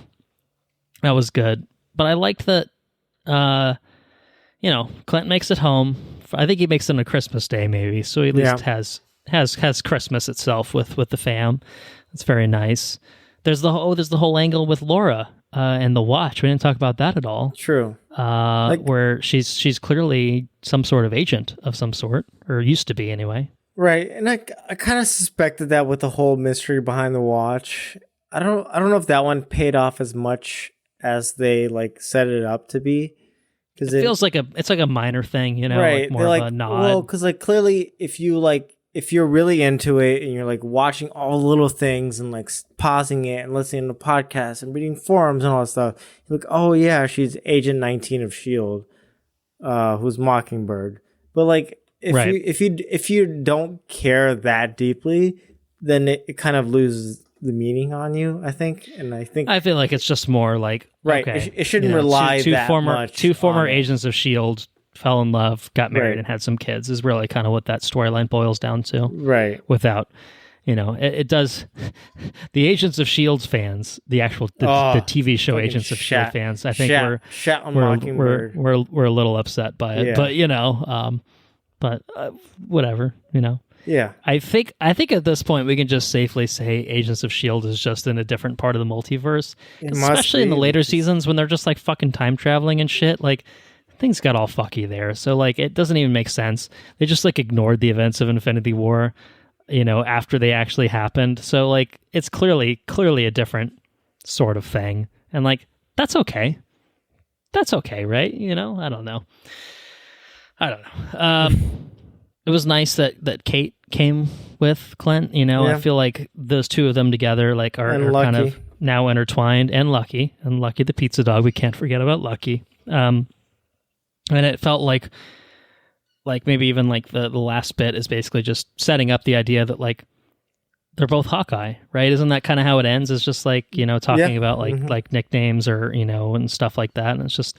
was good. But I liked that Clint makes it home. I think he makes it on a Christmas day maybe. So he at least has Christmas itself with the fam. It's very nice. There's the whole angle with Laura and the watch. We didn't talk about that at all. True. Where she's clearly some sort of agent of some sort, or used to be anyway. Right, and I kind of suspected that with the whole mystery behind the watch. I don't know if that one paid off as much as they like set it up to be. Because it feels like it's like a minor thing, right? Like more of a nod. Well, because like clearly, if you're really into it and you're like watching all the little things and like pausing it and listening to podcasts and reading forums and all that stuff, you're like, oh yeah, she's Agent 19 of S.H.I.E.L.D., who's Mockingbird. But like, if you don't care that deeply, then it kind of loses the meaning on you, I think. And I feel like it's just more like, right, okay, it shouldn't rely that much. Two former agents of S.H.I.E.L.D. fell in love, got married, and had some kids is really kind of what that storyline boils down to. Right. Without, it does. The Agents of S.H.I.E.L.D. fans, the TV show Agents of S.H.I.E.L.D. fans, I think we're a little upset by it. Yeah. But whatever, Yeah. I think at this point we can just safely say Agents of S.H.I.E.L.D. is just in a different part of the multiverse, especially in the later seasons when they're just like fucking time traveling and shit. Like, things got all fucky there. So like it doesn't even make sense. They just like ignored the events of Infinity War, after they actually happened. So like it's clearly a different sort of thing. And like that's okay. That's okay, right? I don't know. It was nice that Kate came with Clint, I feel like those two of them together like are kind of now intertwined, and Lucky the pizza dog. We can't forget about Lucky. And it felt like maybe even like the last bit is basically just setting up the idea that like they're both Hawkeye, right? Isn't that kind of how it ends? It's just like, talking about like nicknames or, and stuff like that. And it's just,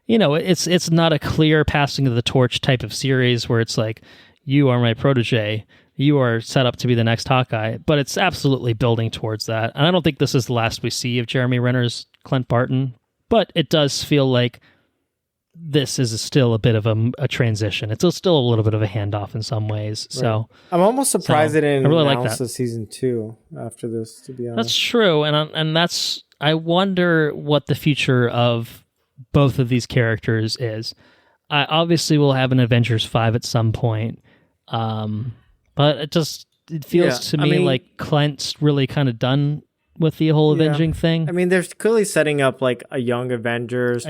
it's not a clear passing of the torch type of series where it's like, you are my protege, you are set up to be the next Hawkeye, but it's absolutely building towards that. And I don't think this is the last we see of Jeremy Renner's Clint Barton, but it does feel like this is still a bit of a transition. It's still a little bit of a handoff in some ways. Right. So I'm almost surprised they didn't really announce like that. the season 2 after this, to be honest. That's true, and that's, I wonder what the future of both of these characters is. I obviously will have an Avengers 5 at some point, but it feels to me like Clint's really kind of done with the whole avenging thing. I mean, they're clearly setting up like a Young Avengers.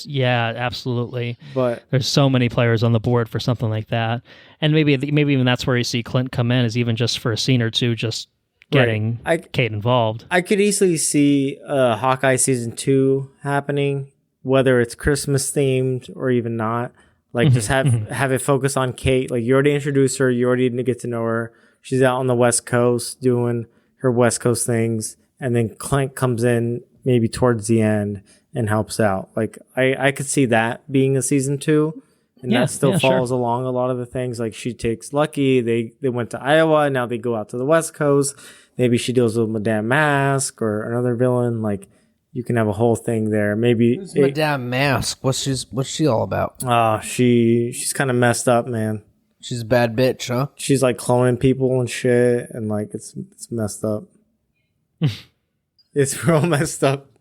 Yeah, absolutely. But there's so many players on the board for something like that, and maybe even that's where you see Clint come in, is even just for a scene or two, just getting Kate involved. I could easily see Hawkeye season 2 happening, whether it's Christmas themed or even not. Like just have it focus on Kate. Like you already introduced her, you already get to know her. She's out on the West Coast doing her West Coast things, and then Clint comes in maybe towards the end and helps out. Like I could see that being a season 2, and that still follows along a lot of the things. Like she takes Lucky, they went to Iowa, now they go out to the West Coast. Maybe she deals with Madame Mask or another villain. Like you can have a whole thing there. Maybe Madame Mask. What's she all about? She's kind of messed up, man. She's a bad bitch, huh? She's like cloning people and shit, and like it's messed up. It's real messed up.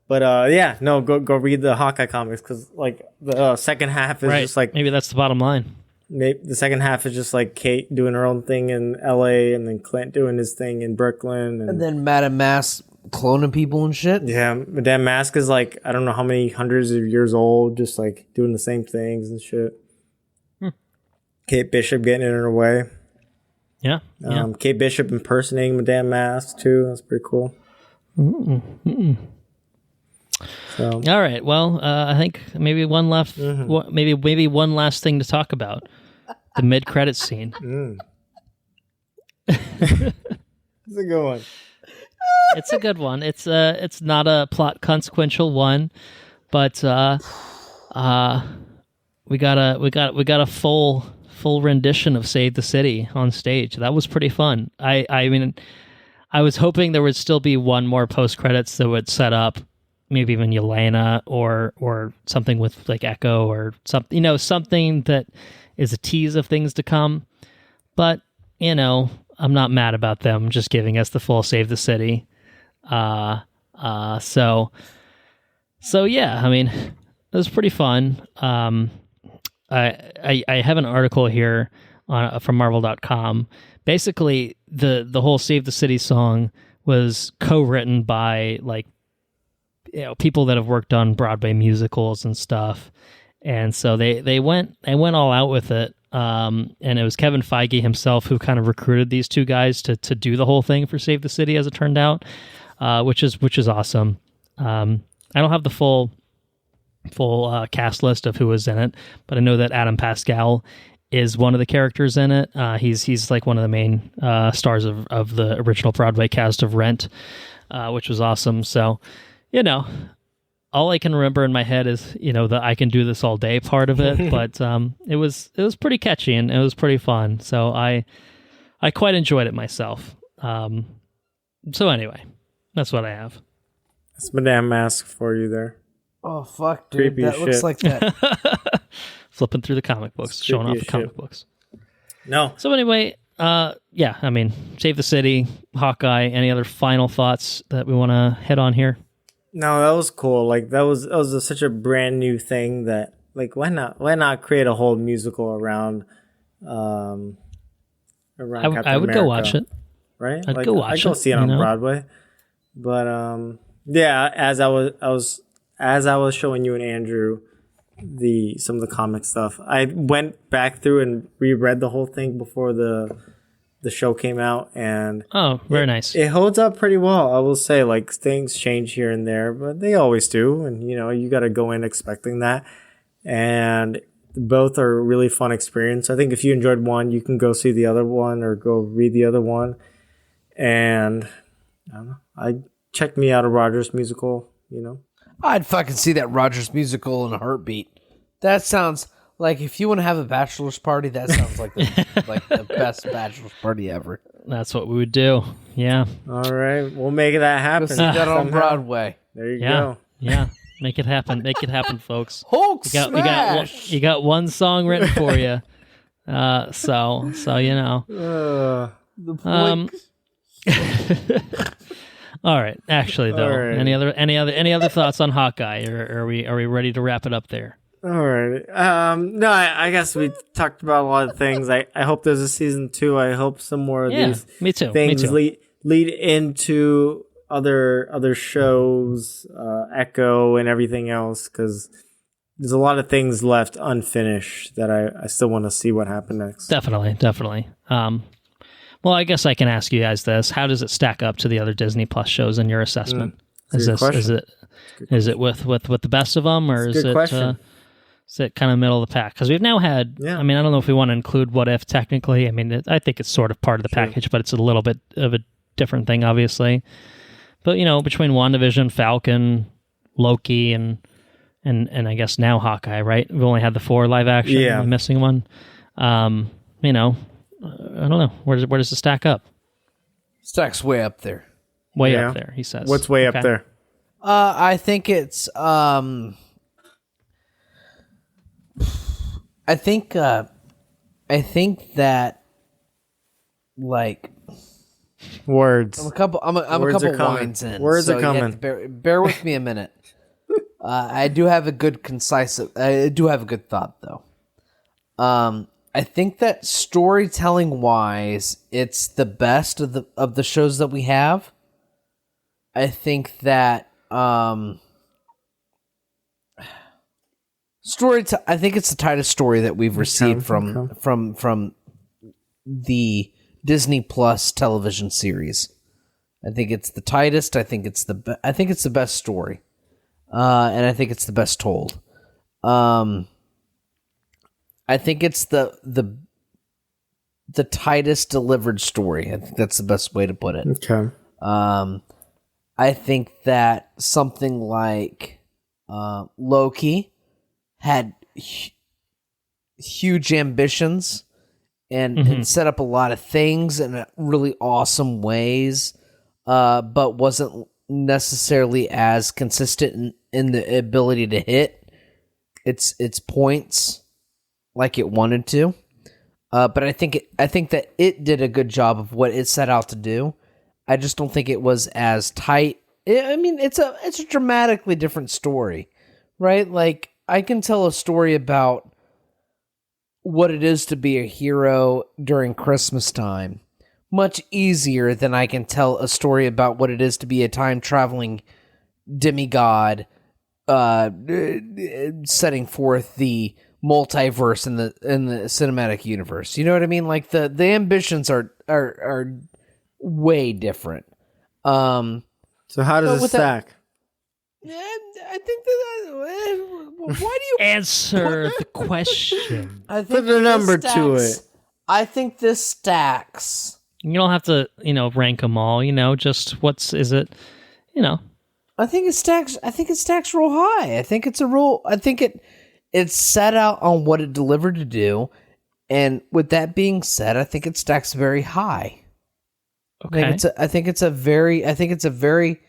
But go read the Hawkeye comics, because like the second half is just like, maybe that's the bottom line. Maybe the second half is just like Kate doing her own thing in LA, and then Clint doing his thing in Brooklyn, and then Madame Mask cloning people and shit. Yeah, Madame Mask is like, I don't know how many hundreds of years old, just like doing the same things and shit. Kate Bishop getting in her way. Yeah. Kate Bishop impersonating Madame Mask too. That's pretty cool. So. All right. Well, I think maybe one left. Maybe one last thing to talk about: the mid-credits scene. It's a good one. It's a good one. It's not a plot consequential one, but we got a full rendition of Save the City on stage. That was pretty fun. I mean, I was hoping there would still be one more post credits that would set up maybe even Yelena or something with like Echo or something, something that is a tease of things to come. But, I'm not mad about them just giving us the full Save the City. So yeah, I mean, it was pretty fun. I have an article here from Marvel.com. Basically, the whole Save the City song was co-written by people that have worked on Broadway musicals and stuff, and so they went all out with it. And it was Kevin Feige himself who kind of recruited these two guys to do the whole thing for Save the City, as it turned out, which is awesome. I don't have the full cast list of who was in it, but I know that Adam Pascal is one of the characters in it. He's like one of the main stars of the original Broadway cast of Rent, which was awesome. So, all I can remember in my head is, the I can do this all day part of it, but it was pretty catchy and it was pretty fun. So I quite enjoyed it myself. So anyway, that's what I have. It's Madame Mask for you there. Oh, fuck, dude. Creepy that looks shit. like that. Flipping through the comic books, showing off the comic books. No. So anyway, yeah, I mean, Save the City, Hawkeye, any other final thoughts that we want to hit on here? No, that was cool. Like that was such a brand new thing that why not create a whole musical around I Captain would go watch it. Right? I'd go watch it. I'd go see it on Broadway. But yeah, as I was showing you and Andrew some of the comic stuff, I went back through and reread the whole thing before the show came out, and very nice. It holds up pretty well, I will say. Things change here and there, but they always do, and you got to go in expecting that. And both are a really fun experience. I think if you enjoyed one, you can go see the other one or go read the other one. And I don't know, check me out a Rogers musical. I'd fucking see that Rogers musical in a heartbeat. That sounds like, if you want to have a bachelor's party, that sounds like the best bachelor's party ever. That's what we would do. Yeah. All right, we'll make that happen. Go see that on Broadway. There you go. Yeah. Make it happen. Make it happen, folks. Hulk smash! You got one song written for you. So The point. All right. Actually, though, right. any other thoughts on Hawkeye, or are we ready to wrap it up there? All right. No, I guess we talked about a lot of things. I hope there's a season 2. I hope some more of these things lead into other shows, Echo and everything else, because there's a lot of things left unfinished that I still want to see what happened next. Definitely. Well, I guess I can ask you guys this: how does it stack up to the other Disney Plus shows in your assessment? Is it with the best of them, or is it kind of middle of the pack? Because we've now had, I mean, I don't know if we want to include What If technically. I mean, I think it's sort of part of the package, but it's a little bit of a different thing, obviously. But, between WandaVision, Falcon, Loki, and I guess now Hawkeye, right? We've only had the 4 live action. Yeah. I'm missing one. I don't know. Where does it stack up? Stack's way up there. Way up there, he says. What's way up there? I think it's I think that Words. I'm a couple lines in. Words so are coming. Bear with me a minute. I do have a good thought though. I think that storytelling wise, it's the best of the shows that we have. I think that I think it's the tightest story that we've received from the Disney Plus television series. I think it's the tightest. I think it's the best story, and I think it's the best told. I think it's the tightest delivered story. I think that's the best way to put it. Okay. I think that something like Loki had huge ambitions and set up a lot of things in really awesome ways, but wasn't necessarily as consistent in the ability to hit its points like it wanted to. But I think that it did a good job of what it set out to do. I just don't think it was as tight. I mean, it's a dramatically different story, right? Like, I can tell a story about what it is to be a hero during Christmas time much easier than I can tell a story about what it is to be a time-traveling demigod setting forth the multiverse in the cinematic universe. You know what I mean? Like, the ambitions are way different. So how does it stack? I think that. Why do you answer the question? I think Put a number to it. I think this stacks. You don't have to, rank them all. Just is it? I think it stacks. I think it stacks real high. I think it's set out on what it delivered to do, and with that being said, I think it stacks very high. Okay. I think it's a very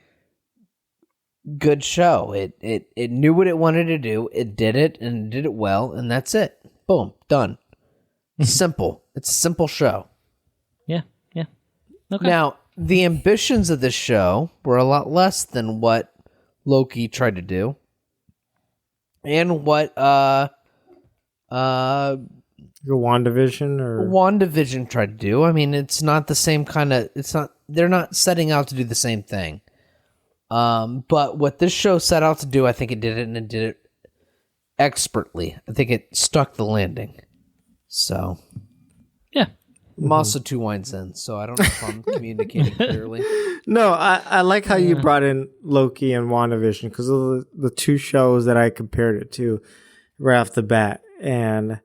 good show. It knew what it wanted to do. It did it, and it did it well, and that's it. Boom, done. Simple. It's a simple show. Yeah. Okay. Now, the ambitions of this show were a lot less than what Loki tried to do, and what Your WandaVision tried to do. I mean, it's not the same kind of. They're not setting out to do the same thing. But what this show set out to do, I think it did it, and it did it expertly. I think it stuck the landing. So, yeah. I'm also 2 wines in, so I don't know if I'm communicating clearly. No, I like how you brought in Loki and WandaVision because of the two shows that I compared it to right off the bat. And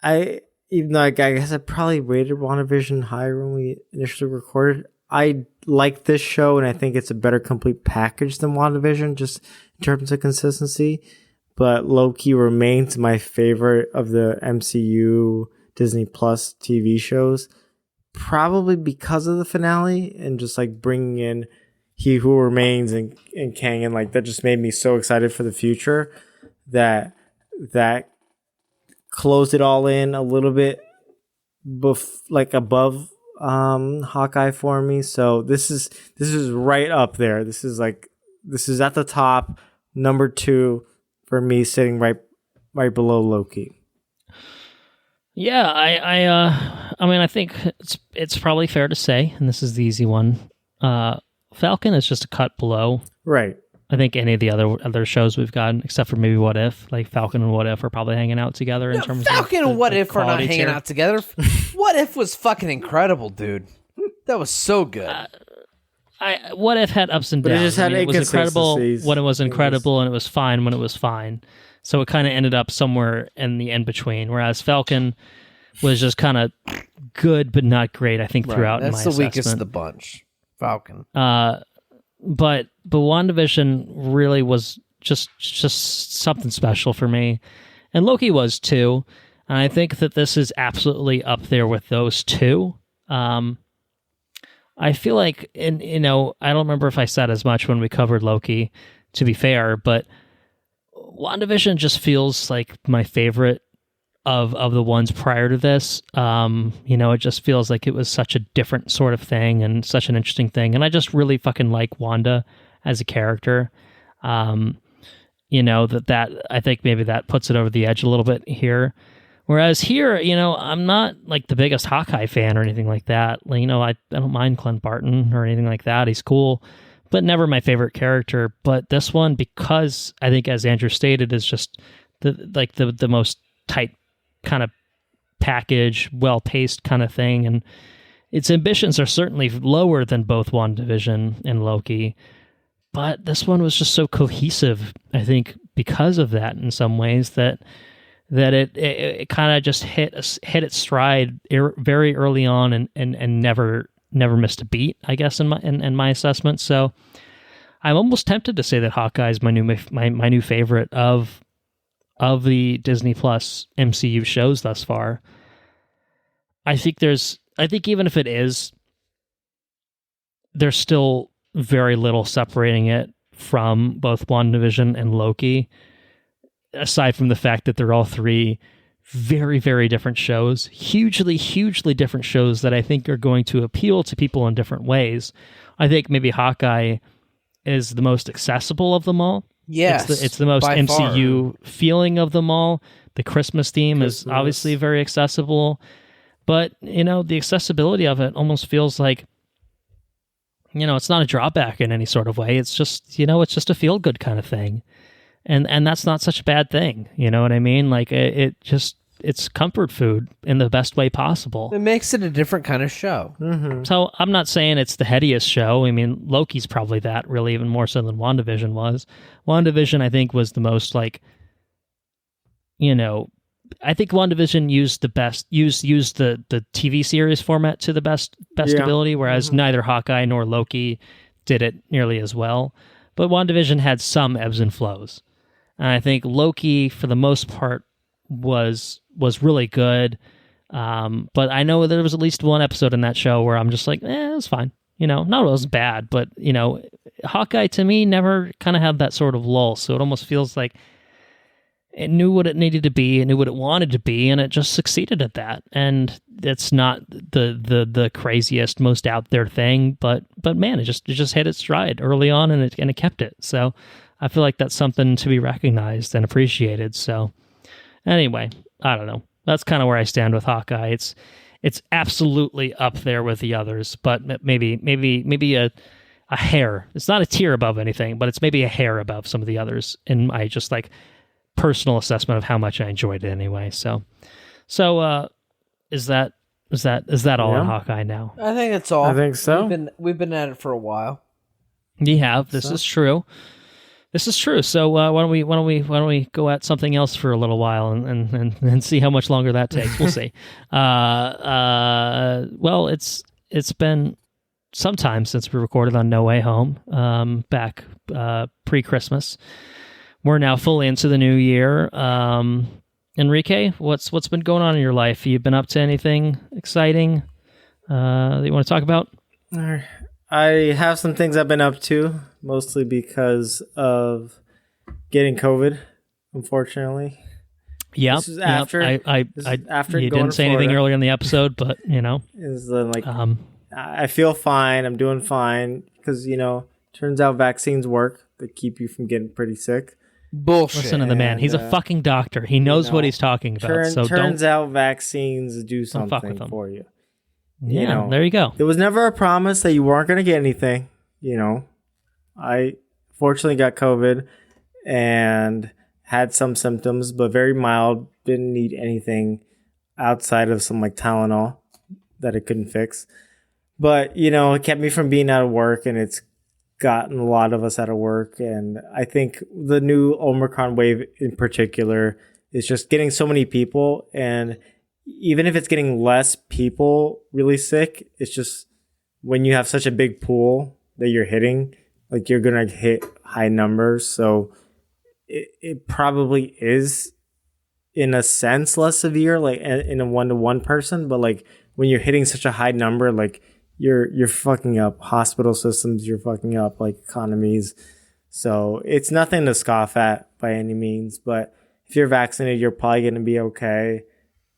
even though I guess I probably rated WandaVision higher when we initially recorded, I like this show, and I think it's a better complete package than WandaVision, just in terms of consistency. But Loki remains my favorite of the MCU Disney Plus TV shows, probably because of the finale and just like bringing in He Who Remains and Kang, and like that just made me so excited for the future that closed it all in a little bit above Hawkeye for me. So this is right up there. This is at the top, number 2 for me, sitting right below Loki. Yeah, I mean, I think it's probably fair to say, and this is the easy one. Falcon is just a cut below. Right. I think any of the other shows we've gotten, except for maybe What If, like Falcon and What If are probably hanging out together in terms of Falcon and What If are not hanging tier. out together. What If was fucking incredible, dude. That was so good. What If had ups and But downs. it just had it was incredible inconsistencies. when it was incredible, and it was fine when it was fine. So it kind of ended up somewhere in the in-between, whereas Falcon was just kind of good but not great, I think, throughout. That's in my the assessment. weakest of the bunch. Falcon. But WandaVision really was just something special for me, and Loki was too. And I think that this is absolutely up there with those two. I feel like, and I don't remember if I said as much when we covered Loki, to be fair, but WandaVision just feels like my favorite of the ones prior to this. It just feels like it was such a different sort of thing and such an interesting thing. And I just really fucking like Wanda as a character. That I think maybe that puts it over the edge a little bit here. Whereas here, I'm not like the biggest Hawkeye fan or anything like that. Like, I don't mind Clint Barton or anything like that. He's cool, but never my favorite character. But this one, because I think, as Andrew stated, is just the most tight kind of package, well-paced kind of thing, and its ambitions are certainly lower than both WandaVision and Loki, but this one was just so cohesive, I think, because of that in some ways, that it kind of just hit its stride very early on and never missed a beat, I guess, in my assessment. So I'm almost tempted to say that Hawkeye is my new favorite of the Disney Plus MCU shows thus far. I think even if it is, there's still very little separating it from both WandaVision and Loki, aside from the fact that they're all three very, very different shows, hugely, hugely different shows that I think are going to appeal to people in different ways. I think maybe Hawkeye is the most accessible of them all. Yes, it's the most MCU feeling of them all. The Christmas theme is obviously very accessible, but the accessibility of it almost feels like it's not a drawback in any sort of way. It's just it's just a feel good kind of thing, and that's not such a bad thing. You know what I mean? Like it's comfort food in the best way possible. It makes it a different kind of show. Mm-hmm. So I'm not saying it's the headiest show. I mean, Loki's probably that, really, even more so than WandaVision was. WandaVision, I think, was the most I think WandaVision used the TV series format to the best ability, whereas neither Hawkeye nor Loki did it nearly as well. But WandaVision had some ebbs and flows. And I think Loki, for the most part, was really good, but I know there was at least one episode in that show where I'm just like, it was fine. Not it was bad, but Hawkeye to me never kind of had that sort of lull, so it almost feels like it knew what it needed to be, it knew what it wanted to be, and it just succeeded at that. And it's not the craziest, most out there thing, but man, it just hit its stride early on, and it kept it. So I feel like that's something to be recognized and appreciated. So anyway, I don't know. That's kind of where I stand with Hawkeye. It's absolutely up there with the others, but maybe a hair. It's not a tier above anything, but it's maybe a hair above some of the others in my just personal assessment of how much I enjoyed it anyway. So is that all on Hawkeye now? I think it's all. I think so. We've been at it for a while. You have. This is true. This is true. So why don't we go at something else for a little while and see how much longer that takes? We'll see. Well, it's been some time since we recorded on No Way Home, back pre-Christmas. We're now fully into the new year. Henrique, what's been going on in your life? Have you been up to anything exciting that you want to talk about? I have some things I've been up to, mostly because of getting COVID, unfortunately. Yeah, this is after. After you going didn't say anything earlier in the episode, but is I feel fine. I'm doing fine because turns out vaccines work. They keep you from getting pretty sick. Bullshit. Listen to the man. He's a fucking doctor. He knows what he's talking about. Turns out vaccines do something for you. Yeah, there you go. There was never a promise that you weren't going to get anything. I fortunately got COVID and had some symptoms, but very mild. Didn't need anything outside of some Tylenol that it couldn't fix. But, it kept me from being out of work, and it's gotten a lot of us out of work. And I think the new Omicron wave in particular is just getting so many people, and even if it's getting less people really sick, it's just when you have such a big pool that you're hitting, you're going to hit high numbers. So it probably is, in a sense, less severe, in a one-to-one person. But when you're hitting such a high number, you're fucking up hospital systems, you're fucking up economies. So it's nothing to scoff at by any means. But if you're vaccinated, you're probably going to be okay.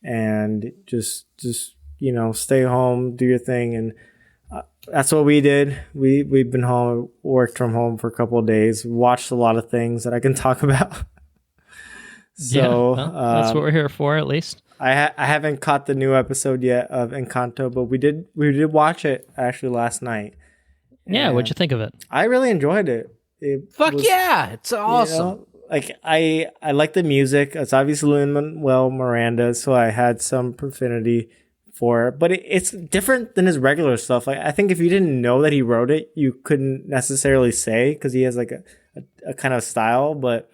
And just stay home, do your thing. And that's what we did. We've been home, worked from home for a couple of days, watched a lot of things that I can talk about. So that's what we're here for, at least. I haven't caught the new episode yet of Encanto, but we did watch it actually last night. Yeah, what'd you think of it? I really enjoyed it. Yeah, it's awesome. like I like the music. It's obviously Lin-Manuel Miranda, so I had some profanity for it, but it's different than his regular stuff. Like I think if you didn't know that he wrote it, you couldn't necessarily say because he has like a kind of style. But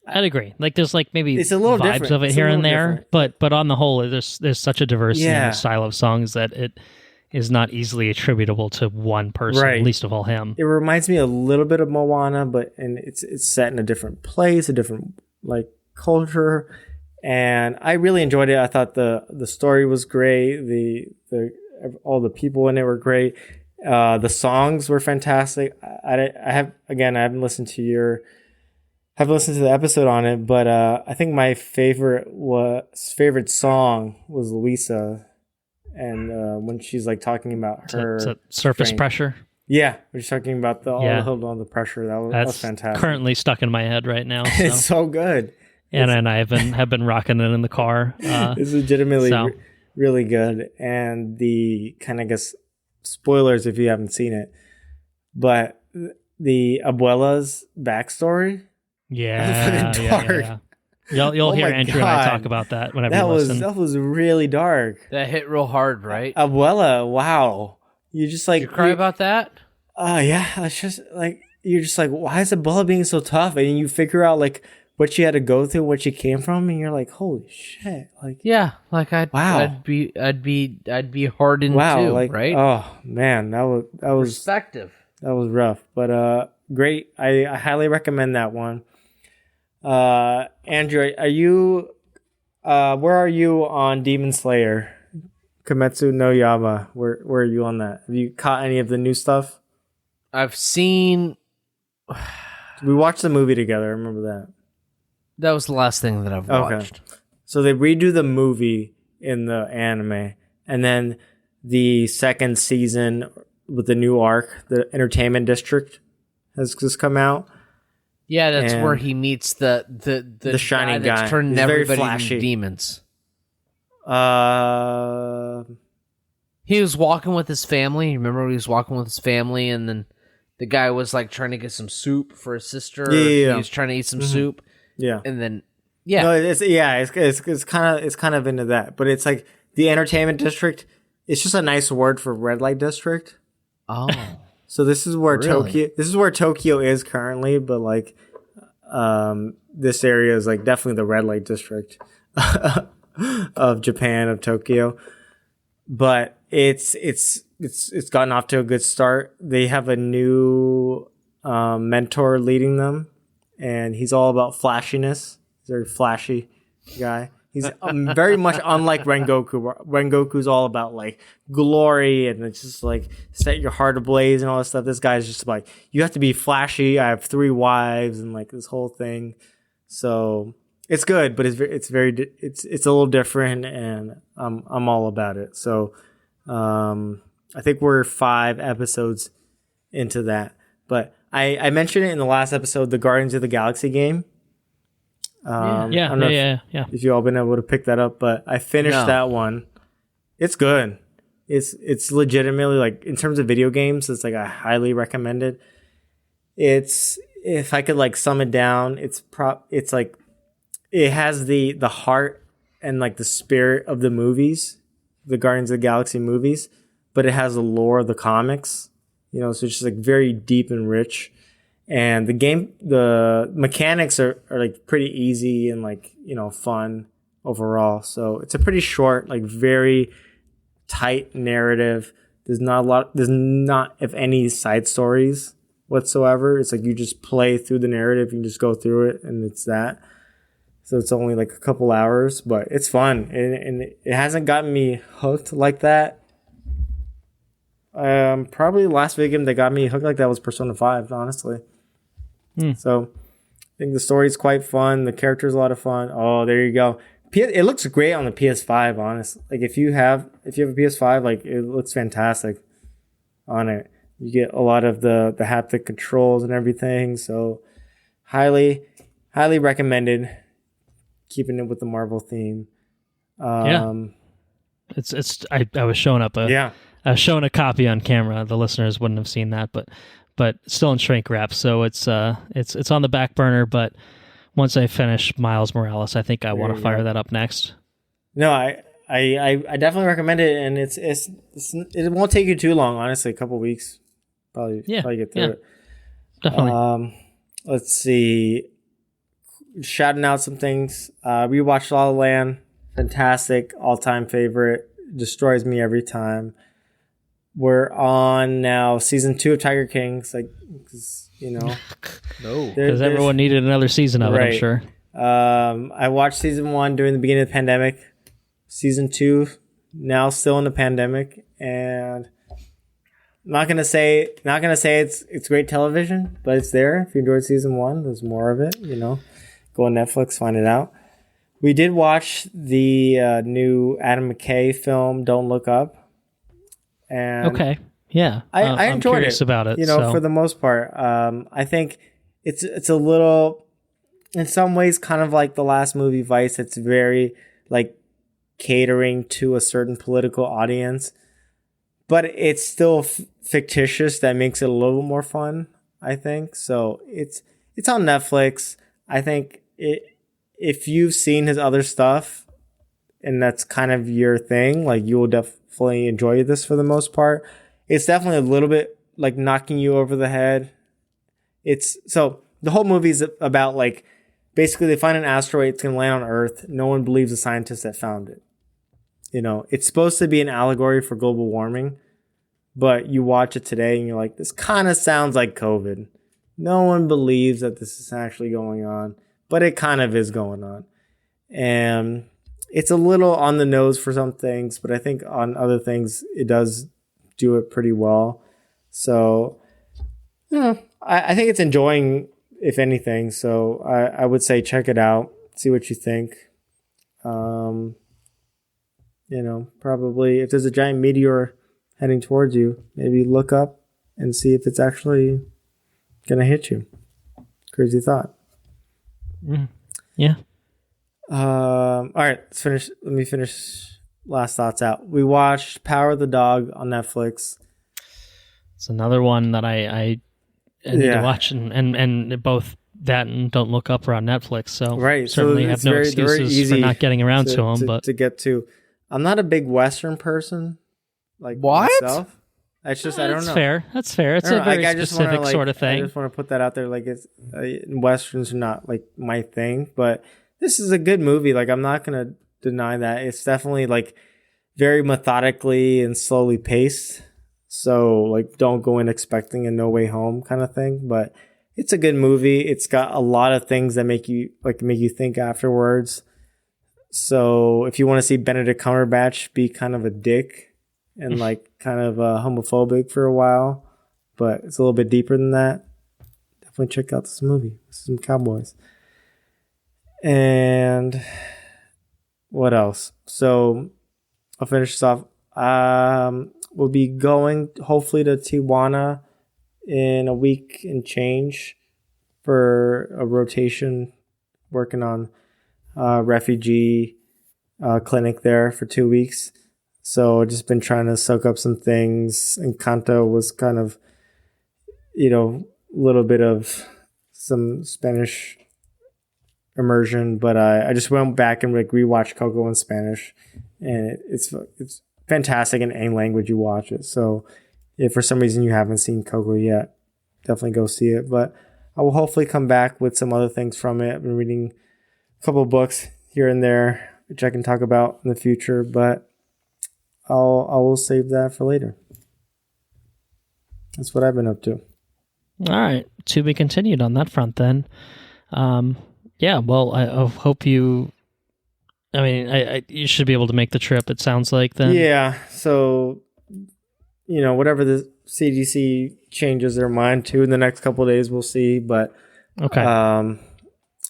I'd agree. Like there's like maybe it's a little vibes different. of it It's here a and little there, different. but on the whole, there's such a diversity in Yeah. the style of songs that it is not easily attributable to one person, Right. least of all him. It reminds me a little bit of Moana, and it's set in a different place, a different like culture, and I really enjoyed it. I thought the story was great. The all the people in it were great. The songs were fantastic. I haven't listened to the episode on it, but I think my favorite song was Luisa, and when she's like talking about her Is that surface strength. pressure. Yeah, we're just talking about all the pressure. That was That's fantastic. currently stuck in my head right now. So. It's so good. and I have been rocking it in the car. It's legitimately so. really good. And the kind of guess spoilers if you haven't seen it, but the abuela's backstory. Yeah, That was yeah. dark. You'll Oh hear my Andrew and I God. talk about that whenever That you was listen. really dark. That hit real hard, right? Abuela, wow. You just like Did you cry about that? yeah, it's just like you're just like, why is Abuela being so tough? And you figure out like what she had to go through, what she came from, and you're like, holy shit! Like, Yeah, like Wow. I'd be hardened wow, too, like, right? oh man, that was Perspective. rough, but great. I highly recommend that one. Andrew, are you? Where are you on Demon Slayer? Kimetsu no Yaiba. Where are you on that? Have you caught any of the new stuff? I've seen. We watched the movie together. I remember that. That was the last thing that I've Okay. watched. So they redo the movie in the anime, and then the second season with the new arc, the Entertainment District, has just come out. Yeah, that's And where he meets the shining that's guy. turning He's very everybody flashy. into demons. Uh, He was walking with his family. Remember, he was walking with his family, and then the guy was like trying to get some soup for his sister. Yeah. He was trying to eat some soup, yeah. and then yeah, No, it's kind of into that, but it's like the Entertainment District. It's just a nice word for red light district. oh, So this is where Really? Tokyo is currently, but like this area is like definitely the red light district of Japan, of Tokyo. But it's gotten off to a good start. They have a new mentor leading them, and he's all about flashiness. He's a very flashy guy. He's very much unlike Rengoku. Rengoku's all about like glory and it's just like set your heart ablaze and all that stuff. This guy's just like, you have to be flashy. I have 3 wives and like this whole thing. So it's good, but it's a little different, and I'm all about it. So I think we're 5 episodes into that. But I mentioned it in the last episode, the Guardians of the Galaxy game. I don't know if you all been able to pick that up, but I finished that one. It's good. It's legitimately like in terms of video games, it's like I highly recommend it. It's, if I could like sum it down, it's like it has the heart and like the spirit of the movies, the Guardians of the Galaxy movies, but it has the lore of the comics, so it's just like very deep and rich. And the mechanics are like pretty easy and like, fun overall. So it's a pretty short, like very tight narrative. There's not, if any, side stories whatsoever. It's like you just play through the narrative, you just go through it, and it's that. So it's only like a couple hours, but it's fun. And it hasn't gotten me hooked like that. Probably the last video game that got me hooked like that was Persona 5, honestly. So I think the story's quite fun. The character's a lot of fun. Oh, there you go. It looks great on the PS5, honestly. Like if you have a PS5, like it looks fantastic on it. You get a lot of the haptic controls and everything. So highly recommended. Keeping it with the Marvel theme. It's I was showing up I was showing a copy on camera. The listeners wouldn't have seen that, but still in shrink wrap. So it's on the back burner. But once I finish Miles Morales, I think I want to fire that up next. No, I definitely recommend it, and it won't take you too long. Honestly, a couple weeks, probably get through it. Definitely. Let's see. Shouting out some things. Rewatched La La Land. Fantastic, all-time favorite. Destroys me every time. We're on now season 2 of Tiger Kings, like, No, because everyone needed another season of it. I'm sure. I watched season 1 during the beginning of the pandemic. Season 2 now still in the pandemic, and not gonna say it's great television, but it's there. If you enjoyed season 1, there's more of it. Go on Netflix, find it out. We did watch the new Adam McKay film, Don't Look Up. And okay, yeah, I enjoyed curious about it. For the most part, I think it's a little, in some ways, kind of like the last movie Vice. It's very like catering to a certain political audience, but it's still fictitious. That makes it a little more fun, I think. So it's on Netflix. I think if you've seen his other stuff and that's kind of your thing, like, you will definitely enjoy this for the most part. It's definitely a little bit like knocking you over the head. So the whole movie is about, like, basically they find an asteroid, it's going to land on Earth. No one believes the scientists that found it. It's supposed to be an allegory for global warming, but you watch it today and you're like, this kind of sounds like COVID. No one believes that this is actually going on, but it kind of is going on. And it's a little on the nose for some things, but I think on other things, it does do it pretty well. So, I think it's enjoying, if anything. So I would say check it out, see what you think. Probably if there's a giant meteor heading towards you, maybe look up and see if it's actually gonna hit you. Crazy thought. Yeah. All right, let's finish. Let me finish last thoughts out. We watched Power of the Dog on Netflix. It's another one that I need to watch, and both that and Don't Look Up are on Netflix. So certainly have no excuses for not getting around to them. But to get to, I'm not a big Western person. Like, what? Myself. It's just I don't know. That's fair. It's a very specific sort of thing. I just want to put that out there. Like, it's Westerns are not like my thing, but this is a good movie. Like, I'm not gonna deny that. It's definitely like very methodically and slowly paced. So, like, don't go in expecting a No Way Home kind of thing. But it's a good movie. It's got a lot of things that make you think afterwards. So if you want to see Benedict Cumberbatch be kind of a dick and like kind of homophobic for a while, but it's a little bit deeper than that, definitely check out this movie. Some cowboys. And what else? So I'll finish this off. We'll be going hopefully to Tijuana in a week and change for a rotation, working on refugee clinic there for 2 weeks. So just been trying to soak up some things. Encanto was kind of, a little bit of some Spanish immersion, but I just went back and like rewatched Coco in Spanish, and it's fantastic in any language you watch it. So if for some reason you haven't seen Coco yet, definitely go see it. But I will hopefully come back with some other things from it. I've been reading a couple of books here and there, which I can talk about in the future, but I will save that for later. That's what I've been up to. All right, to be continued on that front then. Yeah, well, I hope you. I mean, you should be able to make the trip. It sounds like then. Yeah. So, whatever the CDC changes their mind to in the next couple of days, we'll see. But okay. I'm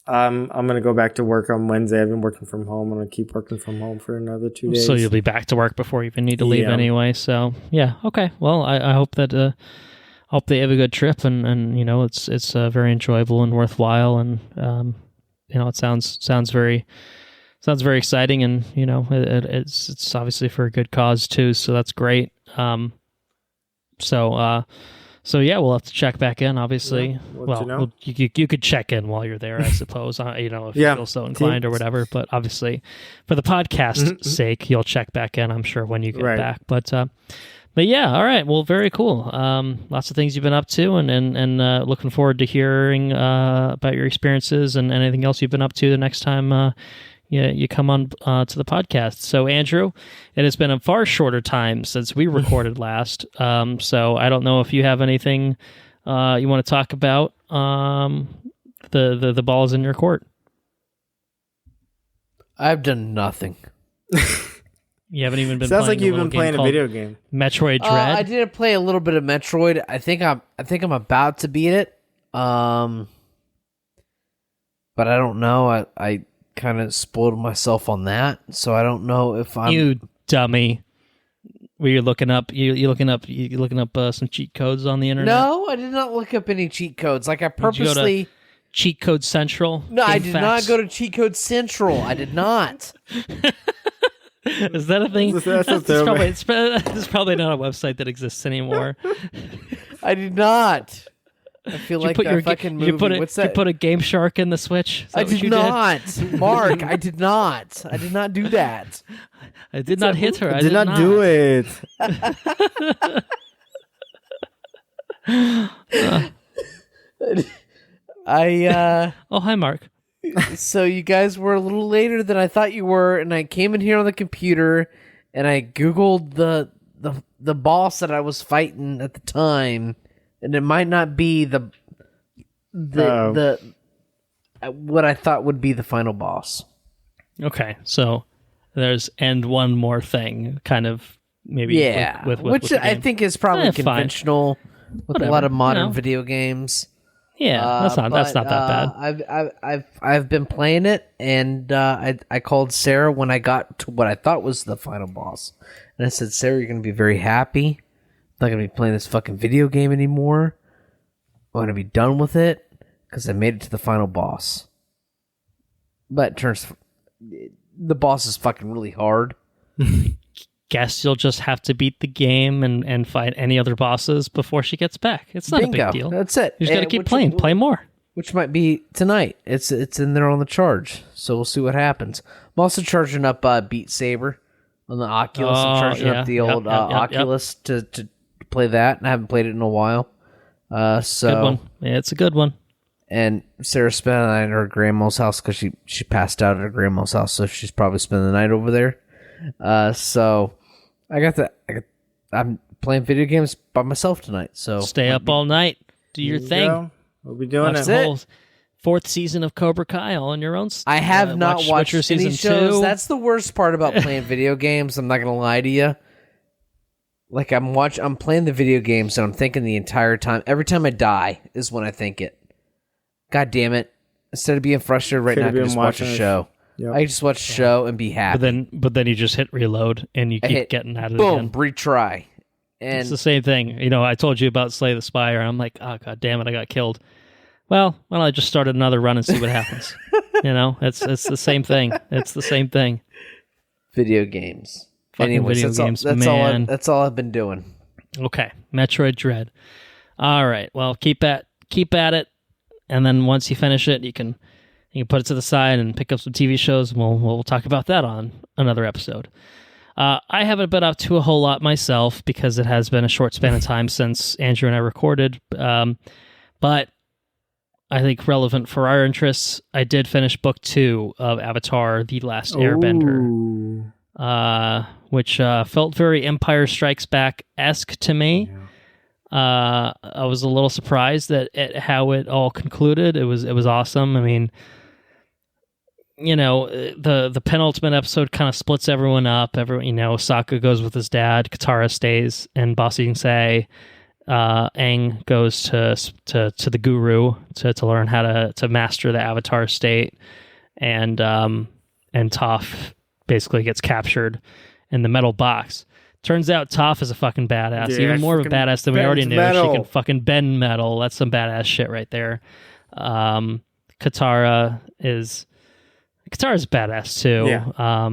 gonna go back to work on Wednesday. I've been working from home. I'm gonna keep working from home for another 2 days. So you'll be back to work before you even need to leave anyway. So yeah, okay. Well, I hope that hope they have a good trip and it's very enjoyable and worthwhile, and it sounds very exciting, and it's obviously for a good cause too. So that's great. So So yeah, we'll have to check back in. Obviously, you could check in while you're there, I suppose. If you feel so inclined or whatever. But obviously, for the podcast sake, you'll check back in. I'm sure when you get back. But yeah, all right. Well, very cool. Lots of things you've been up to, and looking forward to hearing about your experiences and anything else you've been up to the next time. You come on to the podcast. So, Andrew, it has been a far shorter time since we recorded last. So I don't know if you have anything you want to talk about. The ball's in your court. I've done nothing. You haven't even been. Sounds playing like you've been playing a video game. Metroid Dread. I did play a little bit of Metroid. I think I'm about to beat it. But I don't know. I kind of spoiled myself on that, so I don't know if I'm. You dummy! Were you looking up? You looking up some cheat codes on the internet? No, I did not look up any cheat codes. Like I purposely. Did you go to Cheat Code Central? No, I did not go to Cheat Code Central. I did not. Is that a thing? It's probably not a website that exists anymore. I did not. I feel like that fucking movie. What's that? You put a Game Shark in the Switch? I did not. Mark, I did not. I did not do that. I did not hit her. I did not do it. Oh, hi, Mark. So you guys were a little later than I thought you were, and I came in here on the computer and I Googled the boss that I was fighting at the time, and it might not be the what I thought would be the final boss. Okay, so there's and one more thing, kind of maybe with which I think is probably conventional with a lot of modern video games. Yeah, that's not that bad. I've been playing it, and I called Sarah when I got to what I thought was the final boss, and I said, "Sarah, you're gonna be very happy. I'm not gonna be playing this fucking video game anymore. I'm gonna be done with it because I made it to the final boss." But it turns the boss is fucking really hard. Guess you'll just have to beat the game and fight any other bosses before she gets back. It's not Bingo. a big deal. That's it. You just gotta keep playing. Play more. Which might be tonight. It's in there on the charge, so we'll see what happens. I'm also charging up Beat Saber on the Oculus. I'm charging up the old Oculus to play that, and I haven't played it in a while. So good one. Yeah, it's a good one. And Sarah spent the night at her grandma's house because she passed out at her grandma's house, so she's probably spending the night over there. So I'm playing video games by myself tonight. So stay up all night, do your thing. Go. We'll be doing it. Whole fourth season of Cobra Kai all on your own. I have not watched any shows. 2. That's the worst part about playing video games. I'm not gonna lie to you. Like I'm playing the video games and I'm thinking the entire time. Every time I die is when I think it. God damn it! Instead of being frustrated right now, I can just watch a show. Yep. I just watch a show and be happy. But then you just hit reload and you keep getting at it again. Boom, retry. And it's the same thing. I told you about Slay the Spire. I'm like, oh god damn it, I got killed. Well, I just started another run and see what happens. It's the same thing. It's the same thing. Video games. Fucking Anyways, video games, man. That's all I've been doing. Okay, Metroid Dread. All right, well, keep at it, and then once you finish it, you can put it to the side and pick up some TV shows, and we'll talk about that on another episode. I haven't been up to a whole lot myself because it has been a short span of time since Andrew and I recorded. But I think relevant for our interests, I did finish book 2 of Avatar: The Last Airbender, which felt very Empire Strikes Back-esque to me. Yeah. I was a little surprised at how it all concluded. It was awesome. I mean, the penultimate episode kind of splits everyone up. Sokka goes with his dad, Katara stays, and Ba Sing Se, Aang goes to the guru to learn how to master the Avatar state, and Toph basically gets captured in the metal box. Turns out Toph is a fucking badass, even more of a badass than we already knew. Metal. She can fucking bend metal. That's some badass shit right there. Katara's badass too. Yeah.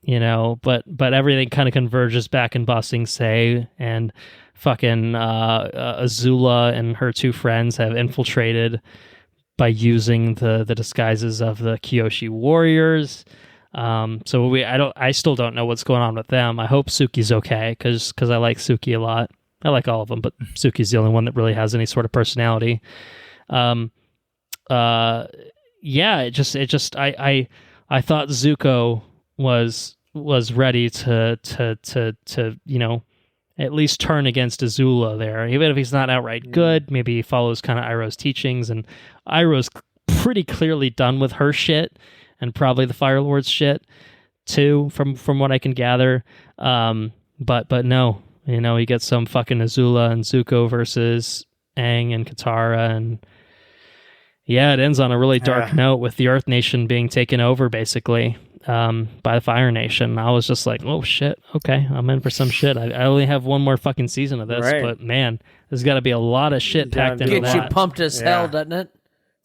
but everything kind of converges back in Ba Sing Se, and fucking Azula and her two friends have infiltrated by using the disguises of the Kyoshi warriors. So I still don't know what's going on with them. I hope Suki's okay, because I like Suki a lot. I like all of them, but Suki's the only one that really has any sort of personality. I thought Zuko was ready to at least turn against Azula there, even if he's not outright good. Maybe he follows kind of Iroh's teachings, and Iroh's pretty clearly done with her shit, and probably the Fire Lord's shit too, from what I can gather. But no, you get some fucking Azula and Zuko versus Aang and Katara, and yeah, it ends on a really dark note with the Earth Nation being taken over basically by the Fire Nation. I was just like, oh shit, okay, I'm in for some shit. I only have one more fucking season of this, but man, there's got to be a lot of shit packed into that. Gets you pumped as hell, doesn't it?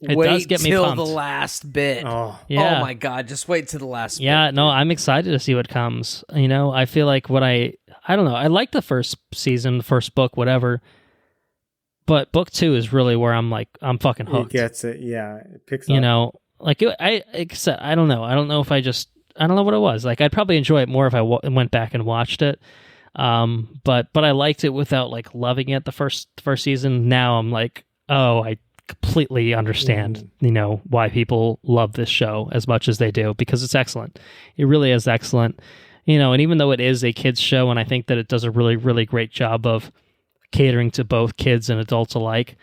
It does get me till pumped. The last bit. Oh. Yeah. Oh my god, just wait till the last bit. Yeah, no, I'm excited to see what comes. I feel like I don't know, I like the first season, the first book, whatever. But book 2 is really where I'm fucking hooked. He gets it, yeah. It picks up. I don't know. I don't know if I don't know what it was. Like, I'd probably enjoy it more if I went back and watched it. But I liked it without loving it the first season. Now I'm like, oh, I completely understand, why people love this show as much as they do, because it's excellent. It really is excellent. And even though it is a kids show, and I think that it does a really, really great job of catering to both kids and adults alike,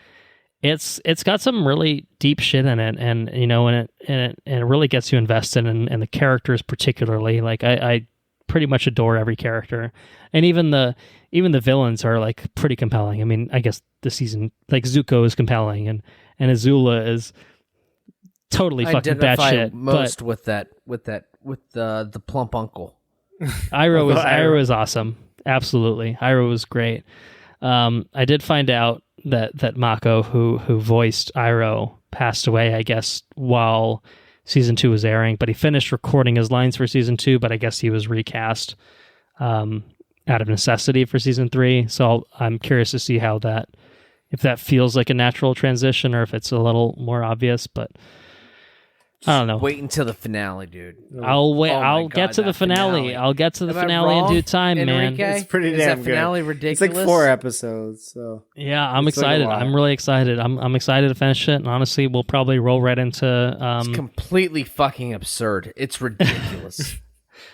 it's got some really deep shit in it, and it really gets you invested in the characters particularly. Like, I pretty much adore every character, and even the villains are pretty compelling. I mean, I guess the season, Zuko is compelling, and Azula is totally fucking batshit. Most with the plump uncle. Iroh is awesome. Absolutely, Iroh was great. I did find out that Mako, who voiced Iroh, passed away, I guess, while season 2 was airing, but he finished recording his lines for season 2, but I guess he was recast out of necessity for season 3. So I'm curious to see if that feels like a natural transition or if it's a little more obvious, but I don't know. Wait until the finale, dude. I'll wait. I'll get to the finale. I'll get to the finale in due time, Enrique? man. It's pretty damn Is that good. finale ridiculous? It's 4 episodes, so yeah, I'm excited. I'm really excited. I'm excited to finish it, and honestly, we'll probably roll right into. It's completely fucking absurd. It's ridiculous.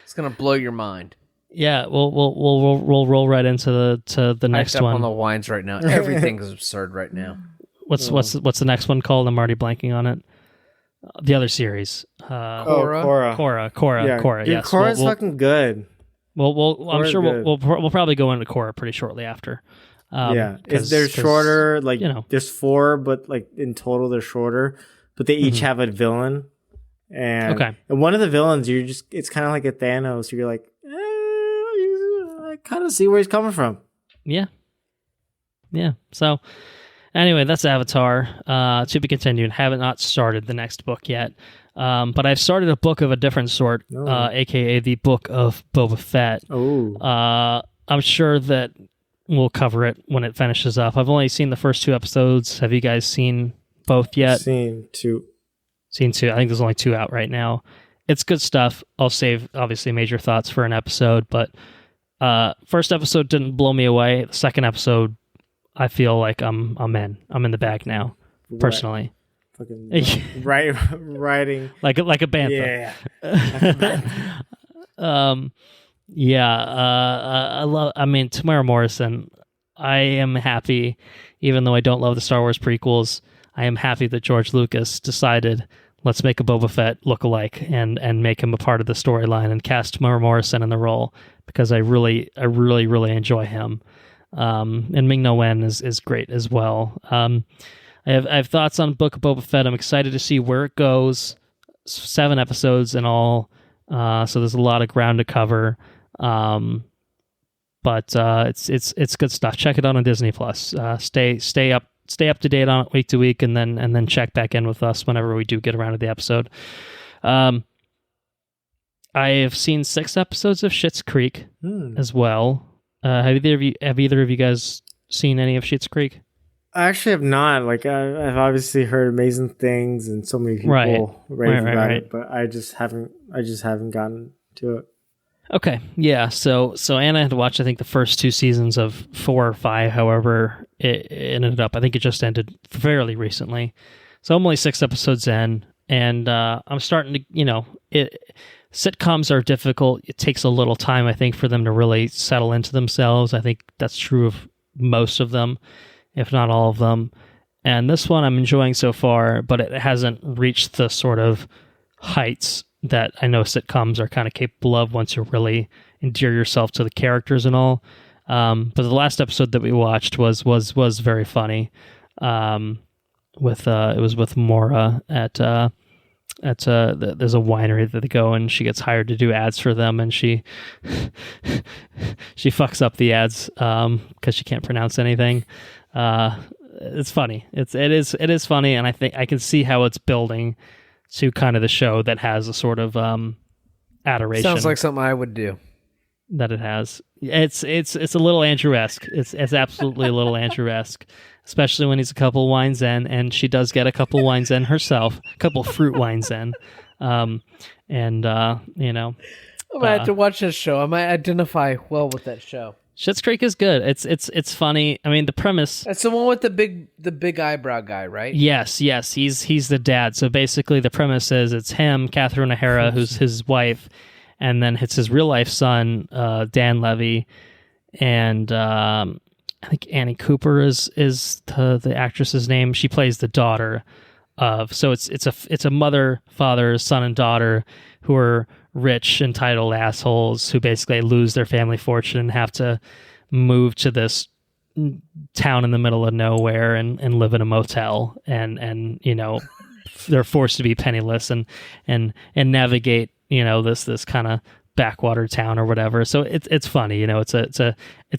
It's gonna blow your mind. Yeah, we'll roll right into the next one. On the wines right now. Everything is absurd right now. What's the next one called? I'm already blanking on it. The other series, Korra. Korra. Yes, Korra's fucking good. I'm sure we'll probably go into Korra pretty shortly after. They're shorter. There's 4, but in total they're shorter. But they each have a villain, and one of the villains, it's kind of like a Thanos. You're like, I kind of see where he's coming from. Yeah. So. Anyway, that's Avatar. To be continued. Haven't not started the next book yet. But I've started a book of a different sort, aka the Book of Boba Fett. I'm sure that we'll cover it when it finishes up. I've only seen the first 2 episodes. Have you guys seen both yet? Seen 2. I think there's only 2 out right now. It's good stuff. I'll save, obviously, major thoughts for an episode. But first episode didn't blow me away. The second episode, I feel like I'm in. I'm in the bag now, personally. Fucking writing like a bantha. Yeah. I mean, Tamara Morrison. I am happy, even though I don't love the Star Wars prequels. I am happy that George Lucas decided, let's make a Boba Fett lookalike and make him a part of the storyline and cast Tamara Morrison in the role, because I really enjoy him. And Ming-Na Wen is great as well. I have thoughts on Book of Boba Fett. I'm excited to see where it goes. 7 episodes in all, so there's a lot of ground to cover. But it's good stuff. Check it out on Disney Plus. Stay up to date on it week to week, and then check back in with us whenever we do get around to the episode. I have seen 6 episodes of Schitt's Creek as well. Have either of you guys seen any of Schitt's Creek? I actually have not. Like, I've obviously heard amazing things and so many people rave about it, but I just haven't gotten to it. Okay, yeah. So Anna had watched, I think, the first 2 seasons of 4 or 5. However, it ended up, I think it just ended fairly recently. So I'm only 6 episodes in, and I'm starting to, sitcoms are difficult. It takes a little time, I think, for them to really settle into themselves. I think that's true of most of them, if not all of them. And this one I'm enjoying so far, but it hasn't reached the sort of heights that I know sitcoms are kind of capable of once you really endear yourself to the characters and all. But the last episode that we watched was very funny. It was with Maura at there's a winery that they go, and she gets hired to do ads for them, and she fucks up the ads because she can't pronounce anything. It's funny. It is funny, and I think I can see how it's building to kind of the show that has a sort of adoration. Sounds like something I would do. That it has. It's a little Andrew-esque. It's absolutely a little Andrew-esque, especially when he's a couple wines in, and she does get a couple wines in herself, a couple fruit wines in, I might have to watch this show. I might identify well with that show. Schitt's Creek is good. It's funny. I mean, the premise. That's the one with the big eyebrow guy, right? Yes. He's the dad. So basically, the premise is it's him, Catherine O'Hara, who's his wife, and then it's his real life son, Dan Levy, and I think Annie Cooper is the actress's name. She plays the daughter of. So it's a mother, father, son, and daughter who are rich, entitled assholes who basically lose their family fortune and have to move to this town in the middle of nowhere and live in a motel, and they're forced to be penniless and navigate this kind of backwater town or whatever. So it's funny, it's a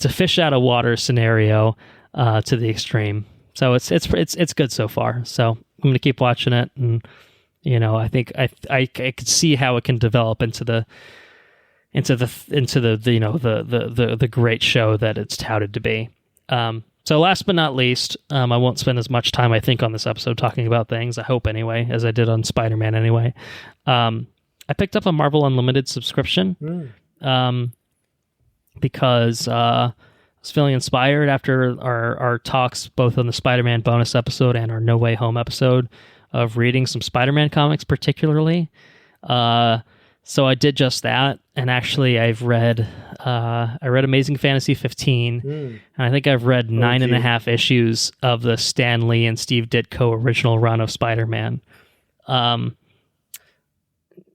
fish out of water scenario to the extreme. So it's good so far. So I'm gonna keep watching it, and I think I could see how it can develop into the great show that it's touted to be. So last but not least, I won't spend as much time, I think, on this episode talking about things, I hope anyway, as I did on Spider-Man anyway. I picked up a Marvel Unlimited subscription because I was feeling inspired after our talks, both on the Spider-Man bonus episode and our No Way Home episode, of reading some Spider-Man comics particularly. So I did just that, and actually I read Amazing Fantasy 15, and I think I've read 9.5 issues of the Stan Lee and Steve Ditko original run of Spider-Man.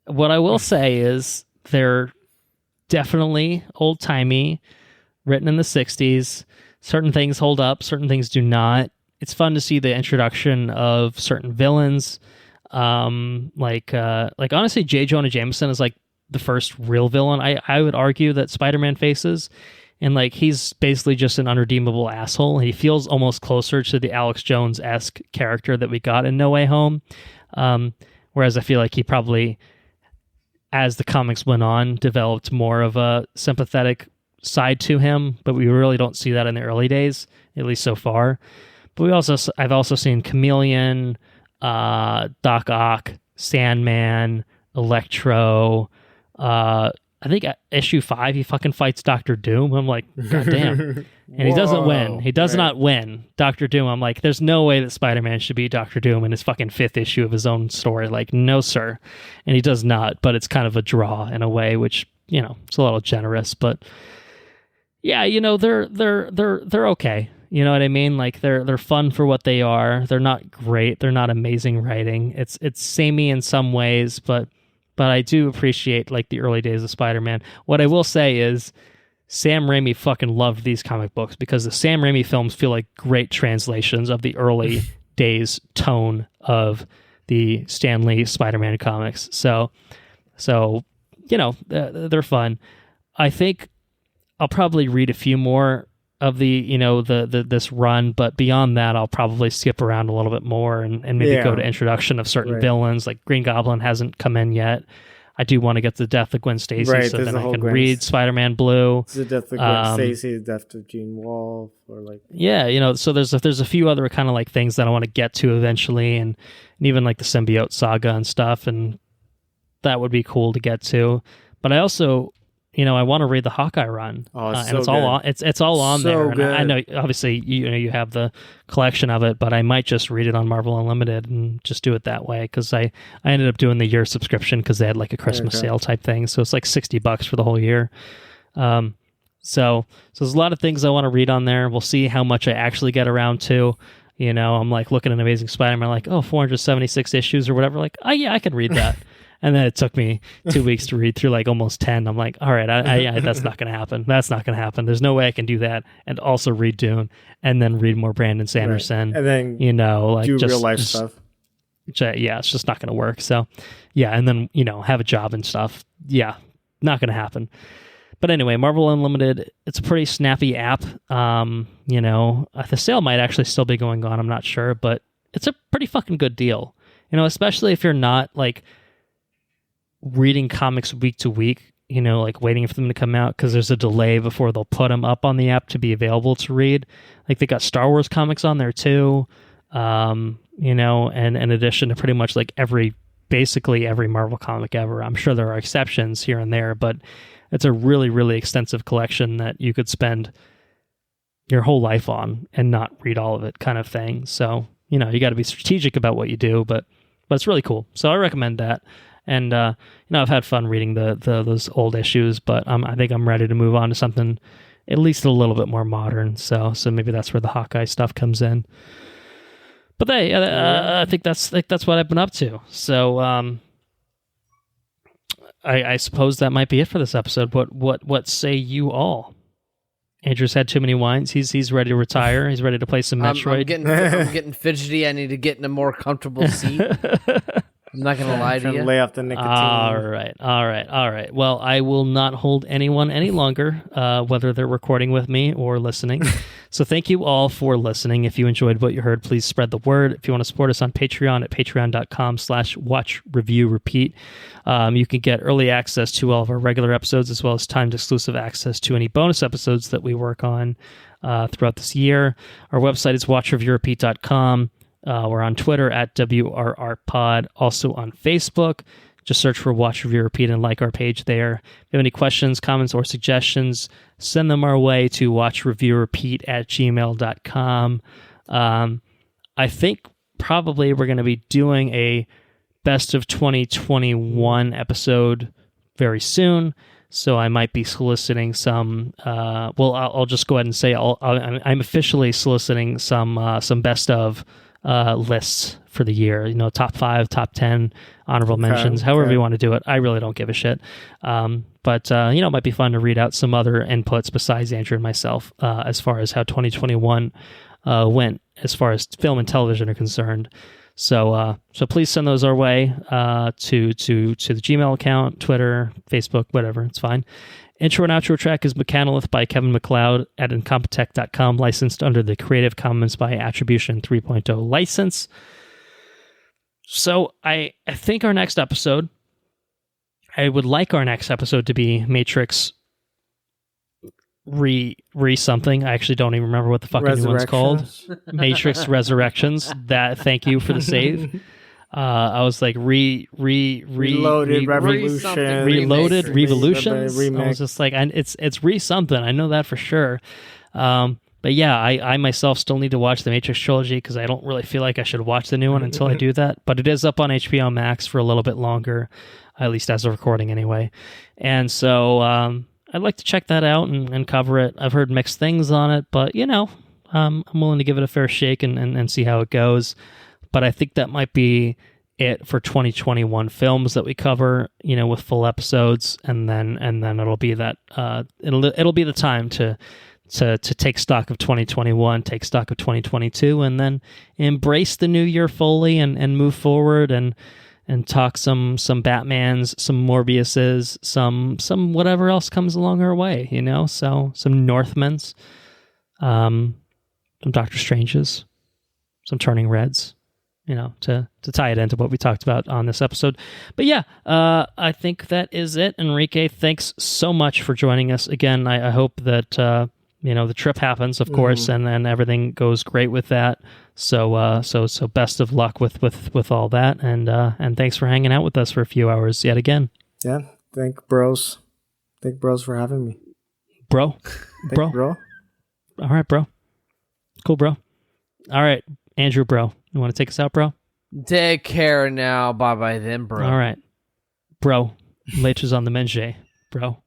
What I will say is they're definitely old-timey, written in the 60s. Certain things hold up, certain things do not. It's fun to see the introduction of certain villains. Like honestly, J. Jonah Jameson is like the first real villain I would argue that Spider-Man faces. And like, he's basically just an unredeemable asshole. He feels almost closer to the Alex Jones-esque character that we got in No Way Home. Whereas I feel like he probably, as the comics went on, developed more of a sympathetic side to him, but we really don't see that in the early days, at least so far. But I've also seen Chameleon, Doc Ock, Sandman, Electro. I think at issue 5 he fucking fights Doctor Doom. I'm like, God damn. And he doesn't win. He does not win Doctor Doom. I'm like, there's no way that Spider-Man should be Doctor Doom in his fucking 5th issue of his own story. Like, no sir. And he does not, but it's kind of a draw in a way, which, it's a little generous, but yeah, they're okay. You know what I mean? Like, they're fun for what they are. They're not great. They're not amazing writing. It's samey in some ways, but I do appreciate like the early days of Spider-Man. What I will say is Sam Raimi fucking loved these comic books because the Sam Raimi films feel like great translations of the early days tone of the Stan Lee Spider-Man comics. So they're fun. I think I'll probably read a few more of this run, but beyond that, I'll probably skip around a little bit more and maybe go to introduction of certain villains. Like Green Goblin hasn't come in yet. I do want to get to the death of Gwen Stacy, Right, so there's then the I whole can Gwen- read Spider-Man Blue. It's the death of Gwen Stacy, the death of Gene Wolfe, or like Yeah, so there's a few other kind of like things that I want to get to eventually, and even like the symbiote saga and stuff, and that would be cool to get to. But I also, I want to read the Hawkeye run, Oh, it's and so it's all good. on. It's all on So there. And I good. know, obviously, you have the collection of it, but I might just read it on Marvel Unlimited and just do it that way, because I ended up doing the year subscription because they had like a Christmas Okay. sale type thing, so it's like $60 for the whole year. So there's a lot of things I want to read on there. We'll see how much I actually get around to. I'm like looking at Amazing Spider-Man, like, 476 issues or whatever. Like, oh yeah, I could read that. And then it took me 2 weeks to read through like almost 10. I'm like, all right, that's not going to happen. That's not going to happen. There's no way I can do that and also read Dune and then read more Brandon Sanderson. Right. And then like do just real life stuff. Yeah, it's just not going to work. So, yeah, and then have a job and stuff. Yeah, not going to happen. But anyway, Marvel Unlimited, it's a pretty snappy app. The sale might actually still be going on. I'm not sure, but it's a pretty fucking good deal. Especially if you're not like reading comics week to week, like waiting for them to come out, because there's a delay before they'll put them up on the app to be available to read. Like they got Star Wars comics on there too, and in addition to pretty much like basically every Marvel comic ever. I'm sure there are exceptions here and there, but it's a really, really extensive collection that you could spend your whole life on and not read all of it, kind of thing. So, you got to be strategic about what you do, but it's really cool. So I recommend that. And, I've had fun reading those old issues, but I think I'm ready to move on to something at least a little bit more modern. So maybe that's where the Hawkeye stuff comes in. But I think that's what I've been up to. So, I suppose that might be it for this episode. What say you all? Andrew's had too many wines. He's ready to retire. He's ready to play some Metroid. I'm getting fidgety. I need to get in a more comfortable seat. I'm not going to lie to you. Lay off the nicotine. All right. Well, I will not hold anyone any longer, whether they're recording with me or listening. So thank you all for listening. If you enjoyed what you heard, please spread the word. If you want to support us on Patreon at patreon.com/watchreviewrepeat, you can get early access to all of our regular episodes, as well as timed exclusive access to any bonus episodes that we work on throughout this year. Our website is watchreviewrepeat.com. We're on Twitter at WRRPod, also on Facebook. Just search for Watch Review Repeat and like our page there. If you have any questions, comments, or suggestions, send them our way to watchreviewrepeat@gmail.com. I think probably we're going to be doing a Best of 2021 episode very soon. So I might be soliciting some. I'll just go ahead and say I'm officially soliciting some best of lists for the year. Top 5, top 10, honorable mentions, however you want to do it. I really don't give a shit. But it might be fun to read out some other inputs besides Andrew and myself as far as how 2021 went as far as film and television are concerned. So please send those our way to the Gmail account, Twitter, Facebook, whatever. It's fine. Intro and outro track is Mechanolith by Kevin MacLeod at incompetech.com, licensed under the Creative Commons by Attribution 3.0 license. So I think I would like our next episode to be Matrix re something. I actually don't even remember what the fucking new one's called. Matrix Resurrections. Thank you for the save. I was like Reloaded, Revolutions. I was just like, it's re something. I know that for sure. But yeah, I myself still need to watch the Matrix trilogy because I don't really feel like I should watch the new one until I do that. But it is up on HBO Max for a little bit longer, at least as of recording anyway. And so I'd like to check that out and cover it. I've heard mixed things on it, but I'm willing to give it a fair shake and see how it goes. But I think that might be it for 2021 films that we cover, with full episodes, and then it'll be that it'll be the time to take stock of 2021, take stock of 2022, and then embrace the new year fully and move forward and talk some Batmans, some Morbiuses, some whatever else comes along our way, so some Northmans, some Doctor Stranges, some Turning Reds. to tie it into what we talked about on this episode. But yeah, I think that is it. Henrique, thanks so much for joining us again. I hope that the trip happens, of course, and then everything goes great with that. So best of luck with all that, and thanks for hanging out with us for a few hours yet again. Yeah, thank bros for having me. Bro. Bro. All right, bro. Cool, bro. All right, Andrew, bro. You want to take us out, bro? Take care now. Bye-bye then, bro. All right. Bro. Leches on the menge, bro.